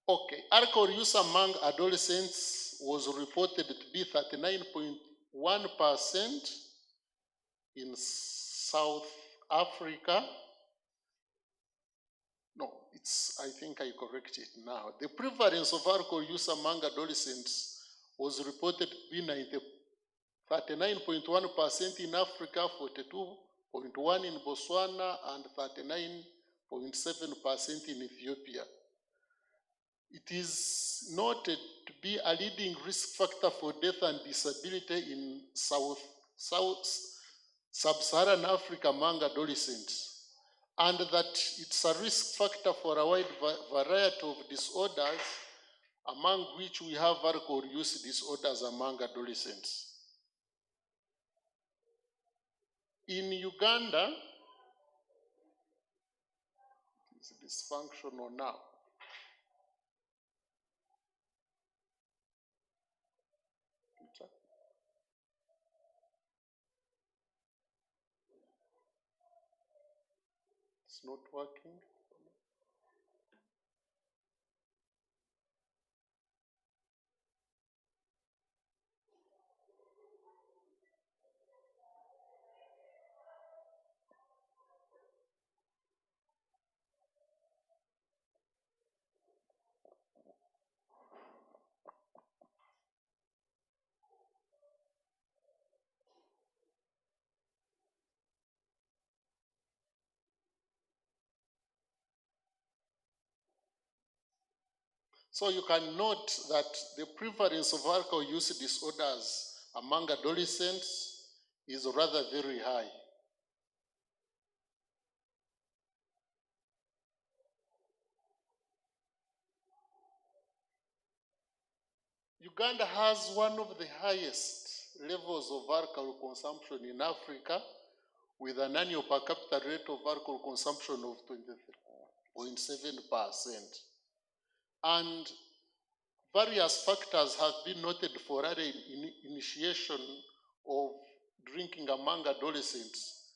okay, alcohol use among adolescents was reported to be 39.1% in South Africa. No, I think I correct it now. The prevalence of alcohol use among adolescents was reported to be 39.1% in Africa, 42.1% in Botswana, and 39.7% in Ethiopia. It is noted to be a leading risk factor for death and disability in sub-Saharan Africa among adolescents, and that it's a risk factor for a wide variety of disorders, among which we have alcohol use disorders among adolescents. In Uganda, it's dysfunctional now. It's not working. So you can note that the prevalence of alcohol use disorders among adolescents is rather very high. Uganda has one of the highest levels of alcohol consumption in Africa, with an annual per capita rate of alcohol consumption of 23.7%. And various factors have been noted for early initiation of drinking among adolescents,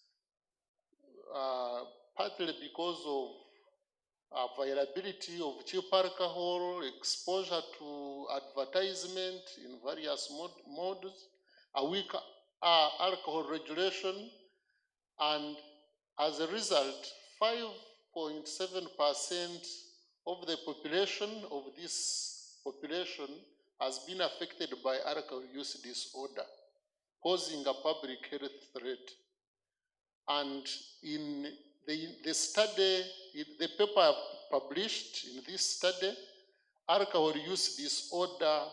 partly because of availability of cheap alcohol, exposure to advertisement in various modes, a weak alcohol regulation, and as a result, 5.7% of the population of this population has been affected by alcohol use disorder, posing a public health threat. And in the study, the paper published in this study, alcohol use disorder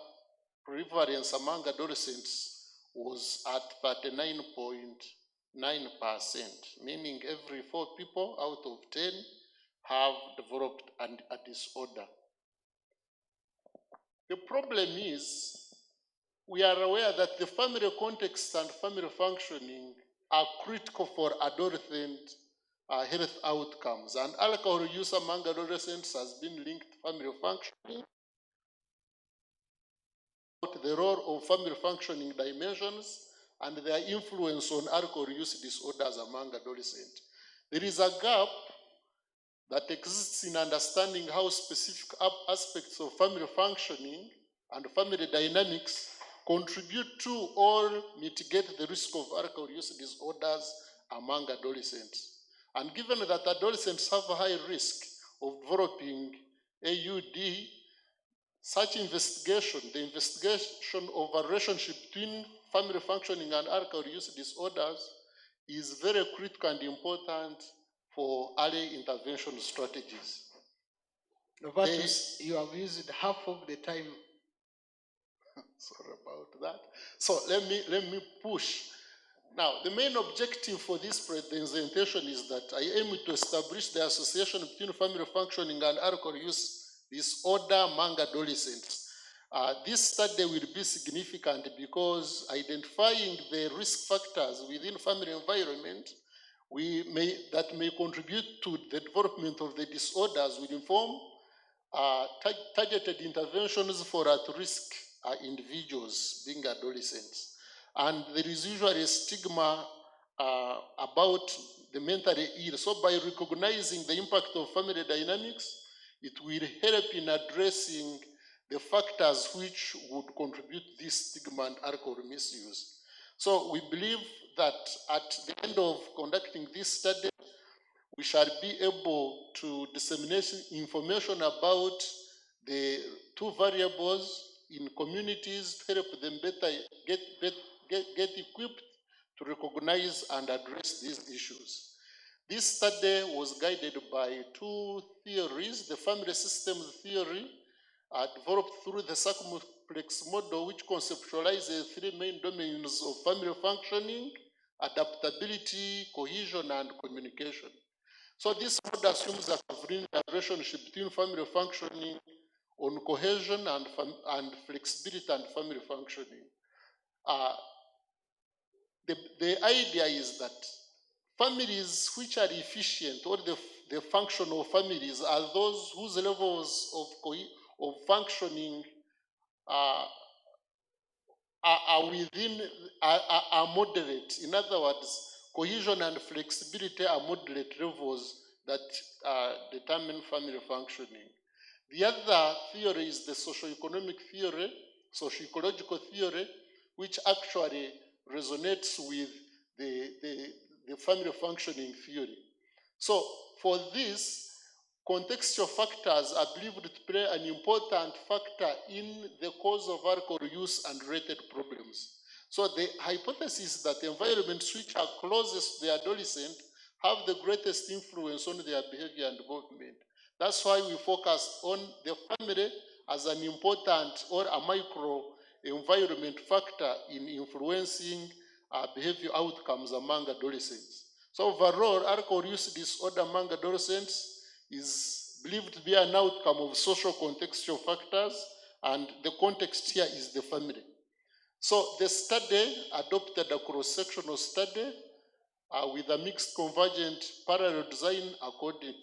prevalence among adolescents was at 39.9%, meaning every 4 people out of 10 have developed a disorder. The problem is, we are aware that the family context and family functioning are critical for adolescent health outcomes, and alcohol use among adolescents has been linked to family functioning. The role of family functioning dimensions and their influence on alcohol use disorders among adolescents. There is a gap that exists in understanding how specific aspects of family functioning and family dynamics contribute to or mitigate the risk of alcohol use disorders among adolescents. And given that adolescents have a high risk of developing AUD, such investigation, the investigation of a relationship between family functioning and alcohol use disorders, is very critical and important for early intervention strategies. Novatus, you have used half of the time. Sorry about that. So let me push. Now, the main objective for this presentation is that I aim to establish the association between family functioning and alcohol use disorder among adolescents. This study will be significant because identifying the risk factors within family environment that may contribute to the development of the disorders will inform targeted interventions for at-risk individuals, being adolescents. And there is usually a stigma about the mentally ill. So by recognizing the impact of family dynamics, it will help in addressing the factors which would contribute to this stigma and alcohol misuse. So we believe that at the end of conducting this study, we shall be able to disseminate information about the two variables in communities to help them better get equipped to recognize and address these issues. This study was guided by two theories: the family systems theory, developed through the circumplex model, which conceptualizes three main domains of family functioning: adaptability, cohesion, and communication. So this model assumes a covering relationship between family functioning on cohesion and flexibility and family functioning. The idea is that families which are efficient, or the functional families, are those whose levels of functioning are moderate. In other words, cohesion and flexibility are moderate levels that determine family functioning. The other theory is the socio-economic theory, socio-ecological theory, which actually resonates with the family functioning theory. So for this, contextual factors are believed to play an important factor in the cause of alcohol use and related problems. So the hypothesis is that environments which are closest to the adolescent have the greatest influence on their behavior and development. That's why we focus on the family as an important or a micro environment factor in influencing behavior outcomes among adolescents. So overall, alcohol use disorder among adolescents is believed to be an outcome of social contextual factors, and the context here is the family. So the study adopted a cross-sectional study with a mixed convergent parallel design according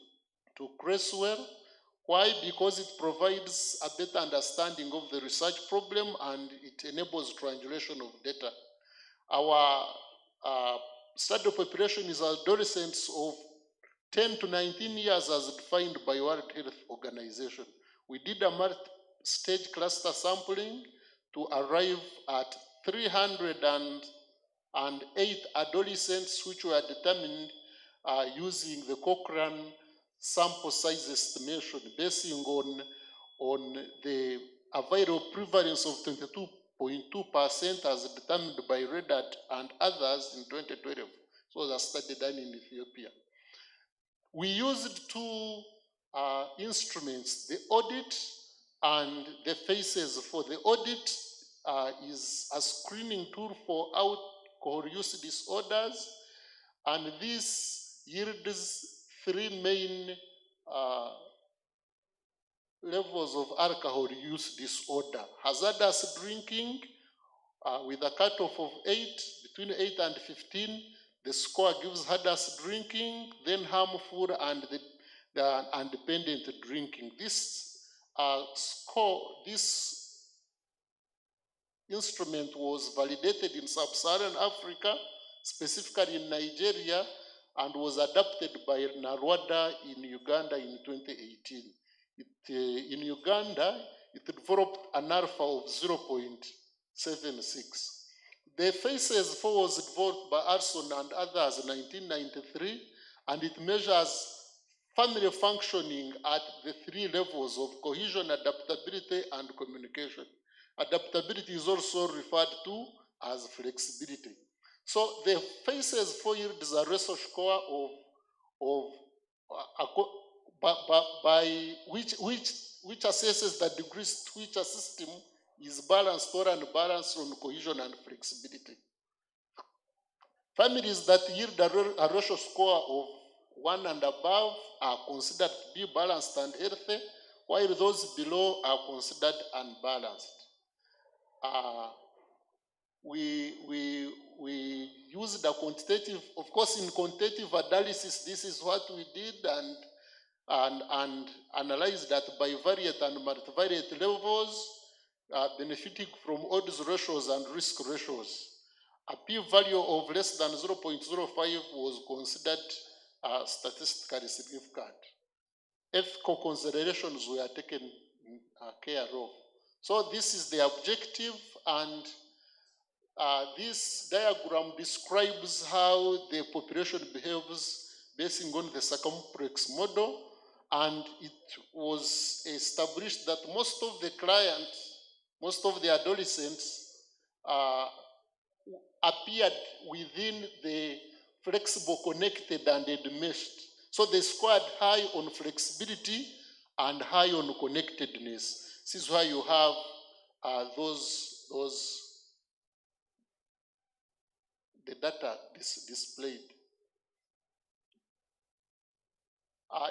to Creswell. Why? Because it provides a better understanding of the research problem and it enables triangulation of data. Our study population is adolescents of 10 to 19 years as defined by World Health Organization. We did a multi-stage cluster sampling to arrive at 308 adolescents which were determined using the Cochrane sample size estimation basing on the available prevalence of 22.2% as determined by Reddard and others in 2012. So the study done in Ethiopia. We used two instruments, the audit and the FACES. For the audit is a screening tool for alcohol use disorders, and this yields three main levels of alcohol use disorder: hazardous drinking with a cutoff of 8, between 8 and 15. The score gives hazardous drinking, then harmful, and dependent drinking. This this instrument was validated in sub-Saharan Africa, specifically in Nigeria, and was adopted by Narwada in Uganda in 2018. In Uganda, it developed an alpha of 0.76. The FACES 4 was developed by Arson and others in 1993, and it measures family functioning at the three levels of cohesion, adaptability, and communication. Adaptability is also referred to as flexibility. So the FACES 4 yields a ratio score of by which assesses the degrees to which a system is balanced or unbalanced on cohesion and flexibility. Families that yield a ratio score of 1 and above are considered to be balanced and healthy, while those below are considered unbalanced. We use the quantitative, of course, in quantitative analysis, this is what we did, and analyzed that bivariate and multivariate levels, benefiting from odds ratios and risk ratios. A p-value of less than 0.05 was considered statistically significant. Ethical considerations were taken care of. So this is the objective, and this diagram describes how the population behaves based on the circumflex model, and it was established that most of the clients, most of the adolescents appeared within the flexible, connected, and enmeshed. So they scored high on flexibility and high on connectedness. This is why you have the data displayed.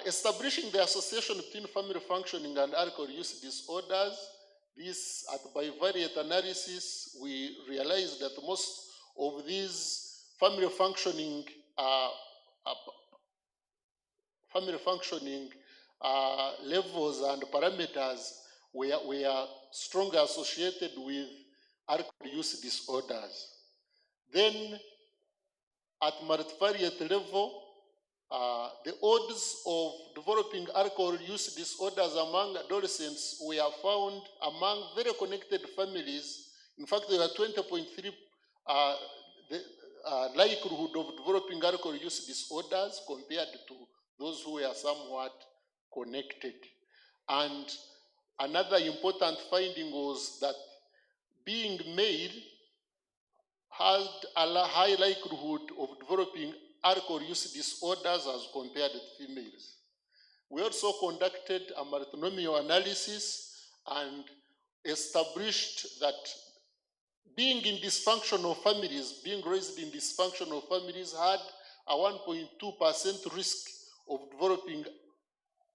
Establishing the association between family functioning and alcohol use disorders, this at bivariate analysis, we realized that most of these family functioning levels and parameters were strongly associated with alcohol use disorders. Then at multivariate level, the odds of developing alcohol use disorders among adolescents were found among very connected families. In fact, there were 20.3 the likelihood of developing alcohol use disorders compared to those who were somewhat connected. And another important finding was that being male had a high likelihood of developing alcohol use disorders as compared to females. We also conducted a multinomial analysis and established that being in dysfunctional families, being raised in dysfunctional families, had a 1.2% risk of developing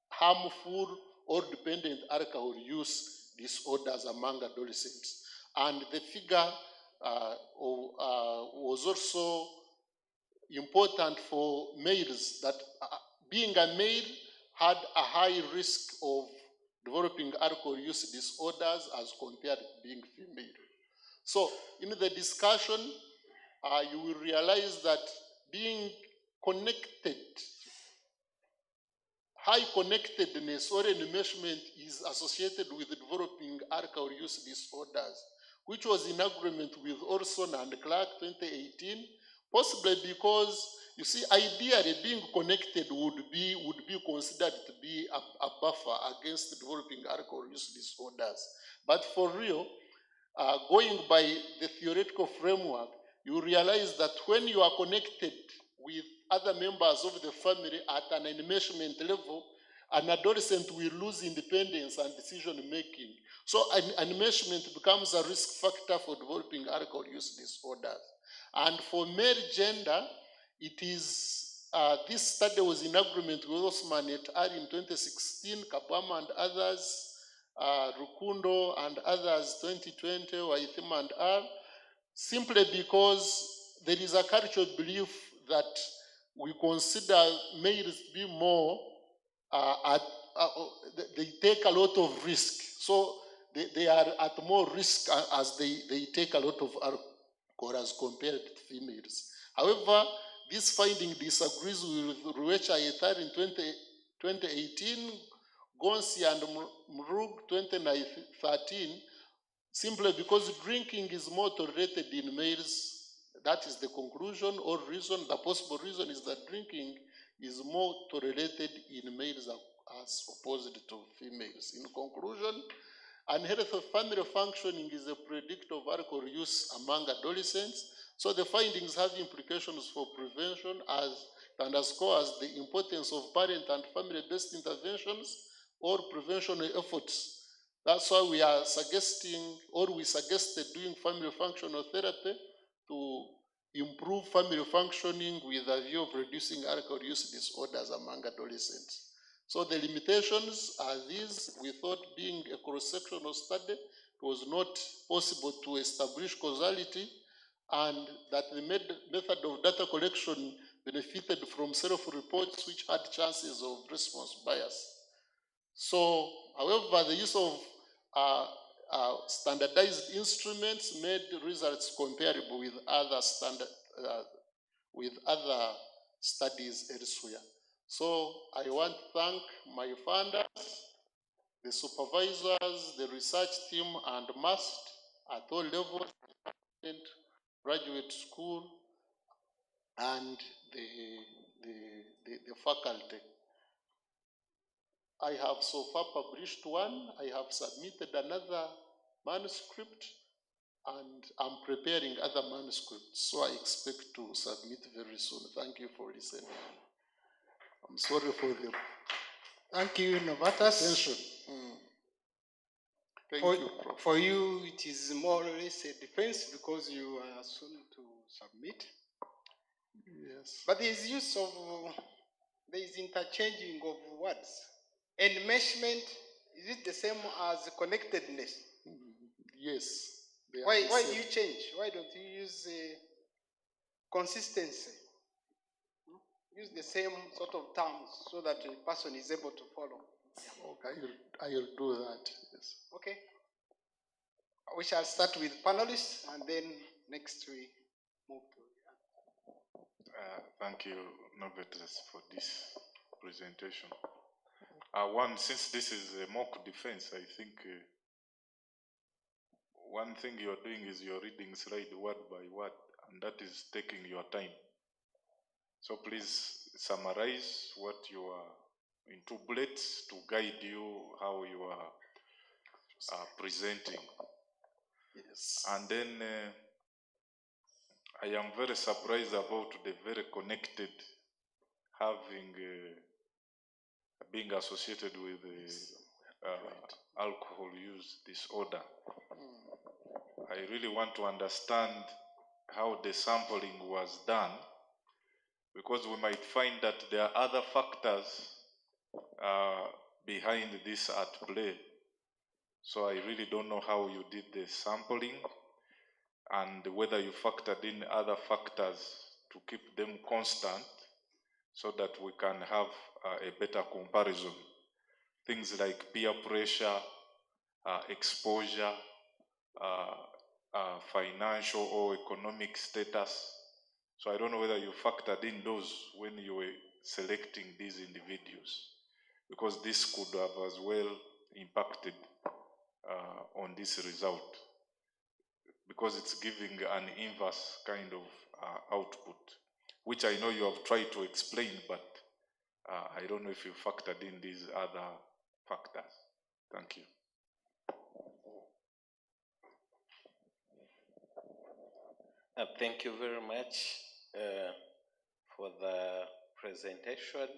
harmful or dependent alcohol use disorders among adolescents. And the figure was also important for males, that being a male had a high risk of developing alcohol use disorders as compared to being female. So in the discussion, you will realize that being connected, high connectedness or enmeshment is associated with developing alcohol use disorders, which was in agreement with Orson and Clark 2018, possibly because, you see, ideally being connected would be considered to be a buffer against developing alcohol use disorders. But for real, going by the theoretical framework, you realize that when you are connected with other members of the family at an enmeshment level, an adolescent will lose independence and decision making. So an enmeshment becomes a risk factor for developing alcohol use disorders. And for male gender, it is, this study was in agreement with Osman et al. In 2016, Kabama and others, Rukundo and others, 2020, Waithima and R, simply because there is a cultural belief that we consider males to be more, they take a lot of risk. So they are at more risk as they take a lot of alcohol as compared to females. However, this finding disagrees with Ruecha et al. In 2018, Gonsi and Mrug 2013, simply because drinking is more tolerated in males. That is the conclusion or reason. The possible reason is that drinking is more tolerated in males as opposed to females. In conclusion, unhealthy family functioning is a predictor of alcohol use among adolescents. So the findings have implications for prevention as it underscores the importance of parent and family-based interventions or prevention efforts. That's why we are suggesting, or we suggested doing family functional therapy to improve family functioning with a view of reducing alcohol use disorders among adolescents. So the limitations are these. We thought being a cross-sectional study, it was not possible to establish causality, and that the method of data collection benefited from self-reports which had chances of response bias. So, however, the use of standardized instruments made results comparable with other studies elsewhere. So I want to thank my funders, the supervisors, the research team, and MAST at all levels, graduate school, and the faculty. I have so far published one. I have submitted another manuscript, and I'm preparing other manuscripts, so I expect to submit very soon. Thank you for listening. I'm sorry for the Thank you, Novatus. attention. Thank For, you, Prof. for you, it is more or less a defense because you are soon to submit. Yes. But there is use of, there is interchanging of words. Enmeshment, is it the same as connectedness? Yes. they are Why the do same. you change? Why don't you use consistency? Use the same sort of terms so that a person is able to follow. Okay, I'll do that. Yes. Okay. We shall start with panelists and then next we move to. Thank you, Novatus, for this presentation. Since this is a mock defense, I think one thing you're doing is you're reading slide word by word, and that is taking your time. So please summarize what you are in 2 bullets to guide you how you are presenting. Yes. And then I am very surprised about the very connected having being associated with alcohol use disorder. I really want to understand how the sampling was done, because we might find that there are other factors behind this at play. So I really don't know how you did the sampling and whether you factored in other factors to keep them constant so that we can have a better comparison. Things like peer pressure, exposure, financial or economic status. So I don't know whether you factored in those when you were selecting these individuals, because this could have as well impacted on this result, because it's giving an inverse kind of output, which I know you have tried to explain, but I don't know if you factored in these other factors. Thank you. Thank you very much for the presentation,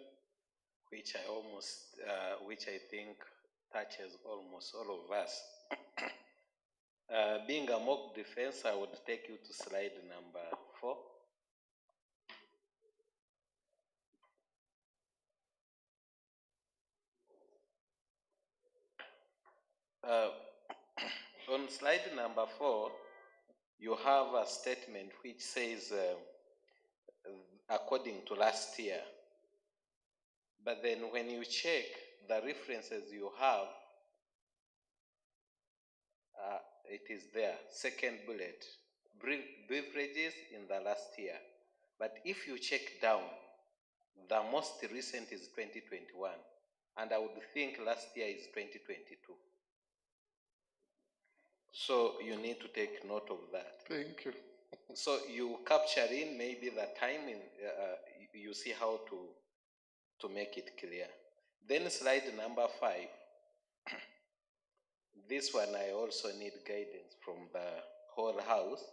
which I think touches almost all of us. Being a mock defense, I would take you to slide number 4. On slide number 4, you have a statement which says, according to last year. But then when you check the references you have, it is there, second bullet, beverages in the last year. But if you check down, the most recent is 2021, and I would think last year is 2022. So you need to take note of that. Thank you. So you capture in maybe the timing, you see how to make it clear. Then slide number 5. This one I also need guidance from the whole house.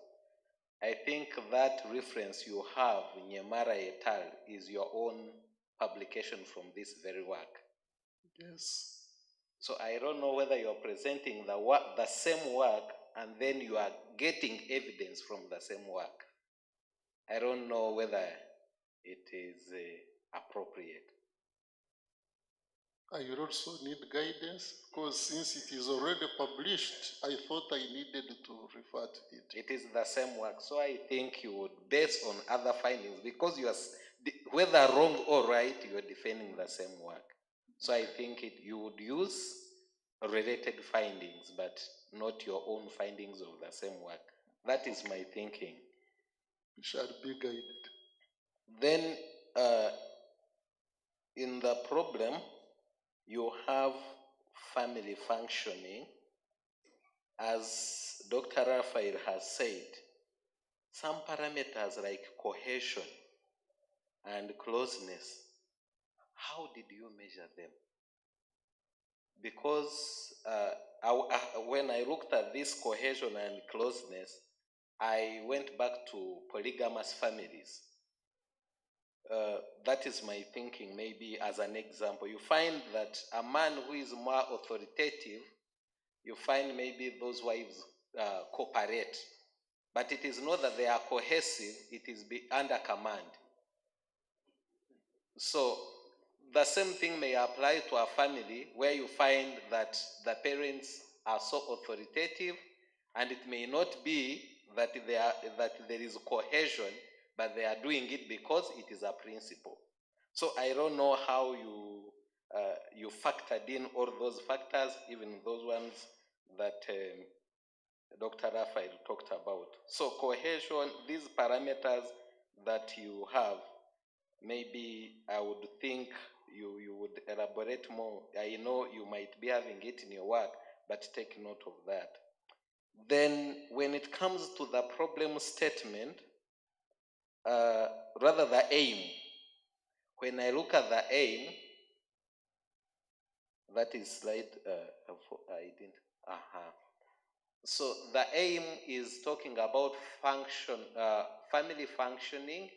I think that reference you have, Nyemara et al., is your own publication from this very work. Yes. So I don't know whether you're presenting the same work and then you are getting evidence from the same work. I don't know whether it is appropriate. I would also need guidance because since it is already published, I thought I needed to refer to it. It is the same work, so I think you would base on other findings because you are, whether wrong or right, you are defending the same work. So I think you would use related findings, but not your own findings of the same work. That is my thinking. We shall be guided. Then, in the problem, you have family functioning. As Dr. Raphael has said, some parameters like cohesion and closeness, how did you measure them? Because when I looked at this cohesion and closeness, I went back to polygamous families. That is my thinking, maybe as an example. You find that a man who is more authoritative, you find maybe those wives cooperate. But it is not that they are cohesive, it is under command. So the same thing may apply to a family where you find that the parents are so authoritative, and it may not be that there is cohesion, but they are doing it because it is a principle. So I don't know how you factored in all those factors, even those ones that Dr. Raphael talked about. So cohesion, these parameters that you have, maybe I would think you would elaborate more. I know you might be having it in your work, but take note of that. Then when it comes to the problem statement, rather the aim, when I look at the aim, that is slide, I didn't, So the aim is talking about family functioning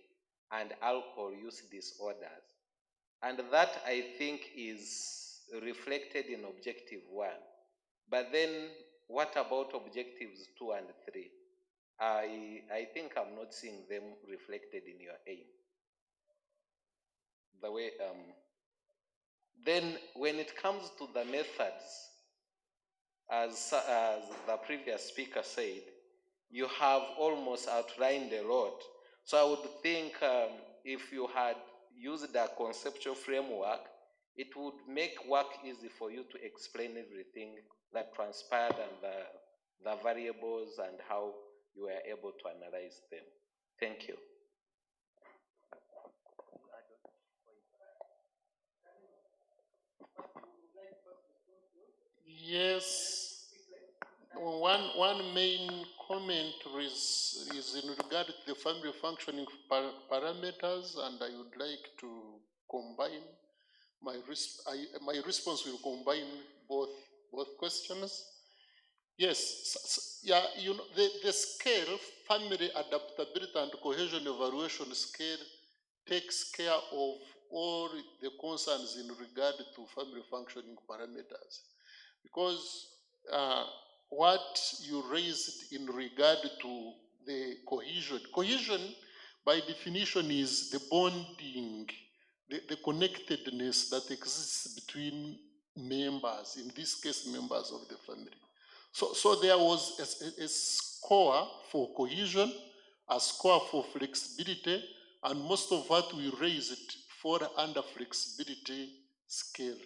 and alcohol use disorders. And that, I think, is reflected in objective 1. But then what about objectives 2 and 3? I think I'm not seeing them reflected in your aim. The way, then when it comes to the methods, as the previous speaker said, you have almost outlined a lot. So I would think if you had used a conceptual framework, it would make work easy for you to explain everything that transpired and the variables and how you were able to analyze them. Thank you. Yes. One main comment is in regard to the family functioning parameters, and I would like to combine my response will combine both questions. Yes, yeah, you know, the scale, family adaptability and cohesion evaluation scale takes care of all the concerns in regard to family functioning parameters. Because what you raised in regard to the cohesion by definition is the bonding, the connectedness that exists between members, in this case, members of the family. So there was a score for cohesion, a score for flexibility, and most of what we raised fall under flexibility scale.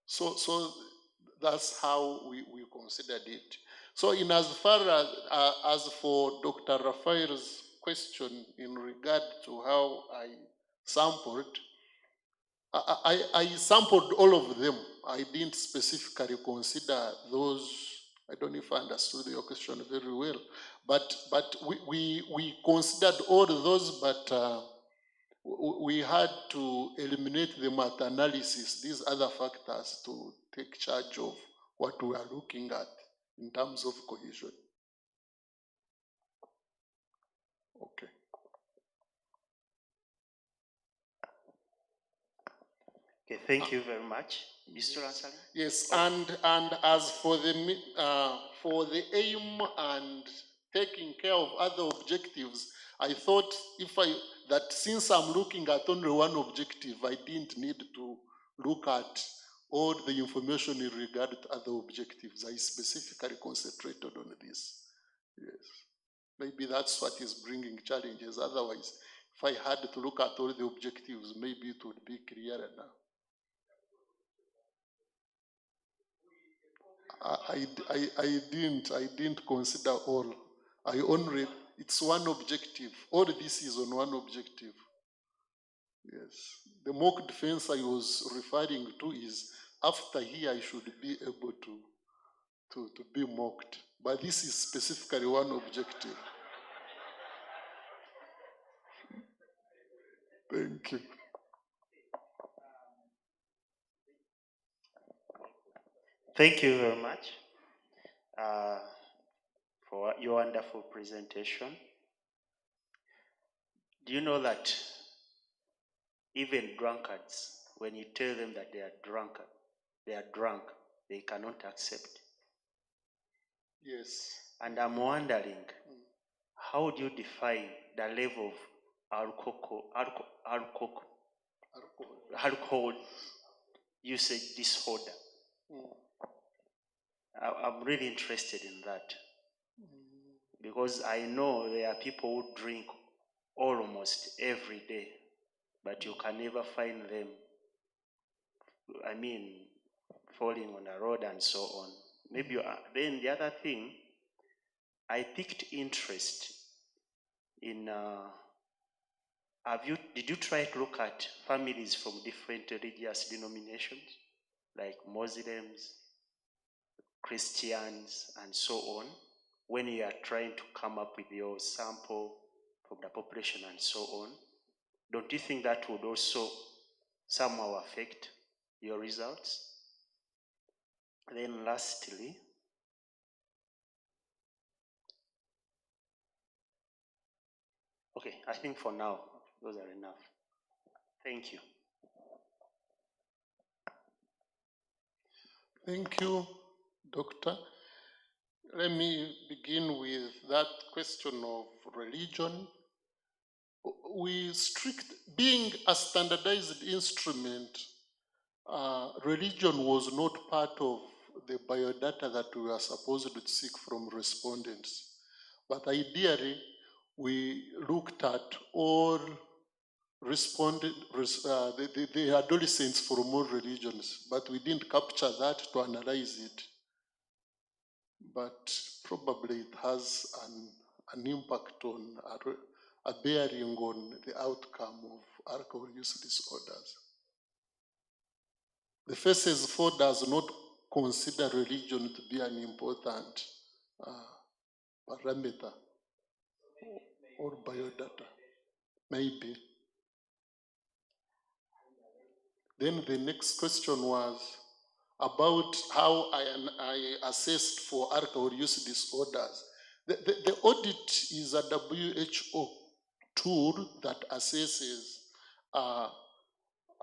So that's how we considered it. So in as far as for Dr. Raphael's question in regard to how I sampled, I sampled all of them. I didn't specifically consider those. I don't know if I understood your question very well, but we considered all those, but we had to eliminate the meta-analysis, these other factors, to take charge of what we are looking at in terms of cohesion. Okay. Okay, thank you very much. You still answering? Yes, and as for the aim and taking care of other objectives, I thought that since I'm looking at only one objective, I didn't need to look at all the information in regard to other objectives. I specifically concentrated on this. Yes, maybe that's what is bringing challenges. Otherwise, if I had to look at all the objectives, maybe it would be clearer now. I didn't consider all. I only, it's one objective. All this is on one objective. Yes. The mock defense I was referring to is after here I should be able to be mocked. But this is specifically one objective. Thank you. Thank you very much for your wonderful presentation. Do you know that even drunkards, when you tell them that they are drunk, they cannot accept? Yes. And I'm wondering, how do you define the level of alcohol usage disorder? I'm really interested in that, because I know there are people who drink almost every day, but you can never find them, falling on the road and so on. Maybe then the other thing, I picked interest in, did you try to look at families from different religious denominations, like Muslims, Christians, and so on, when you are trying to come up with your sample from the population and so on? Don't you think that would also somehow affect your results? Then lastly, okay, I think for now, those are enough. Thank you. Thank you, Doctor. Let me begin with that question of religion. Being a standardized instrument, religion was not part of the biodata that we were supposed to seek from respondents. But ideally, we looked at all the adolescents from all religions, but we didn't capture that to analyze it. But probably it has an impact on a bearing on the outcome of alcohol use disorders. The phases 4 does not consider religion to be an important parameter or biodata. Maybe. Then the next question was about how I assessed for alcohol use disorders. The audit is a WHO tool that assesses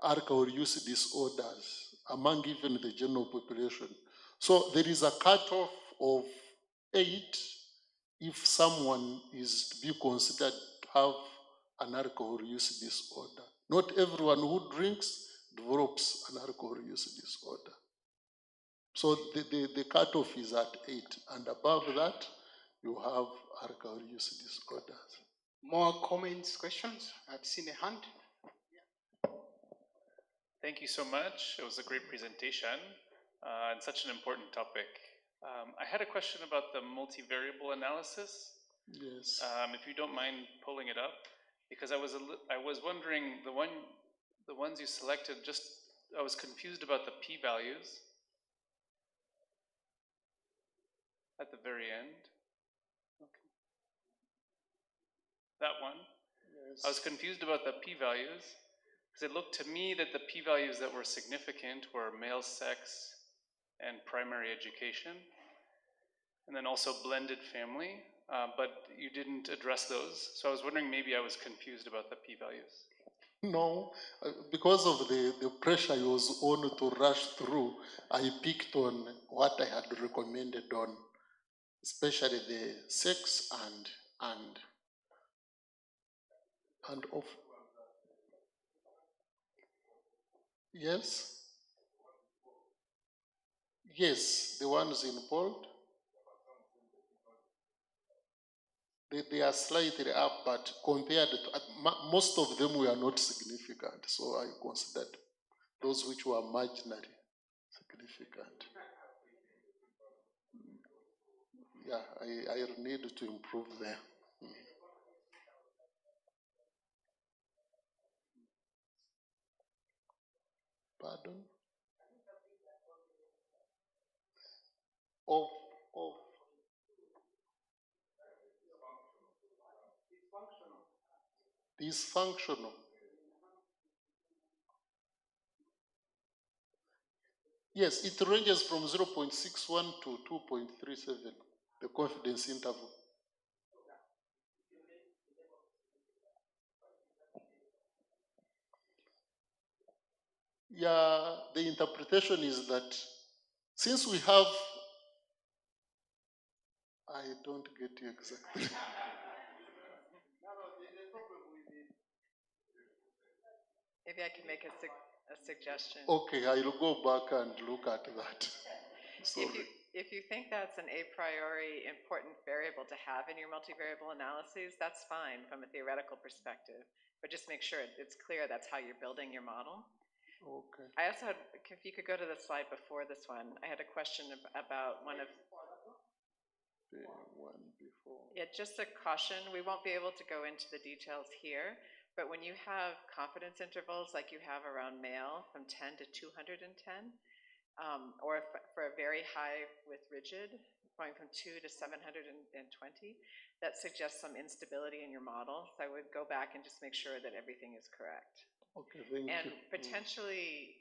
alcohol use disorders among even the general population. So there is a cutoff of 8 if someone is to be considered to have an alcohol use disorder. Not everyone who drinks develops an alcohol use disorder. So the cutoff is at 8, and above that, you have alcohol use disorders. More comments, questions? I've seen a hand. Thank you so much. It was a great presentation and such an important topic. I had a question about the multivariable analysis. Yes. If you don't mind pulling it up, because I was wondering the ones you selected. I was confused about the p-values at the very end. Okay. That one. Yes. I was confused about the p-values because it looked to me that the p-values that were significant were male sex and primary education, and then also blended family. but you didn't address those. So I was wondering, maybe I was confused about the p-values. No, because of the pressure I was on to rush through, I picked on what I had recommended on, especially the sex and of. Yes. Yes, the ones in bold. They are slightly up, but compared to most of them were not significant. So I considered those which were marginally significant. Yeah, I need to improve there. Pardon? Of dysfunctional. Yes, it ranges from 0.61 to 2.37, the confidence interval. Yeah, the interpretation is that since we have, I don't get you exactly. Maybe I can make a suggestion. Okay, I'll go back and look at that. Sorry. If you think that's an a priori important variable to have in your multivariable analyses, that's fine from a theoretical perspective, but just make sure it's clear that's how you're building your model. Okay. I also had, if you could go to the slide before this one, I had a question about one of. The one before. Yeah, just a caution, we won't be able to go into the details here, but when you have confidence intervals like you have around male from 10 to 210, or for a very high with rigid, going from 2 to 720, that suggests some instability in your model. So I would go back and just make sure that everything is correct. Okay, thank you. And potentially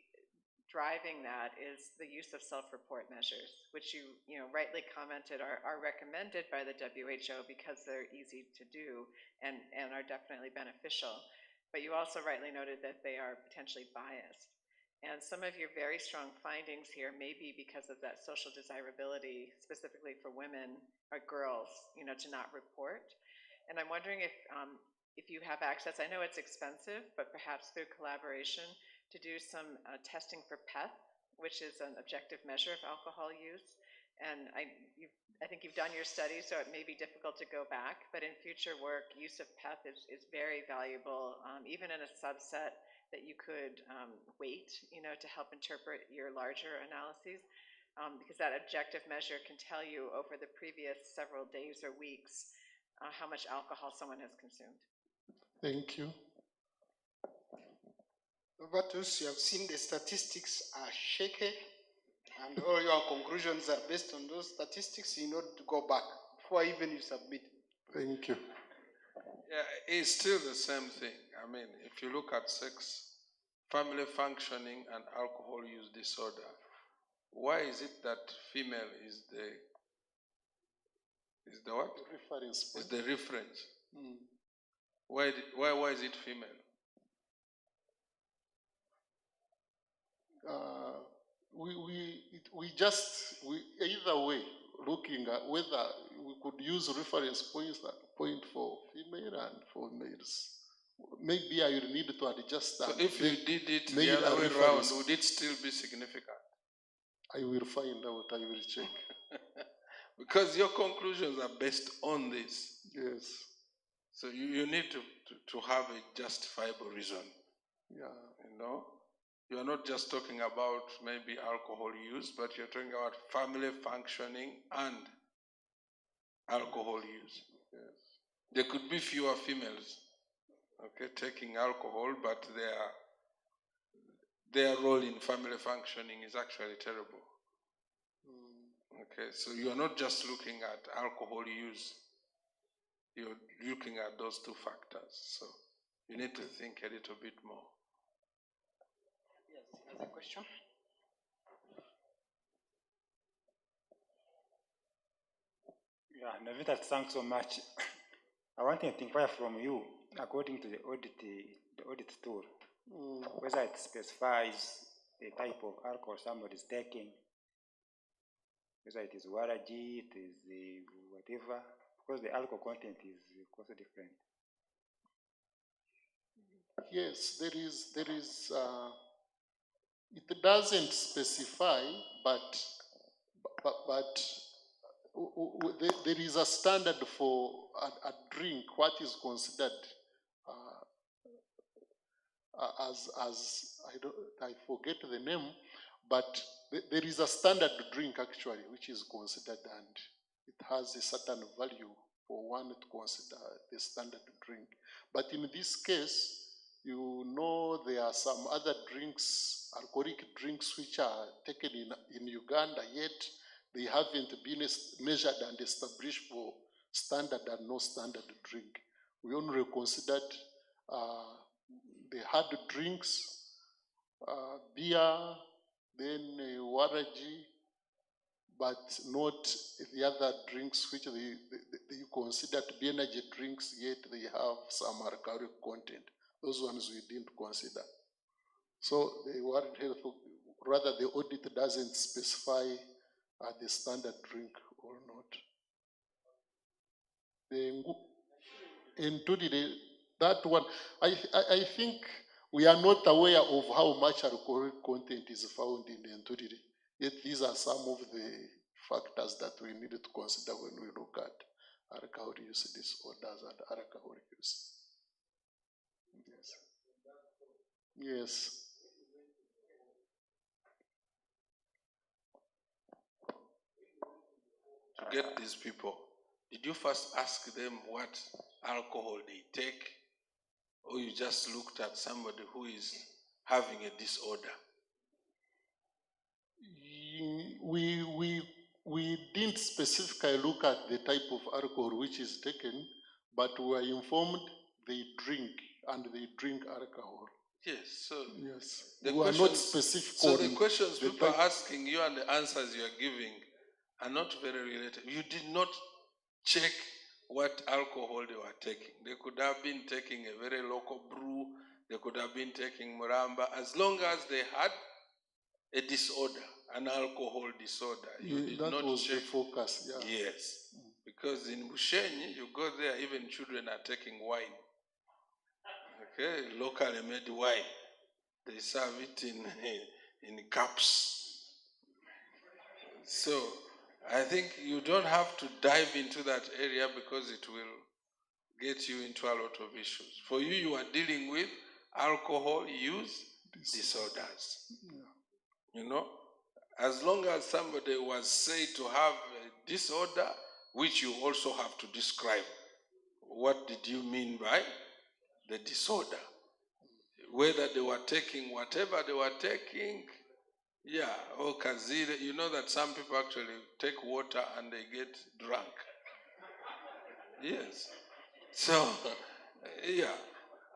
driving that is the use of self-report measures, which you rightly commented are recommended by the WHO because they're easy to do and are definitely beneficial. But you also rightly noted that they are potentially biased. And some of your very strong findings here may be because of that social desirability, specifically for women or girls, to not report. And I'm wondering if you have access, I know it's expensive, but perhaps through collaboration, to do some testing for PEth, which is an objective measure of alcohol use. And I think you've done your study, so it may be difficult to go back, but in future work, use of PEth is very valuable, even in a subset that you could weight, to help interpret your larger analyses, because that objective measure can tell you over the previous several days or weeks how much alcohol someone has consumed. Thank you. Novatus, you have seen the statistics are shaky, and all your conclusions are based on those statistics. You need to go back before even you submit. Thank you. Yeah, it's still the same thing. I mean, if you look at sex, family functioning, and alcohol use disorder, why is it that female is the what? Reference point. Is the reference. Mm. Why is it female? We either way, looking at whether we could use reference point for female and for males. Maybe I will need to adjust that. So if you did it the other way around, would it still be significant? I will find out, I will check. Because your conclusions are based on this. Yes. So you need to have a justifiable reason. Yeah. You are not just talking about maybe alcohol use, but you're talking about family functioning and alcohol use. Yes. There could be fewer females, taking alcohol, but their role in family functioning is actually terrible. Okay, so you are not just looking at alcohol use, you're looking at those two factors. So you need to think a little bit more. Yes, he has a question. Yeah, Navita, thanks so much. I want to inquire from you, according to the audit tool, whether it specifies the type of alcohol somebody is taking, whether it is waraji, it is whatever, because the alcohol content is also different. Yes, there is, it doesn't specify, but there is a standard for a drink, what is considered as I forget the name, but there is a standard drink actually, which is considered, and it has a certain value for one to consider the standard drink. But in this case, you know, there are some other drinks, alcoholic drinks, which are taken in Uganda, yet they haven't been measured and established for standard and no standard drink. We only considered the hard drinks, beer, then waraji, but not the other drinks which they consider to be energy drinks, yet they have some alcoholic content. Those ones we didn't consider. So the World Health, rather the audit doesn't specify the standard drink or not. That one, I think we are not aware of how much alcoholic content is found in the Entity. Yet these are some of the factors that we need to consider when we look at alcohol use disorders and alcohol use. Yes. Yes. To get these people, did you first ask them what alcohol they take, or you just looked at somebody who is having a disorder? We didn't specifically look at the type of alcohol which is taken, but we were informed they drink, and they drink alcohol. Yes, so yes, the we are not questions, specific. so on the questions the people type. are asking you and the answers you are giving are not very related. You did not check what alcohol they were taking. They could have been taking a very local brew, they could have been taking Muramba, as long as they had a disorder, an alcohol disorder. You Yeah, did that not was check. the focus. Yeah. Yes, because in Bushenyi, you go there, even children are taking wine. Okay, locally made wine. They serve it in cups. So I think you don't have to dive into that area because it will get you into a lot of issues. For you, you are dealing with alcohol use disorders. Yeah. You know, as long as somebody was said to have a disorder, which you also have to describe. What did you mean by the disorder? Whether they were taking whatever they were taking, yeah, or kazire. You know that some people actually take water and they get drunk. Yes. So, yeah.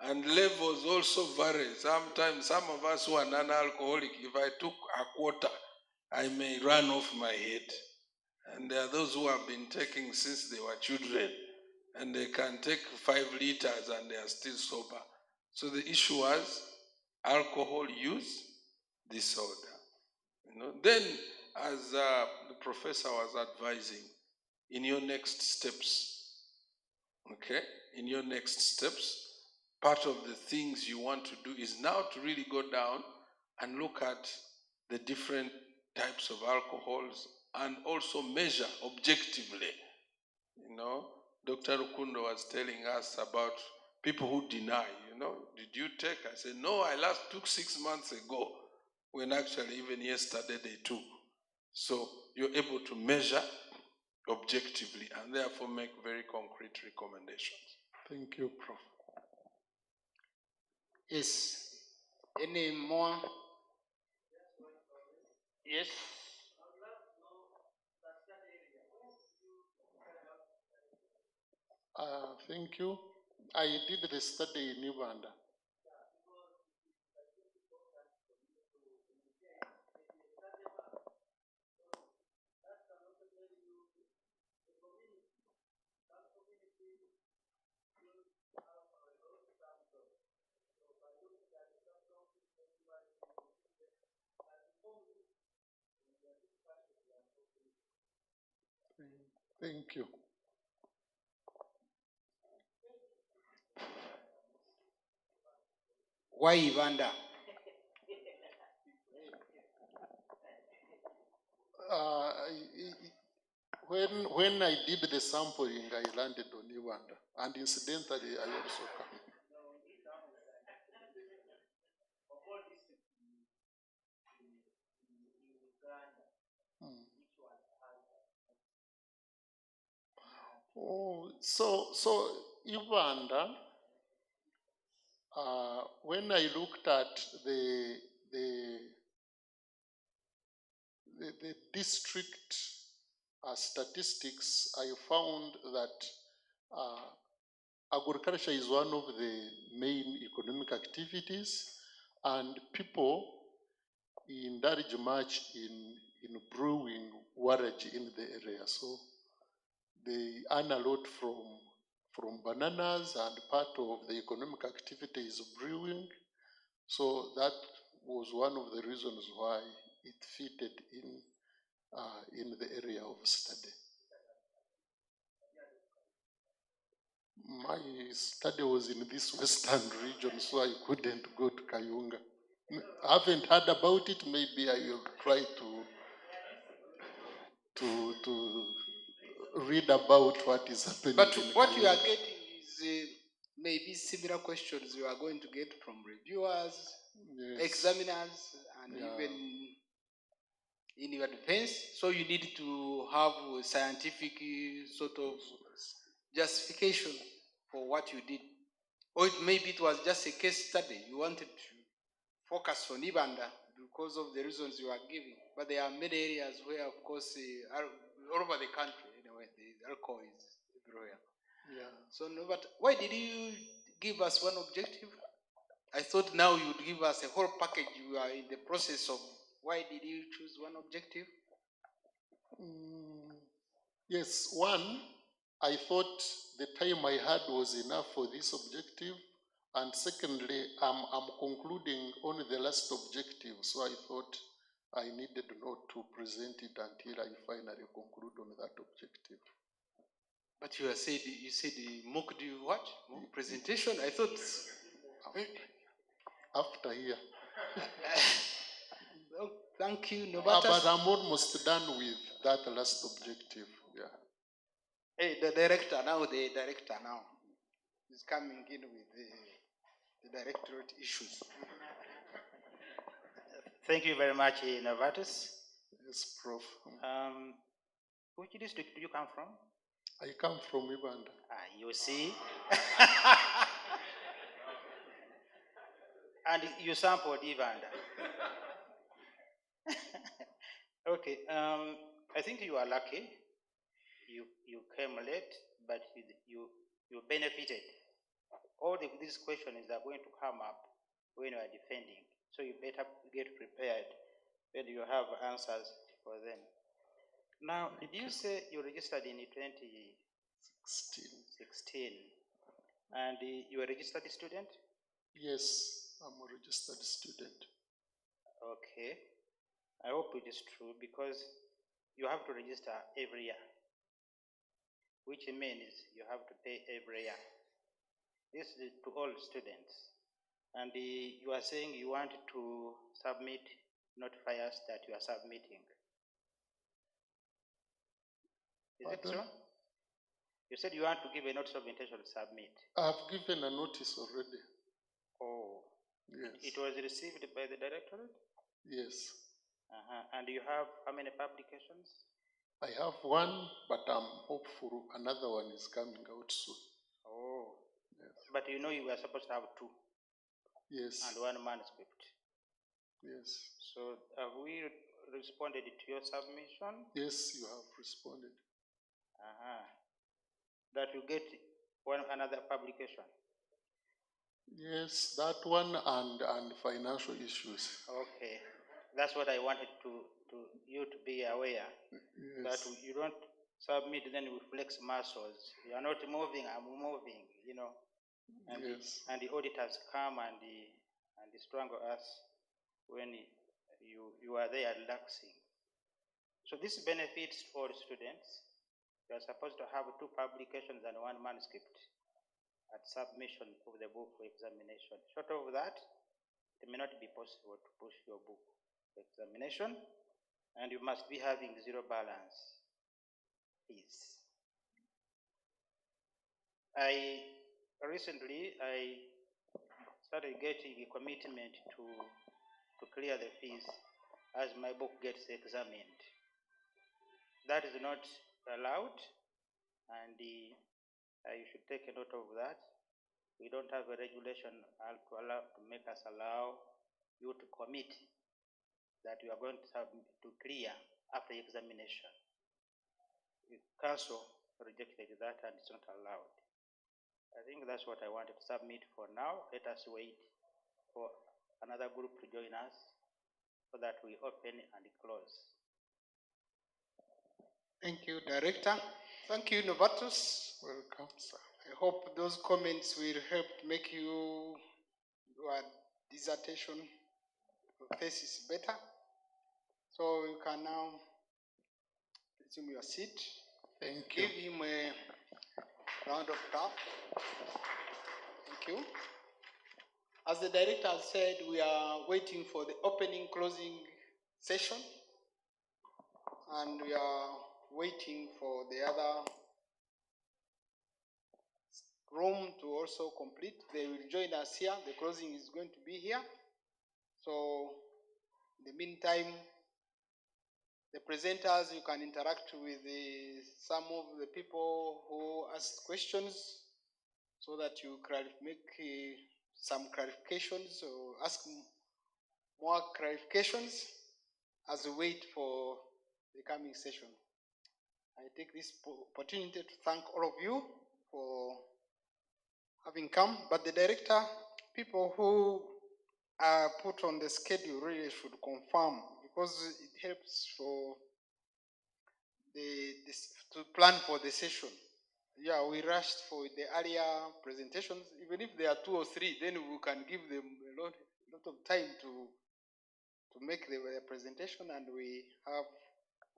And levels also vary. Sometimes some of us who are non-alcoholic, if I took a quarter, I may run off my head. And there are those who have been taking since they were children, and they can take 5 liters and they are still sober. So the issue was alcohol use disorder. You know, then, as the professor was advising, in your next steps, okay, in your next steps, part of the things you want to do is now to really go down and look at the different types of alcohols and also measure objectively. You know, Dr. Rukundo was telling us about people who deny, you know, did you take? I said, no, I last took 6 months ago, when actually even yesterday they took. So you're able to measure objectively and therefore make very concrete recommendations. Thank you, Prof. Yes. Any more? Yes. Thank you. I did the study in Uganda. Thank you. Why Ivanda? When I did the sampling, I landed on Uganda, and incidentally, I also come. Oh, so Uganda, when I looked at the district statistics, I found that agriculture is one of the main economic activities, and people indulge much in brewing warrage in the area. So they earn a lot from bananas, and part of the economic activity is brewing. So that was one of the reasons why it fitted in the area of study. My study was in this western region, so I couldn't go to Kayunga. I haven't heard about it. Maybe I will try to read about what is happening. But in what you are Kayunga. getting is maybe similar questions you are going to get from reviewers, Yes. examiners, and Yeah. even in your defense. So you need to have a scientific sort of justification for what you did. Or maybe it was just a case study. You wanted to focus on Ibanda because of the reasons you are giving. But there are many areas where, of course, all over the country, anyway, the alcohol is everywhere. Yeah. So, no, but why did you give us one objective? I thought now you would give us a whole package. You are in the process of. Why did you choose one objective? Yes, one, I thought the time I had was enough for this objective. And secondly, I'm concluding on the last objective. So I thought I needed not to present it until I finally conclude on that objective. But you said mock do what? Mock presentation? I thought after here. Well, thank you. No, But I'm almost done with that last objective. Yeah. Hey, the director now is coming in with the directorate issues. Thank you very much, Novatus. Yes, Prof. Which district do you come from? I come from Uganda. You see? And you sampled Uganda. Okay, I think you are lucky. You came late, but you benefited. All these questions are going to come up when you are defending. So you better get prepared when you have answers for them. Now, did you say you registered in 2016? And you are a registered student? Yes, I'm a registered student. Okay. I hope it is true because you have to register every year, which means you have to pay every year. This is to all students. And you are saying you want to submit notifiers that you are submitting. Is it so? You said you want to give a notice of intention to submit. I've given a notice already. Oh. Yes. It was received by the directorate? Yes. And you have how many publications? I have one, but I'm hopeful another one is coming out soon. Oh. Yes. But you know you were supposed to have two. Yes. And one manuscript. Yes. So have we responded to your submission? Yes, you have responded. That you get another publication. Yes, that one and financial issues. Okay, that's what I wanted you to be aware. Yes. That you don't submit then we flex muscles. You are not moving, I'm moving, you know. And yes. And the auditors come and strangle us when you are there relaxing. So this benefits all students, You are supposed to have 2 publications and 1 manuscript at submission of the book for examination. Short of that, it may not be possible to push your book for examination, and you must be having 0 balance fees. Recently I started getting a commitment to clear the fees as my book gets examined. That is not allowed, and you should take a note of that. We don't have a regulation to make us allow you to commit that you are going to clear after examination. The council rejected that, and it's not allowed. I think that's what I wanted to submit for now. Let us wait for another group to join us so that we open and close. Thank you, Director. Thank you, Novatus. Welcome, sir. I hope those comments will help make your dissertation thesis better. So you can now resume your seat. Thank you. Give him a round of applause. Thank you. As the director has said, we are waiting for the opening closing session, and we are waiting for the other room to also complete. They will join us here. The closing is going to be here. So in the meantime, the presenters, you can interact with some of the people who ask questions so that you make some clarifications or ask more clarifications as we wait for the coming session. I take this opportunity to thank all of you for having come, but the director, people who are put on the schedule really should confirm, because it helps for to plan for the session. Yeah, we rushed for the earlier presentations. Even if there are 2 or 3, then we can give them a lot of time to make the presentation, and we have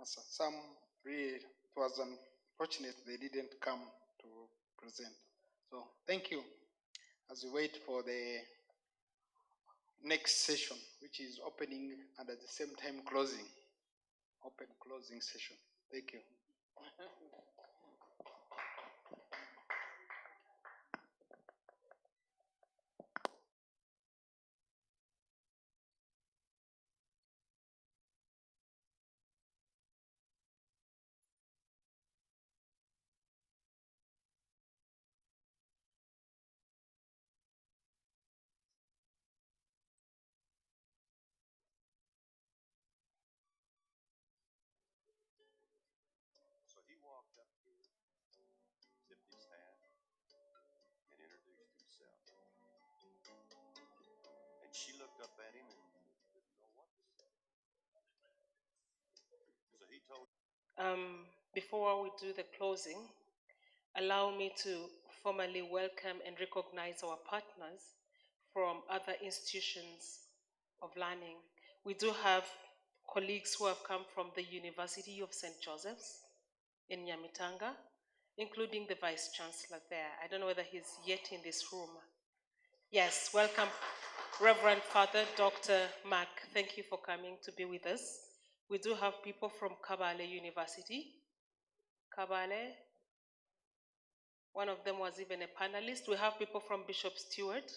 some really, it was unfortunate they didn't come to present. So thank you as we wait for the next session, which is opening and at the same time closing. Open closing session. Thank you. So he walked up here, tipped his hat, and introduced himself. And she looked up at him and didn't know what to say. So he told Before we do the closing, allow me to formally welcome and recognize our partners from other institutions of learning. We do have colleagues who have come from the University of St. Joseph's in Nyamitanga, including the Vice Chancellor there. I don't know whether he's yet in this room. Yes, welcome, Reverend Father Dr. Mark. Thank you for coming to be with us. We do have people from Kabale University. Kabale, one of them was even a panelist. We have people from Bishop Stewart.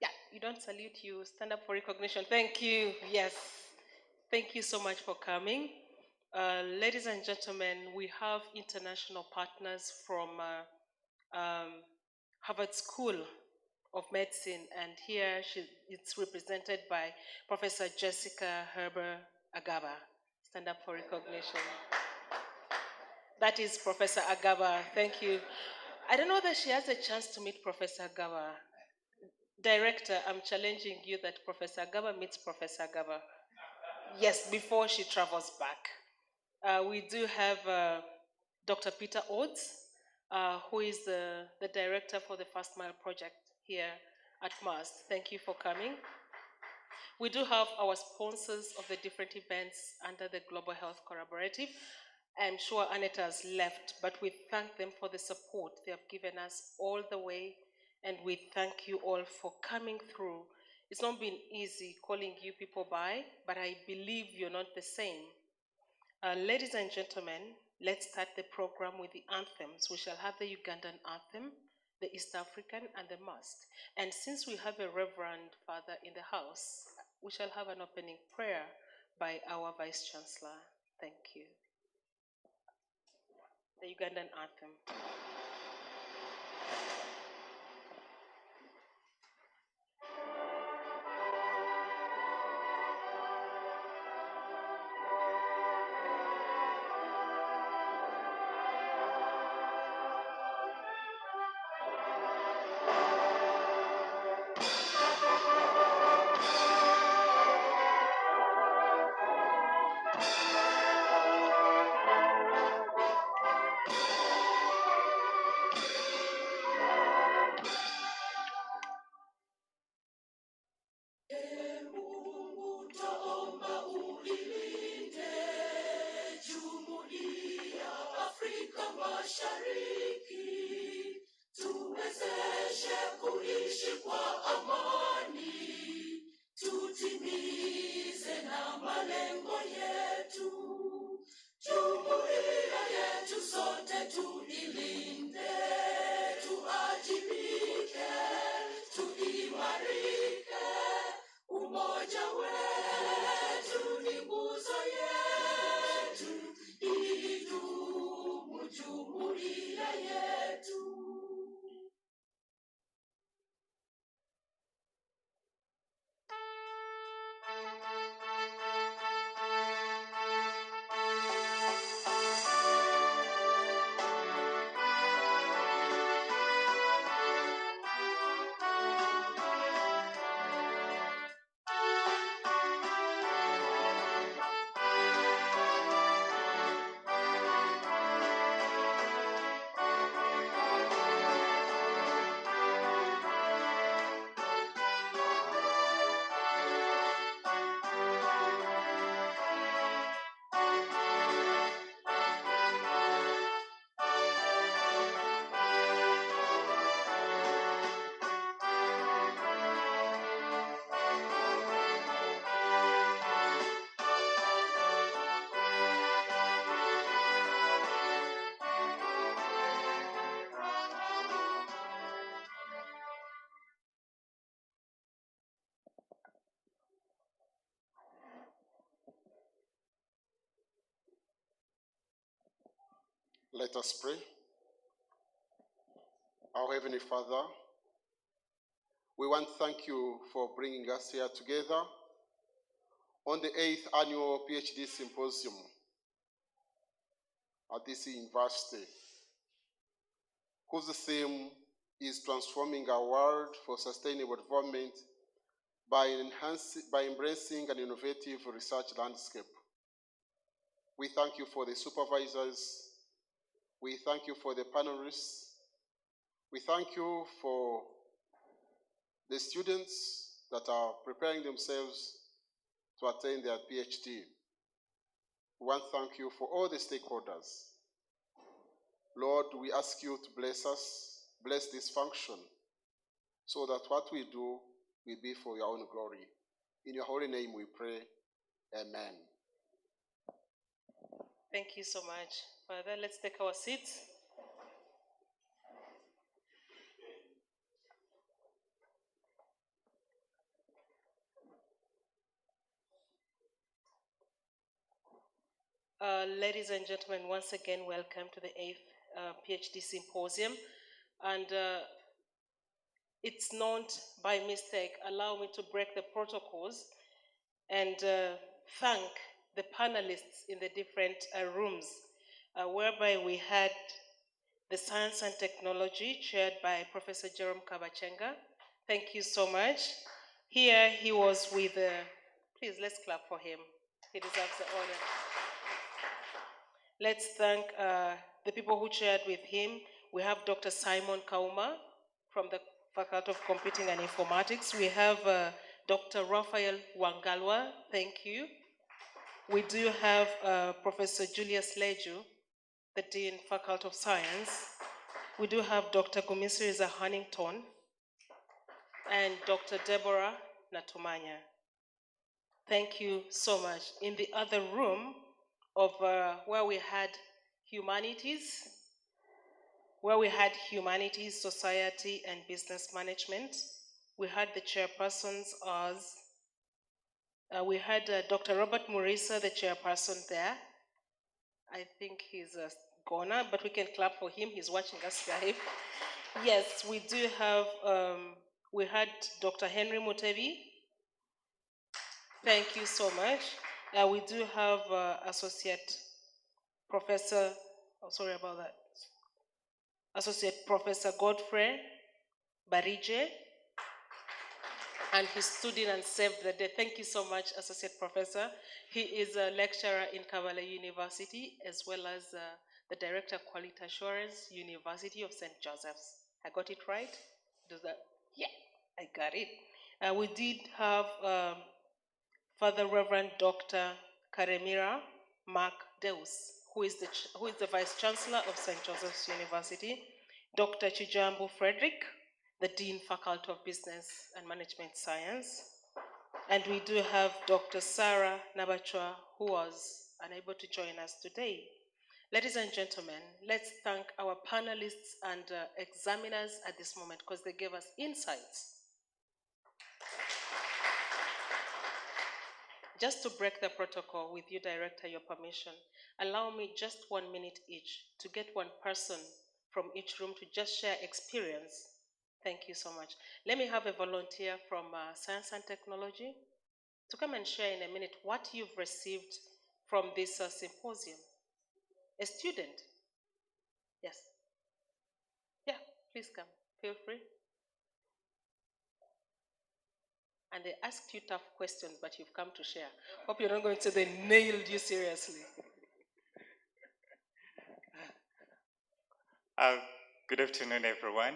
Yeah, you don't salute, you stand up for recognition. Thank you, yes. Thank you so much for coming. Ladies and gentlemen, we have international partners from Harvard School of Medicine, and here it's represented by Professor Jessica Herber Agaba. Stand up for recognition. That is Professor Agaba. Thank you. I don't know that she has a chance to meet Professor Agaba. Director, I'm challenging you that Professor Agaba meets Professor Agaba. Yes, before she travels back. We do have Dr. Peter Oates, who is the director for the First Mile Project here at MAST. Thank you for coming. We do have our sponsors of the different events under the Global Health Collaborative. I'm sure Annette has left, but we thank them for the support they have given us all the way, and we thank you all for coming through. It's not been easy calling you people by, but I believe you're not the same. Ladies and gentlemen, let's start the program with the anthems. We shall have the Ugandan anthem, the East African, and the must. And since we have a Reverend Father in the house, we shall have an opening prayer by our Vice Chancellor. Thank you. The Ugandan anthem. Let us pray. Our Heavenly Father, we want to thank you for bringing us here together on the 8th annual PhD Symposium at this university, whose theme is transforming our world for sustainable development by embracing an innovative research landscape. We thank you for the supervisors. We thank you for the panelists. We thank you for the students that are preparing themselves to attain their PhD. We want to thank you for all the stakeholders. Lord, we ask you to bless us, bless this function, so that what we do will be for your own glory. In your holy name we pray, amen. Thank you so much. Father, let's take our seats. Ladies and gentlemen, once again, welcome to the 8th PhD Symposium. And it's not by mistake. Allow me to break the protocols and thank the panelists in the different rooms, whereby we had the Science and Technology chaired by Professor Jerome Kabachenga. Thank you so much. Here he was with, please let's clap for him. He deserves the honor. Let's thank the people who chaired with him. We have Dr. Simon Kauma from the Faculty of Computing and Informatics. We have Dr. Raphael Wangalwa, thank you. We do have Professor Julius Leju, the Dean, Faculty of Science. We do have Dr. Gumisiriza Huntington and Dr. Debra Natumanya. Thank you so much. In the other room of where we had humanities, society, and business management, we had the chairpersons as, we had Dr. Robert Murisa, the chairperson there. I think he's a goner, but we can clap for him. He's watching us live. Yes, we do have, we had Dr. Henry Mutebi. Thank you so much. We do have Associate Professor, oh, sorry about that. Associate Professor Godfrey Barije, and he stood in and saved the day. Thank you so much, Associate Professor. He is a lecturer in Kavala University, as well as the Director of Quality Assurance, University of St. Joseph's. I got it right? Does that? Yeah, I got it. We did have Father Reverend Dr. Karemira Mark Deus, who is the Vice Chancellor of St. Joseph's University, Dr. Chijambu Frederick, the Dean, Faculty of Business and Management Science, and we do have Dr. Sarah Nabachwa, who was unable to join us today. Ladies and gentlemen, let's thank our panelists and examiners at this moment because they gave us insights. Just to break the protocol with you, Director, your permission, allow me just 1 minute each to get one person from each room to just share experience. Thank you so much. Let me have a volunteer from Science and Technology to come and share in a minute what you've received from this symposium. A student? Yes. Yeah, please come. Feel free. And they asked you tough questions, but you've come to share. Hope you're not going to say they nailed you seriously. Good afternoon, everyone.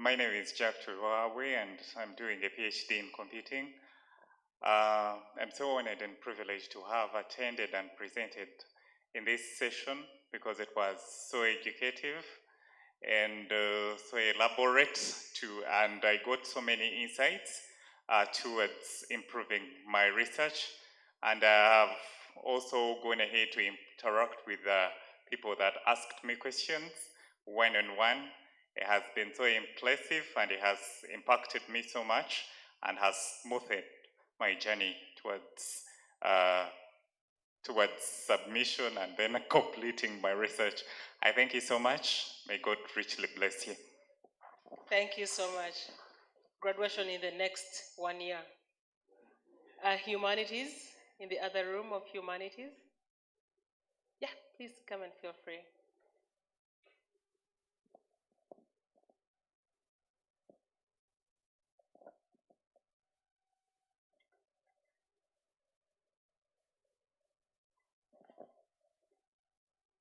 My name is Jack Turuawe, and I'm doing a PhD in computing. I'm so honored and privileged to have attended and presented in this session because it was so educative and so elaborate and I got so many insights towards improving my research. And I have also gone ahead to interact with people that asked me questions one-on-one. It has been so impressive and it has impacted me so much and has smoothed my journey towards submission and then completing my research. I thank you so much. May God richly bless you. Thank you so much. Graduation in the next 1 year. Humanities, in the other room of humanities. Yeah, please come and feel free.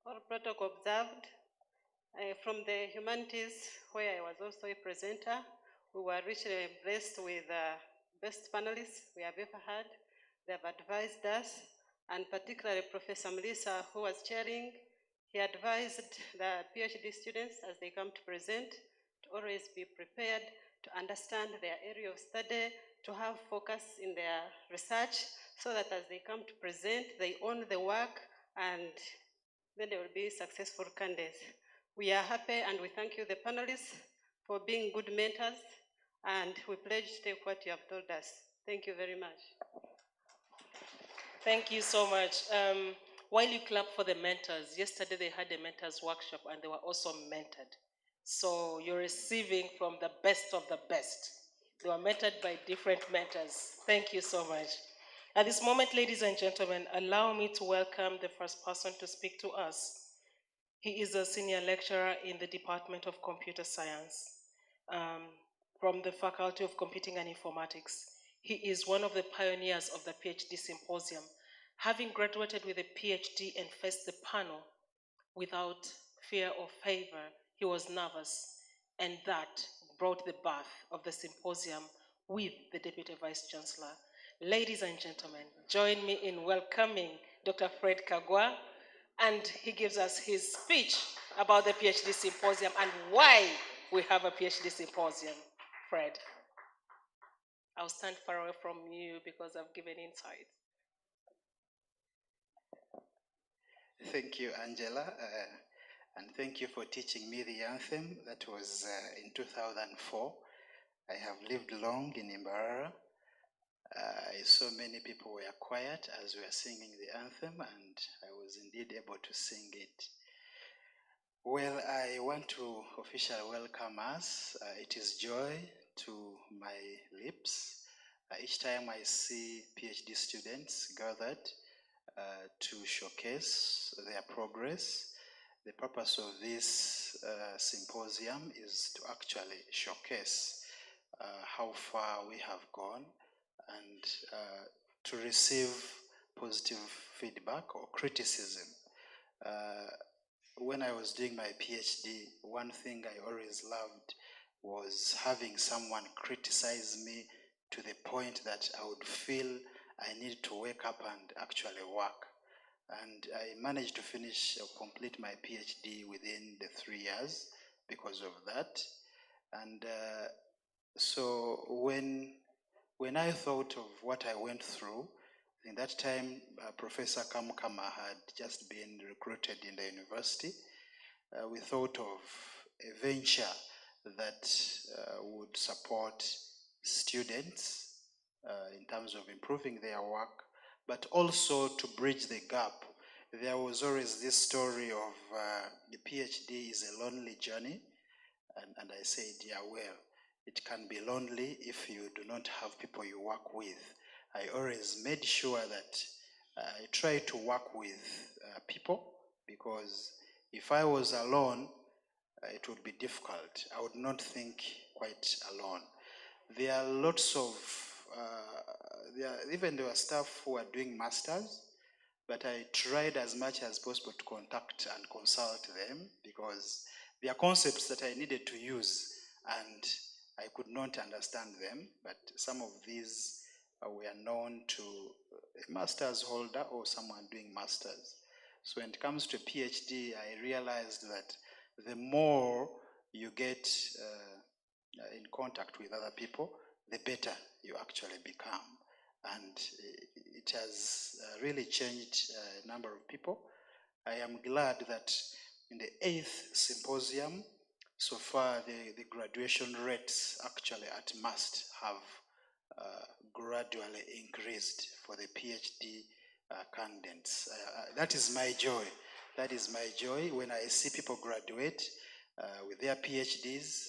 All protocol observed. From the humanities, where I was also a presenter, we were richly blessed with the best panelists we have ever had. They have advised us, and particularly Professor Melissa, who was chairing, he advised the PhD students as they come to present to always be prepared to understand their area of study, to have focus in their research, so that as they come to present, they own the work and then they will be successful candidates. We are happy and we thank you, the panelists, for being good mentors, and we pledge to take what you have told us. Thank you very much. Thank you so much. While you clap for the mentors, yesterday they had a mentors workshop and they were also mentored. So you're receiving from the best of the best. They were mentored by different mentors. Thank you so much. At this moment, ladies and gentlemen, allow me to welcome the first person to speak to us. He is a senior lecturer in the Department of Computer Science from the Faculty of Computing and Informatics. He is one of the pioneers of the PhD Symposium. Having graduated with a PhD and faced the panel without fear or favor, he was nervous, and that brought the birth of the symposium with the Deputy Vice Chancellor. Ladies and gentlemen, join me in welcoming Dr. Fred Kagwa, and he gives us his speech about the PhD Symposium and why we have a PhD Symposium. Fred, I'll stand far away from you because I've given insights. Thank you, Angela, and thank you for teaching me the anthem. That was in 2004. I have lived long in Imbarara. I saw many people were quiet as we were singing the anthem, and I was indeed able to sing it. Well, I want to officially welcome us. It is joy to my lips. Each time I see PhD students gathered to showcase their progress. The purpose of this symposium is to actually showcase how far we have gone and to receive positive feedback or criticism. When I was doing my PhD, one thing I always loved was having someone criticize me to the point that I would feel I need to wake up and actually work. And I managed to finish or complete my PhD within the 3 years because of that. And so when I thought of what I went through, in that time, Professor Kamkama had just been recruited in the university. We thought of a venture that would support students in terms of improving their work, but also to bridge the gap. There was always this story of the PhD is a lonely journey, and I said, yeah, well, it can be lonely if you do not have people you work with. I always made sure that I try to work with people, because if I was alone, it would be difficult. I would not think quite alone. There are lots of, there were staff who are doing masters, but I tried as much as possible to contact and consult them, because there are concepts that I needed to use and I could not understand them, but some of these were known to a master's holder or someone doing masters. So when it comes to PhD, I realized that the more you get in contact with other people, the better you actually become. And it has really changed a number of people. I am glad that in the 8th symposium, so far the graduation rates actually at MUST have gradually increased for the PhD candidates. That is my joy. That is my joy when I see people graduate with their PhDs.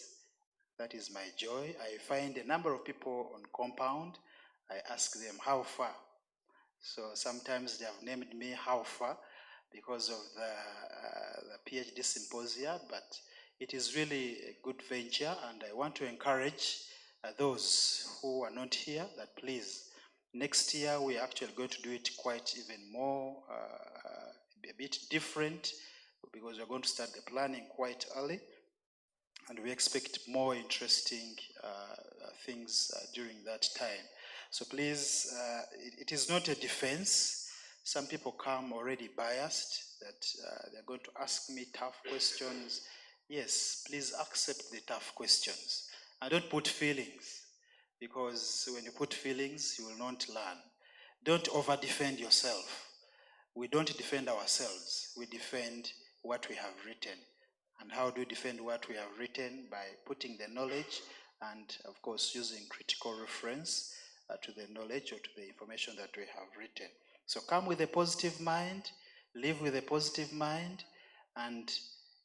That is my joy. I find a number of people on compound. I ask them how far. So sometimes they have named me how far because of the PhD symposia, but it is really a good venture, and I want to encourage those who are not here that please, next year we are actually going to do it quite even more, a bit different, because we're going to start the planning quite early, and we expect more interesting things during that time. So please, it is not a defense. Some people come already biased that they're going to ask me tough questions. Yes, please accept the tough questions. And don't put feelings, because when you put feelings, you will not learn. Don't over-defend yourself. We don't defend ourselves. We defend what we have written. And how do we defend what we have written? By putting the knowledge and, of course, using critical reference to the knowledge or to the information that we have written. So come with a positive mind, live with a positive mind, and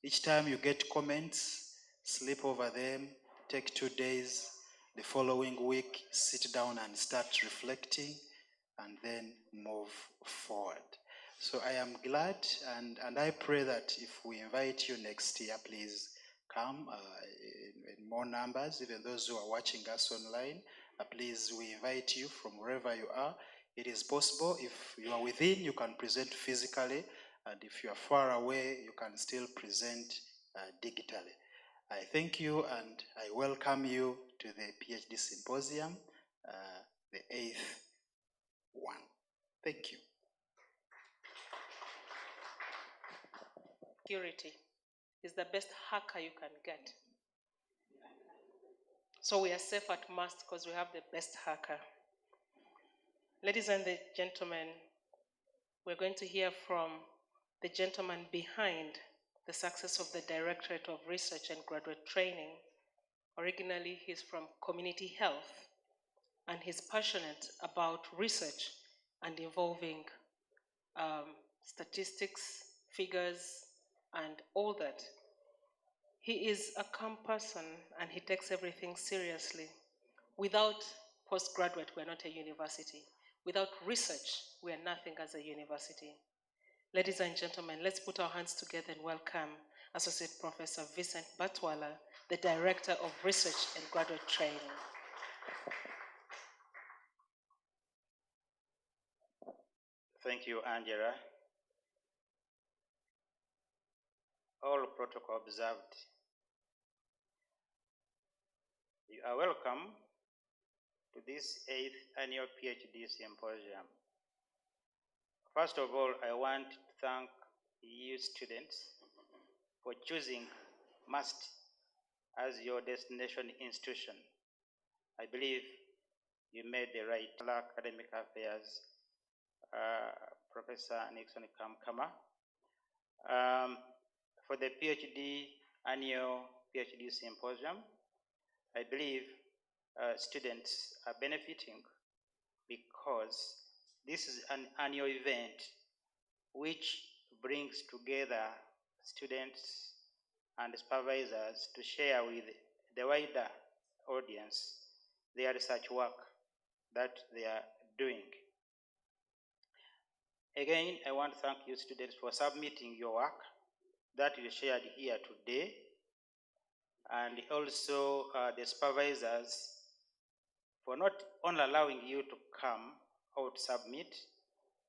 each time you get comments, sleep over them, take 2 days, the following week, sit down and start reflecting, and then move forward. So I am glad, and I pray that if we invite you next year, please come in more numbers, even those who are watching us online. Please, we invite you from wherever you are. It is possible. If you are within, you can present physically, and if you are far away, you can still present digitally. I thank you, and I welcome you to the PhD Symposium, the 8th Thank you. Security is the best hacker you can get. So we are safe at Mast because we have the best hacker. Ladies and gentlemen, we're going to hear from the gentleman behind the success of the Directorate of Research and Graduate Training. Originally, he's from community health, and he's passionate about research and involving statistics, figures, and all that. He is a calm person, and he takes everything seriously. Without postgraduate, we're not a university. Without research, we are nothing as a university. Ladies and gentlemen, let's put our hands together and welcome Associate Professor Vincent Batwala, the Director of Research and Graduate Training. Thank you, Angela. All protocol observed. You are welcome to this 8th annual PhD Symposium. First of all, I want to thank you students for choosing Mast as your destination institution. I believe you made the right academic affairs, Professor Nixon Kamkama. For the annual PhD Symposium, I believe students are benefiting because this is an annual event which brings together students and supervisors to share with the wider audience their research work that they are doing. Again, I want to thank you students for submitting your work that you shared here today, and also the supervisors for not only allowing you to come out submit,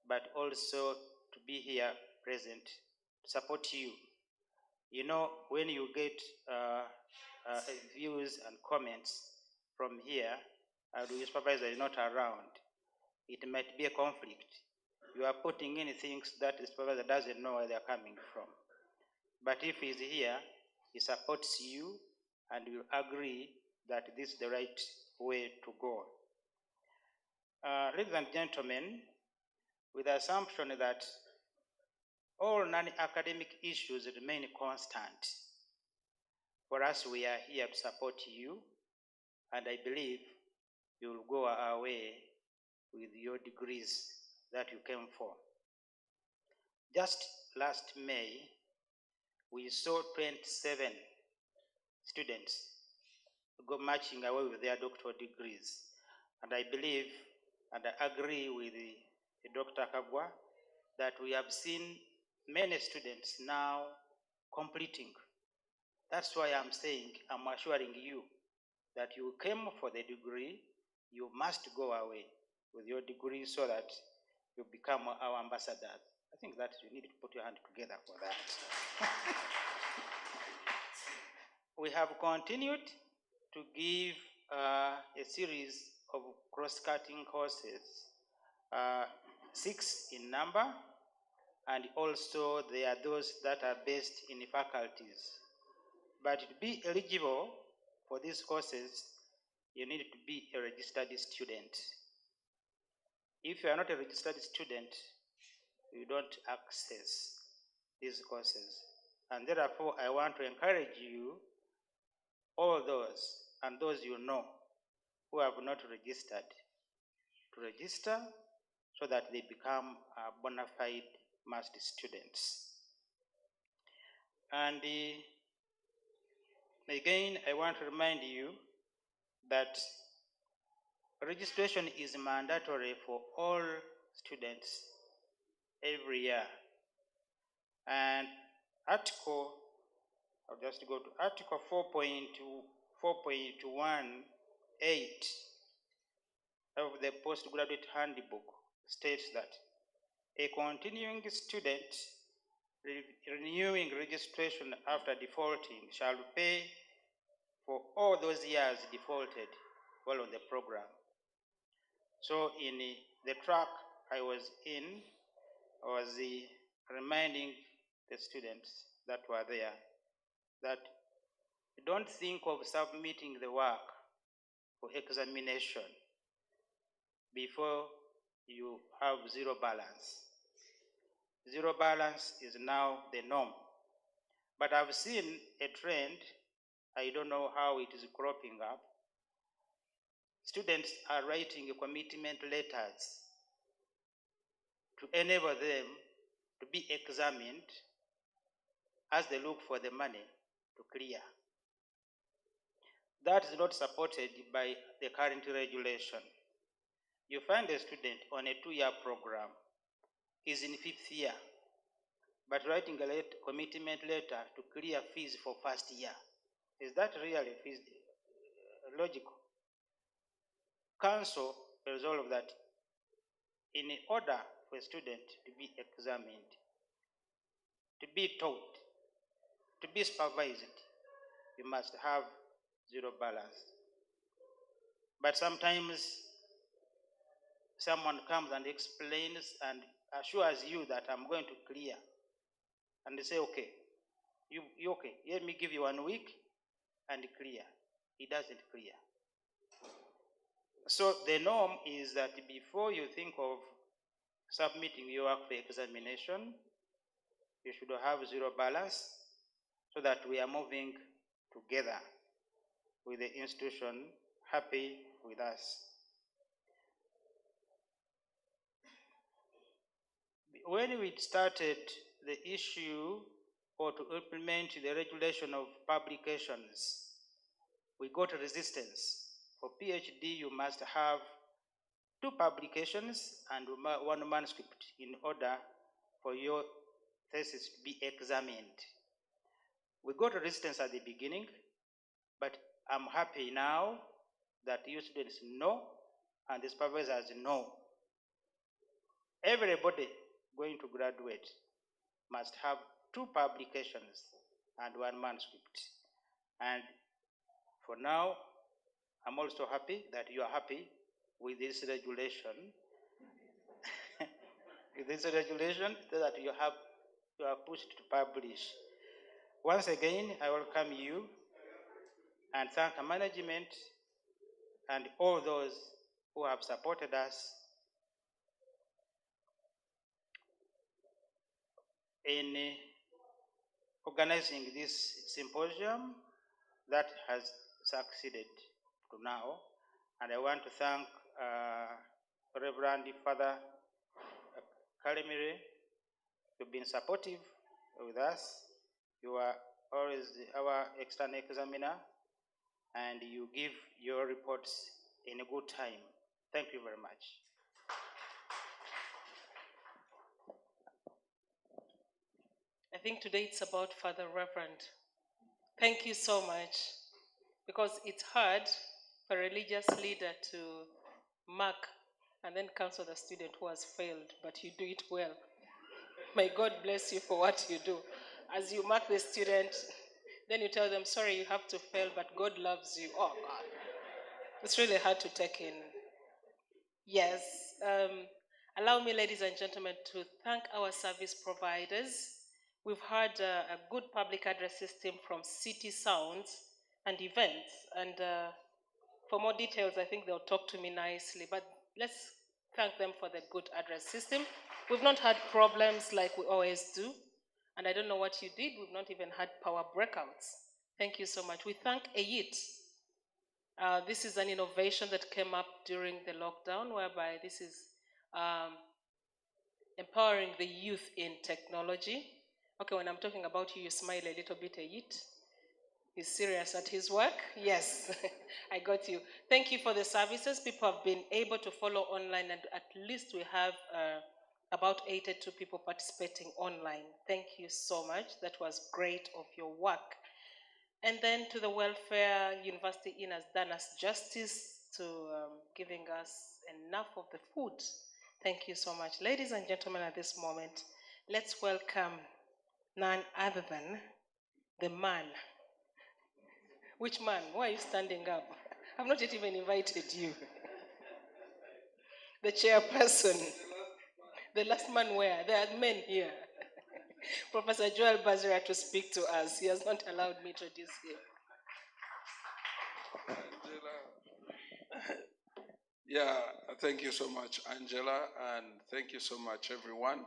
but also to be here present to support you. You know, when you get views and comments from here, and the supervisor is not around, it might be a conflict. You are putting in things that the supervisor doesn't know where they're coming from. But if he's here, he supports you and will agree that this is the right way to go. Ladies and gentlemen, with the assumption that all non-academic issues remain constant, for us, we are here to support you, and I believe you will go our way with your degrees that you came for. Just last May, we saw 27 students go marching away with their doctoral degrees. And I believe, and I agree with Dr. Kagwa, that we have seen many students now completing. That's why I'm saying, I'm assuring you that you came for the degree, you must go away with your degree so that you become our ambassadors. I think that you need to put your hand together for that. We have continued to give a series of cross-cutting courses, 6 in number, and also there are those that are based in faculties. But to be eligible for these courses, you need to be a registered student. If you are not a registered student, you don't access these courses. And therefore, I want to encourage you, all those and those you know who have not registered, to register so that they become bona fide Mast students. And again, I want to remind you that registration is mandatory for all students every year. And I'll just go to Article 4.18 of the Postgraduate Handbook states that a continuing student renewing registration after defaulting shall pay for all those years defaulted while on the program. So in the track I was in, I was reminding the students that were there that don't think of submitting the work for examination before you have zero balance. Zero balance is now the norm. But I've seen a trend, I don't know how it is cropping up. Students are writing commitment letters to enable them to be examined as they look for the money to clear. That is not supported by the current regulation. You find a student on a 2-year program, is in 5th year, but writing a commitment letter to clear fees for 1st year. Is that really logical? Council resolved that in order for a student to be examined, to be taught, to be supervised, you must have zero balance. But sometimes someone comes and explains and assures you that I'm going to clear. And they say, okay, you okay, let me give you 1 week and clear. He doesn't clear. So the norm is that before you think of submitting your work for examination, you should have zero balance so that we are moving together with the institution happy with us. When we started the issue or to implement the regulation of publications, we got resistance. For PhD, you must have 2 publications and 1 manuscript in order for your thesis to be examined. We got resistance at the beginning, but I'm happy now that you students know and the supervisors know. Everybody going to graduate must have 2 publications and 1 manuscript. And for now, I'm also happy that you are happy with this regulation. With this regulation, so that you are pushed to publish. Once again, I welcome you and thank the management and all those who have supported us in organizing this symposium that has succeeded to now. And I want to thank Reverend Father Kalimire. You've been supportive with us. You are always our external examiner, and you give your reports in a good time. Thank you very much. I think today it's about Father Reverend. Thank you so much, because it's hard for a religious leader to mark and then counsel the student who has failed, but you do it well. May God bless you for what you do. As you mark the student, then you tell them, sorry, you have to fail, but God loves you. Oh, God. It's really hard to take in. Yes. Allow me, ladies and gentlemen, to thank our service providers. We've had a good public address system from City Sounds and Events. And for more details, I think they'll talk to me nicely. But let's thank them for the good address system. We've not had problems like we always do. And I don't know what you did. We've not even had power breakouts. Thank you so much. We thank EIT. This is an innovation that came up during the lockdown, whereby this is empowering the youth in technology. Okay, when I'm talking about you, you smile a little bit, EIT. He's serious at his work? Yes, I got you. Thank you for the services. People have been able to follow online, and at least we have about 82 people participating online. Thank you so much. That was great of your work. And then to the Welfare University Inn has done us justice to giving us enough of the food. Thank you so much. Ladies and gentlemen, at this moment, let's welcome none other than the man. Which man? Why are you standing up? I've not yet even invited you. The chairperson The last man where? There are men here. Professor Joel Bazira to speak to us. He has not allowed me to introduce him. Yeah, thank you so much, Angela, and thank you so much, everyone.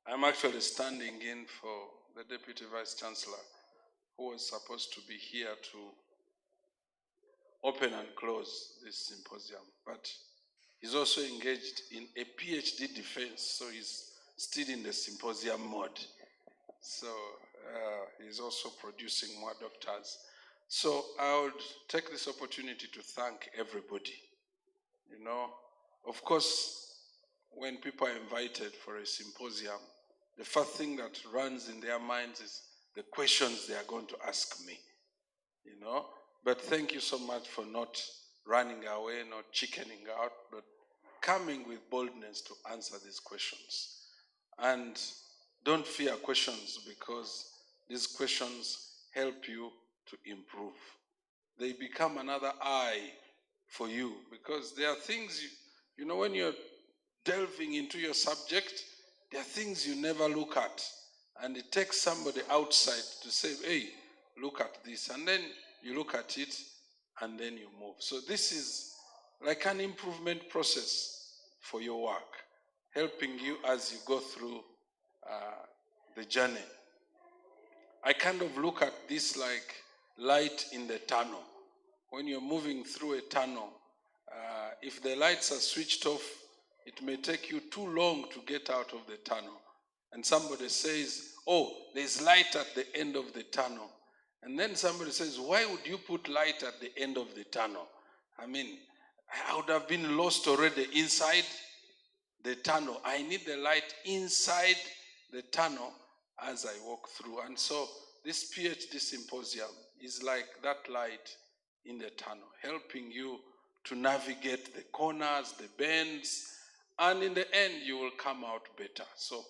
I'm actually standing in for the Deputy Vice Chancellor, who was supposed to be here to open and close this symposium, but he's also engaged in a PhD defense, so he's still in the symposium mode. So he's also producing more doctors. So I would take this opportunity to thank everybody. You know, of course, when people are invited for a symposium, the first thing that runs in their minds is the questions they are going to ask me. You know, but thank you so much for not running away, not chickening out, but coming with boldness to answer these questions. And don't fear questions, because these questions help you to improve. They become another eye for you, because there are things, you know, when you're delving into your subject, there are things you never look at. And it takes somebody outside to say, hey, look at this. And then you look at it and then you move. So this is like an improvement process for your work, helping you as you go through the journey. I kind of look at this like light in the tunnel. When you're moving through a tunnel, if the lights are switched off, it may take you too long to get out of the tunnel. And somebody says, oh, there's light at the end of the tunnel. And then somebody says, why would you put light at the end of the tunnel? I mean, I would have been lost already inside the tunnel. I need the light inside the tunnel as I walk through. And so this PhD Symposium is like that light in the tunnel, helping you to navigate the corners, the bends, and in the end, you will come out better. So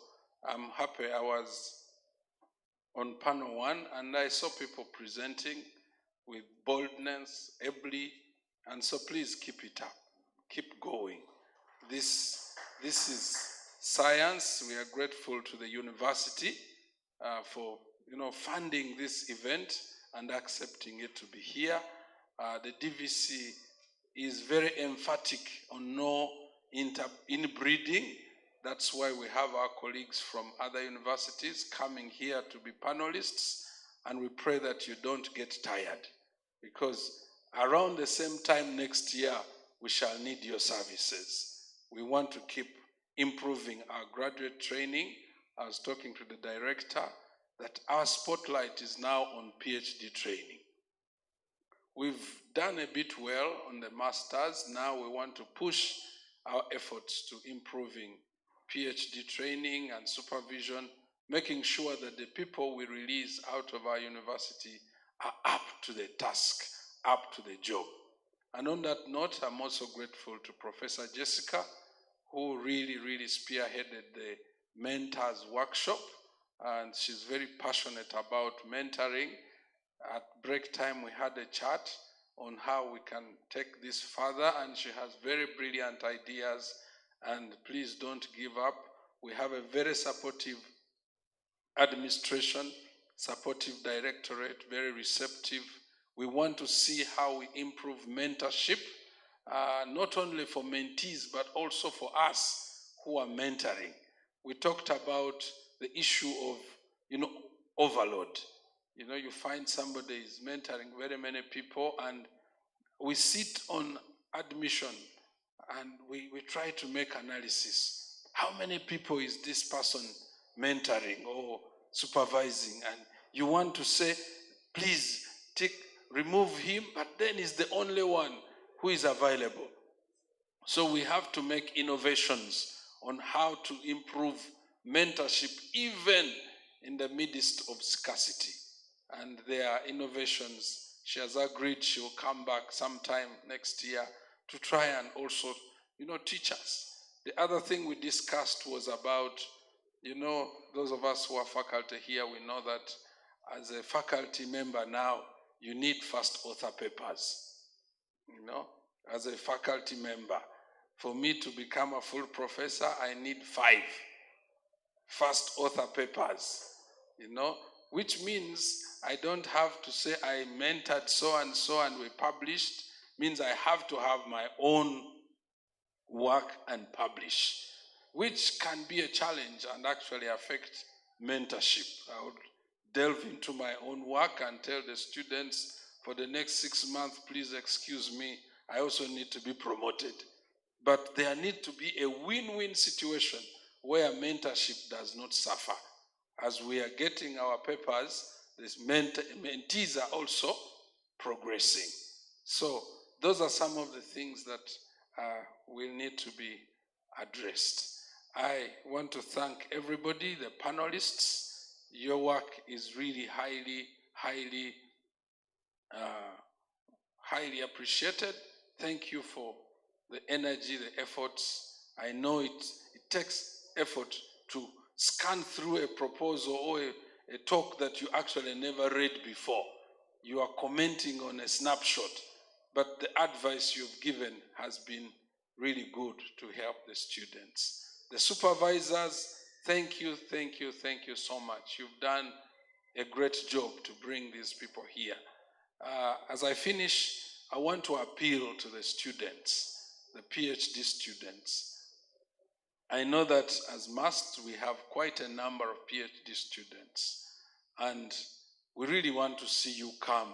I'm happy. I was on panel 1, and I saw people presenting with boldness, ably, and so please keep it up. Keep going. This is science. We are grateful to the university for funding this event and accepting it to be here. The DVC is very emphatic on no inbreeding. That's why we have our colleagues from other universities coming here to be panelists, and we pray that you don't get tired, because around the same time next year, we shall need your services. We want to keep improving our graduate training. I was talking to the director that our spotlight is now on PhD training. We've done a bit well on the masters. Now we want to push our efforts to improving PhD training and supervision, making sure that the people we release out of our university are up to the task, up to the job. And on that note, I'm also grateful to Professor Jessica, who really spearheaded the mentors workshop. And she's very passionate about mentoring. At break time, we had a chat on how we can take this further, and she has very brilliant ideas. And please don't give up. We have a very supportive administration, supportive directorate, very receptive. We want to see how we improve mentorship, not only for mentees, but also for us who are mentoring. We talked about the issue of, overload. You find somebody is mentoring very many people, and we sit on admission and we try to make analysis. How many people is this person mentoring or supervising? And you want to say, please remove him, but then he's the only one who is available. So we have to make innovations on how to improve mentorship even in the midst of scarcity. And there are innovations. She has agreed she will come back sometime next year to try and also, teach us. The other thing we discussed was about, those of us who are faculty here, we know that as a faculty member now, you need first author papers, as a faculty member. For me to become a full professor, I need 5 first author papers, which means I don't have to say I mentored so and we published, means I have to have my own work and publish, which can be a challenge and actually affect mentorship. I would delve into my own work and tell the students for the next 6 months, please excuse me, I also need to be promoted. But there needs to be a win-win situation where mentorship does not suffer. As we are getting our papers, these mentees are also progressing. So those are some of the things that will need to be addressed. I want to thank everybody, the panelists. Your work is really highly appreciated. Thank you for the energy, the efforts. I know it takes effort to scan through a proposal or a talk that you actually never read before. You are commenting on a snapshot, but the advice you've given has been really good to help the students. The supervisors, thank you so much. You've done a great job to bring these people here. As I finish, I want to appeal to the students, the PhD students. I know that as MUST, we have quite a number of PhD students, and we really want to see you come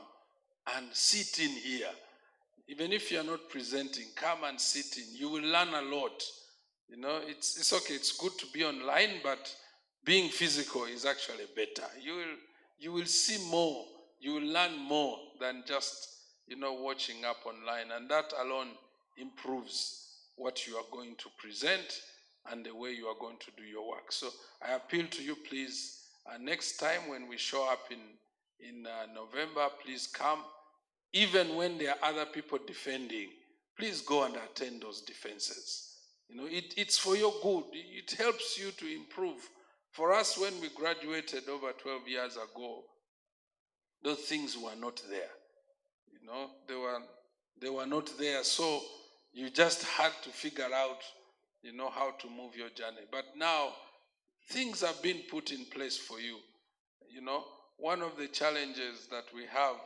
and sit in here. Even if you're not presenting, come and sit in. You will learn a lot. It's okay, it's good to be online, but being physical is actually better. You will see more, you will learn more than just, watching up online. And that alone improves what you are going to present and the way you are going to do your work. So I appeal to you, please, next time when we show up in November, please come. Even when there are other people defending, please go and attend those defenses. It's for your good. It helps you to improve. For us, when we graduated over 12 years ago, those things were not there. They were not there. So you just had to figure out, how to move your journey. But now, things have been put in place for you. One of the challenges that we have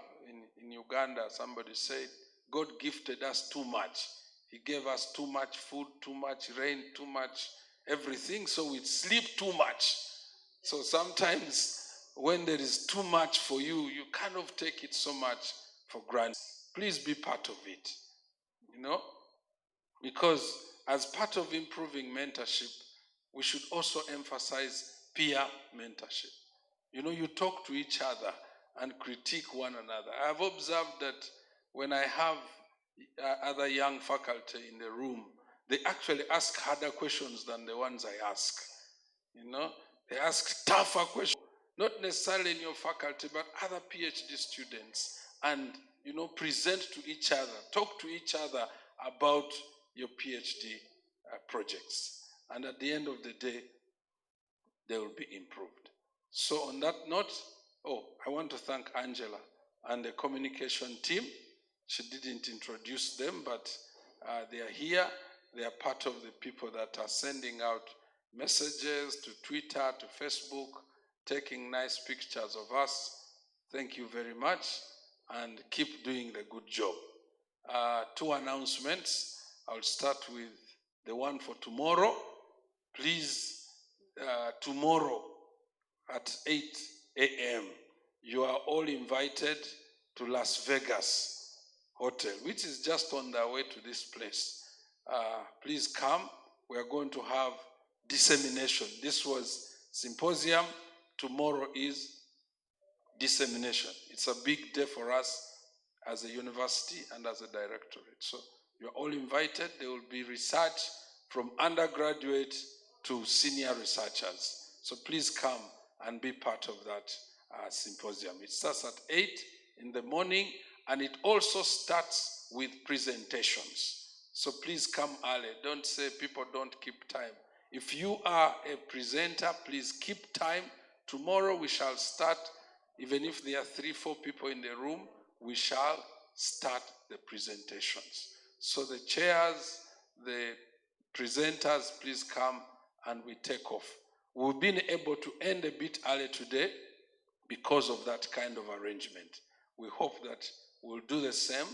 in Uganda, somebody said, God gifted us too much. He gave us too much food, too much rain, too much everything, so we sleep too much. So sometimes when there is too much for you, you kind of take it so much for granted. Please be part of it, because as part of improving mentorship, we should also emphasize peer mentorship. You talk to each other and critique one another. I've observed that when I have other young faculty in the room, they actually ask harder questions than the ones I ask. They ask tougher questions, not necessarily in your faculty, but other PhD students, and present to each other, talk to each other about your PhD projects. And at the end of the day, they will be improved. So on that note, I want to thank Angela and the communication team. She didn't introduce them, but they are here. They are part of the people that are sending out messages to Twitter, to Facebook, taking nice pictures of us. Thank you very much, and keep doing the good job. 2 announcements. I'll start with the one for tomorrow. Please, tomorrow at 8 a.m., you are all invited to Las Vegas Hotel, which is just on their way to this place. Please come. We are going to have dissemination. This was symposium. Tomorrow is dissemination. It's a big day for us as a university and as a directorate. So you're all invited. There will be research from undergraduate to senior researchers. So please come and be part of that symposium. It starts at 8 in the morning, and it also starts with presentations. So please come early. Don't say people don't keep time. If you are a presenter, please keep time. Tomorrow we shall start. Even if there are 3-4 people in the room, we shall start the presentations. So the chairs, the presenters please come and we take off. We've been able to end a bit early today because of that kind of arrangement. We hope that we'll do the same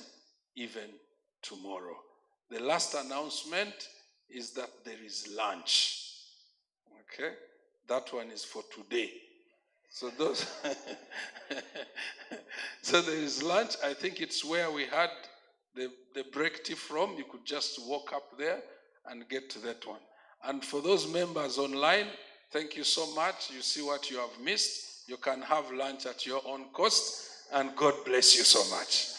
even tomorrow. The last announcement is that there is lunch. Okay? That one is for today. So those so there is lunch. I think it's where we had the break tea from. You could just walk up there and get to that one. And for those members online, thank you so much. You see what you have missed. You can have lunch at your own cost, and God bless you so much.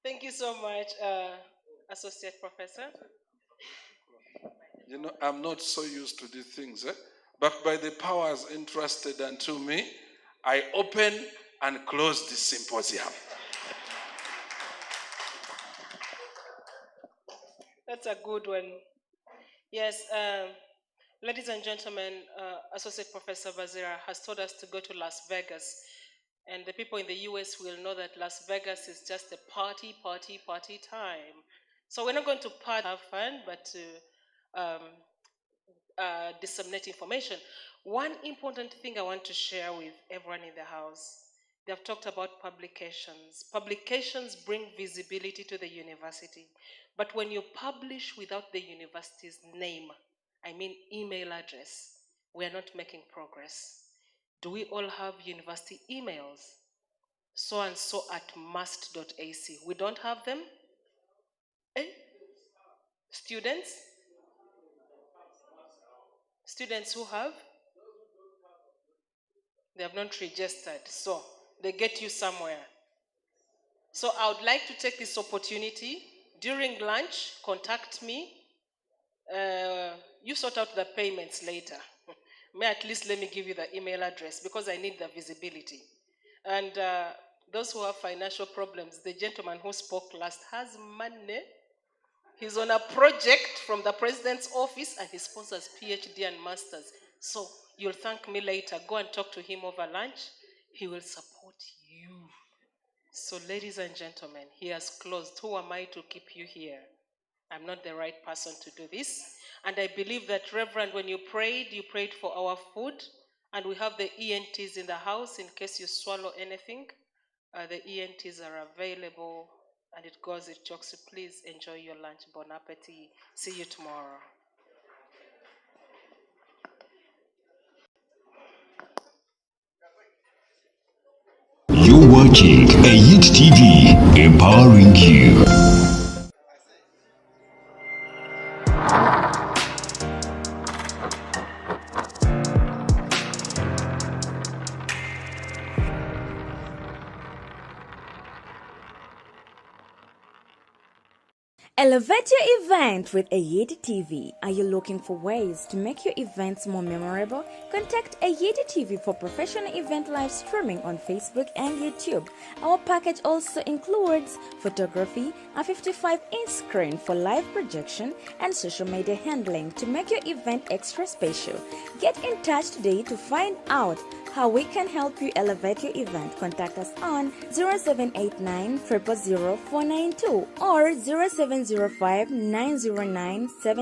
Thank you so much, Associate Professor. You know, I'm not so used to these things, but by the powers entrusted unto me, I open and close the symposium. That's a good one. Yes, ladies and gentlemen, Associate Professor Bazira has told us to go to Las Vegas. And the people in the US will know that Las Vegas is just a party time. So we're not going to party, have fun, but to disseminate information. One important thing I want to share with everyone in the house, they have talked about publications. Publications bring visibility to the university. But when you publish without the university's name, I mean email address, we are not making progress. Do we all have university emails? So and so at must.ac. We don't have them? Eh? Students? Students who have? They have not registered. So they get you somewhere. So I would like to take this opportunity. During lunch, contact me. You sort out the payments later. May at least let me give you the email address because I need the visibility. And those who have financial problems, the gentleman who spoke last has money. He's on a project from the president's office and he sponsors PhD and masters. So you'll thank me later. Go and talk to him over lunch. He will support you. So ladies and gentlemen, he has closed. Who am I to keep you here? I'm not the right person to do this. And I believe that, Reverend, when you prayed for our food. And we have the ENTs in the house in case you swallow anything. The ENTs are available. And it goes, it chokes. Please enjoy your lunch. Bon appetit. See you tomorrow. You're watching AYIT TV, empowering you. Elevate your event with AYIT TV. Are you looking for ways to make your events more memorable? Contact AYIT TV for professional event live streaming on Facebook and YouTube. Our package also includes photography, a 55-inch screen for live projection, and social media handling to make your event extra special. Get in touch today to find out how we can help you elevate your event. Contact us on 0789 000 492 or 0705 909 7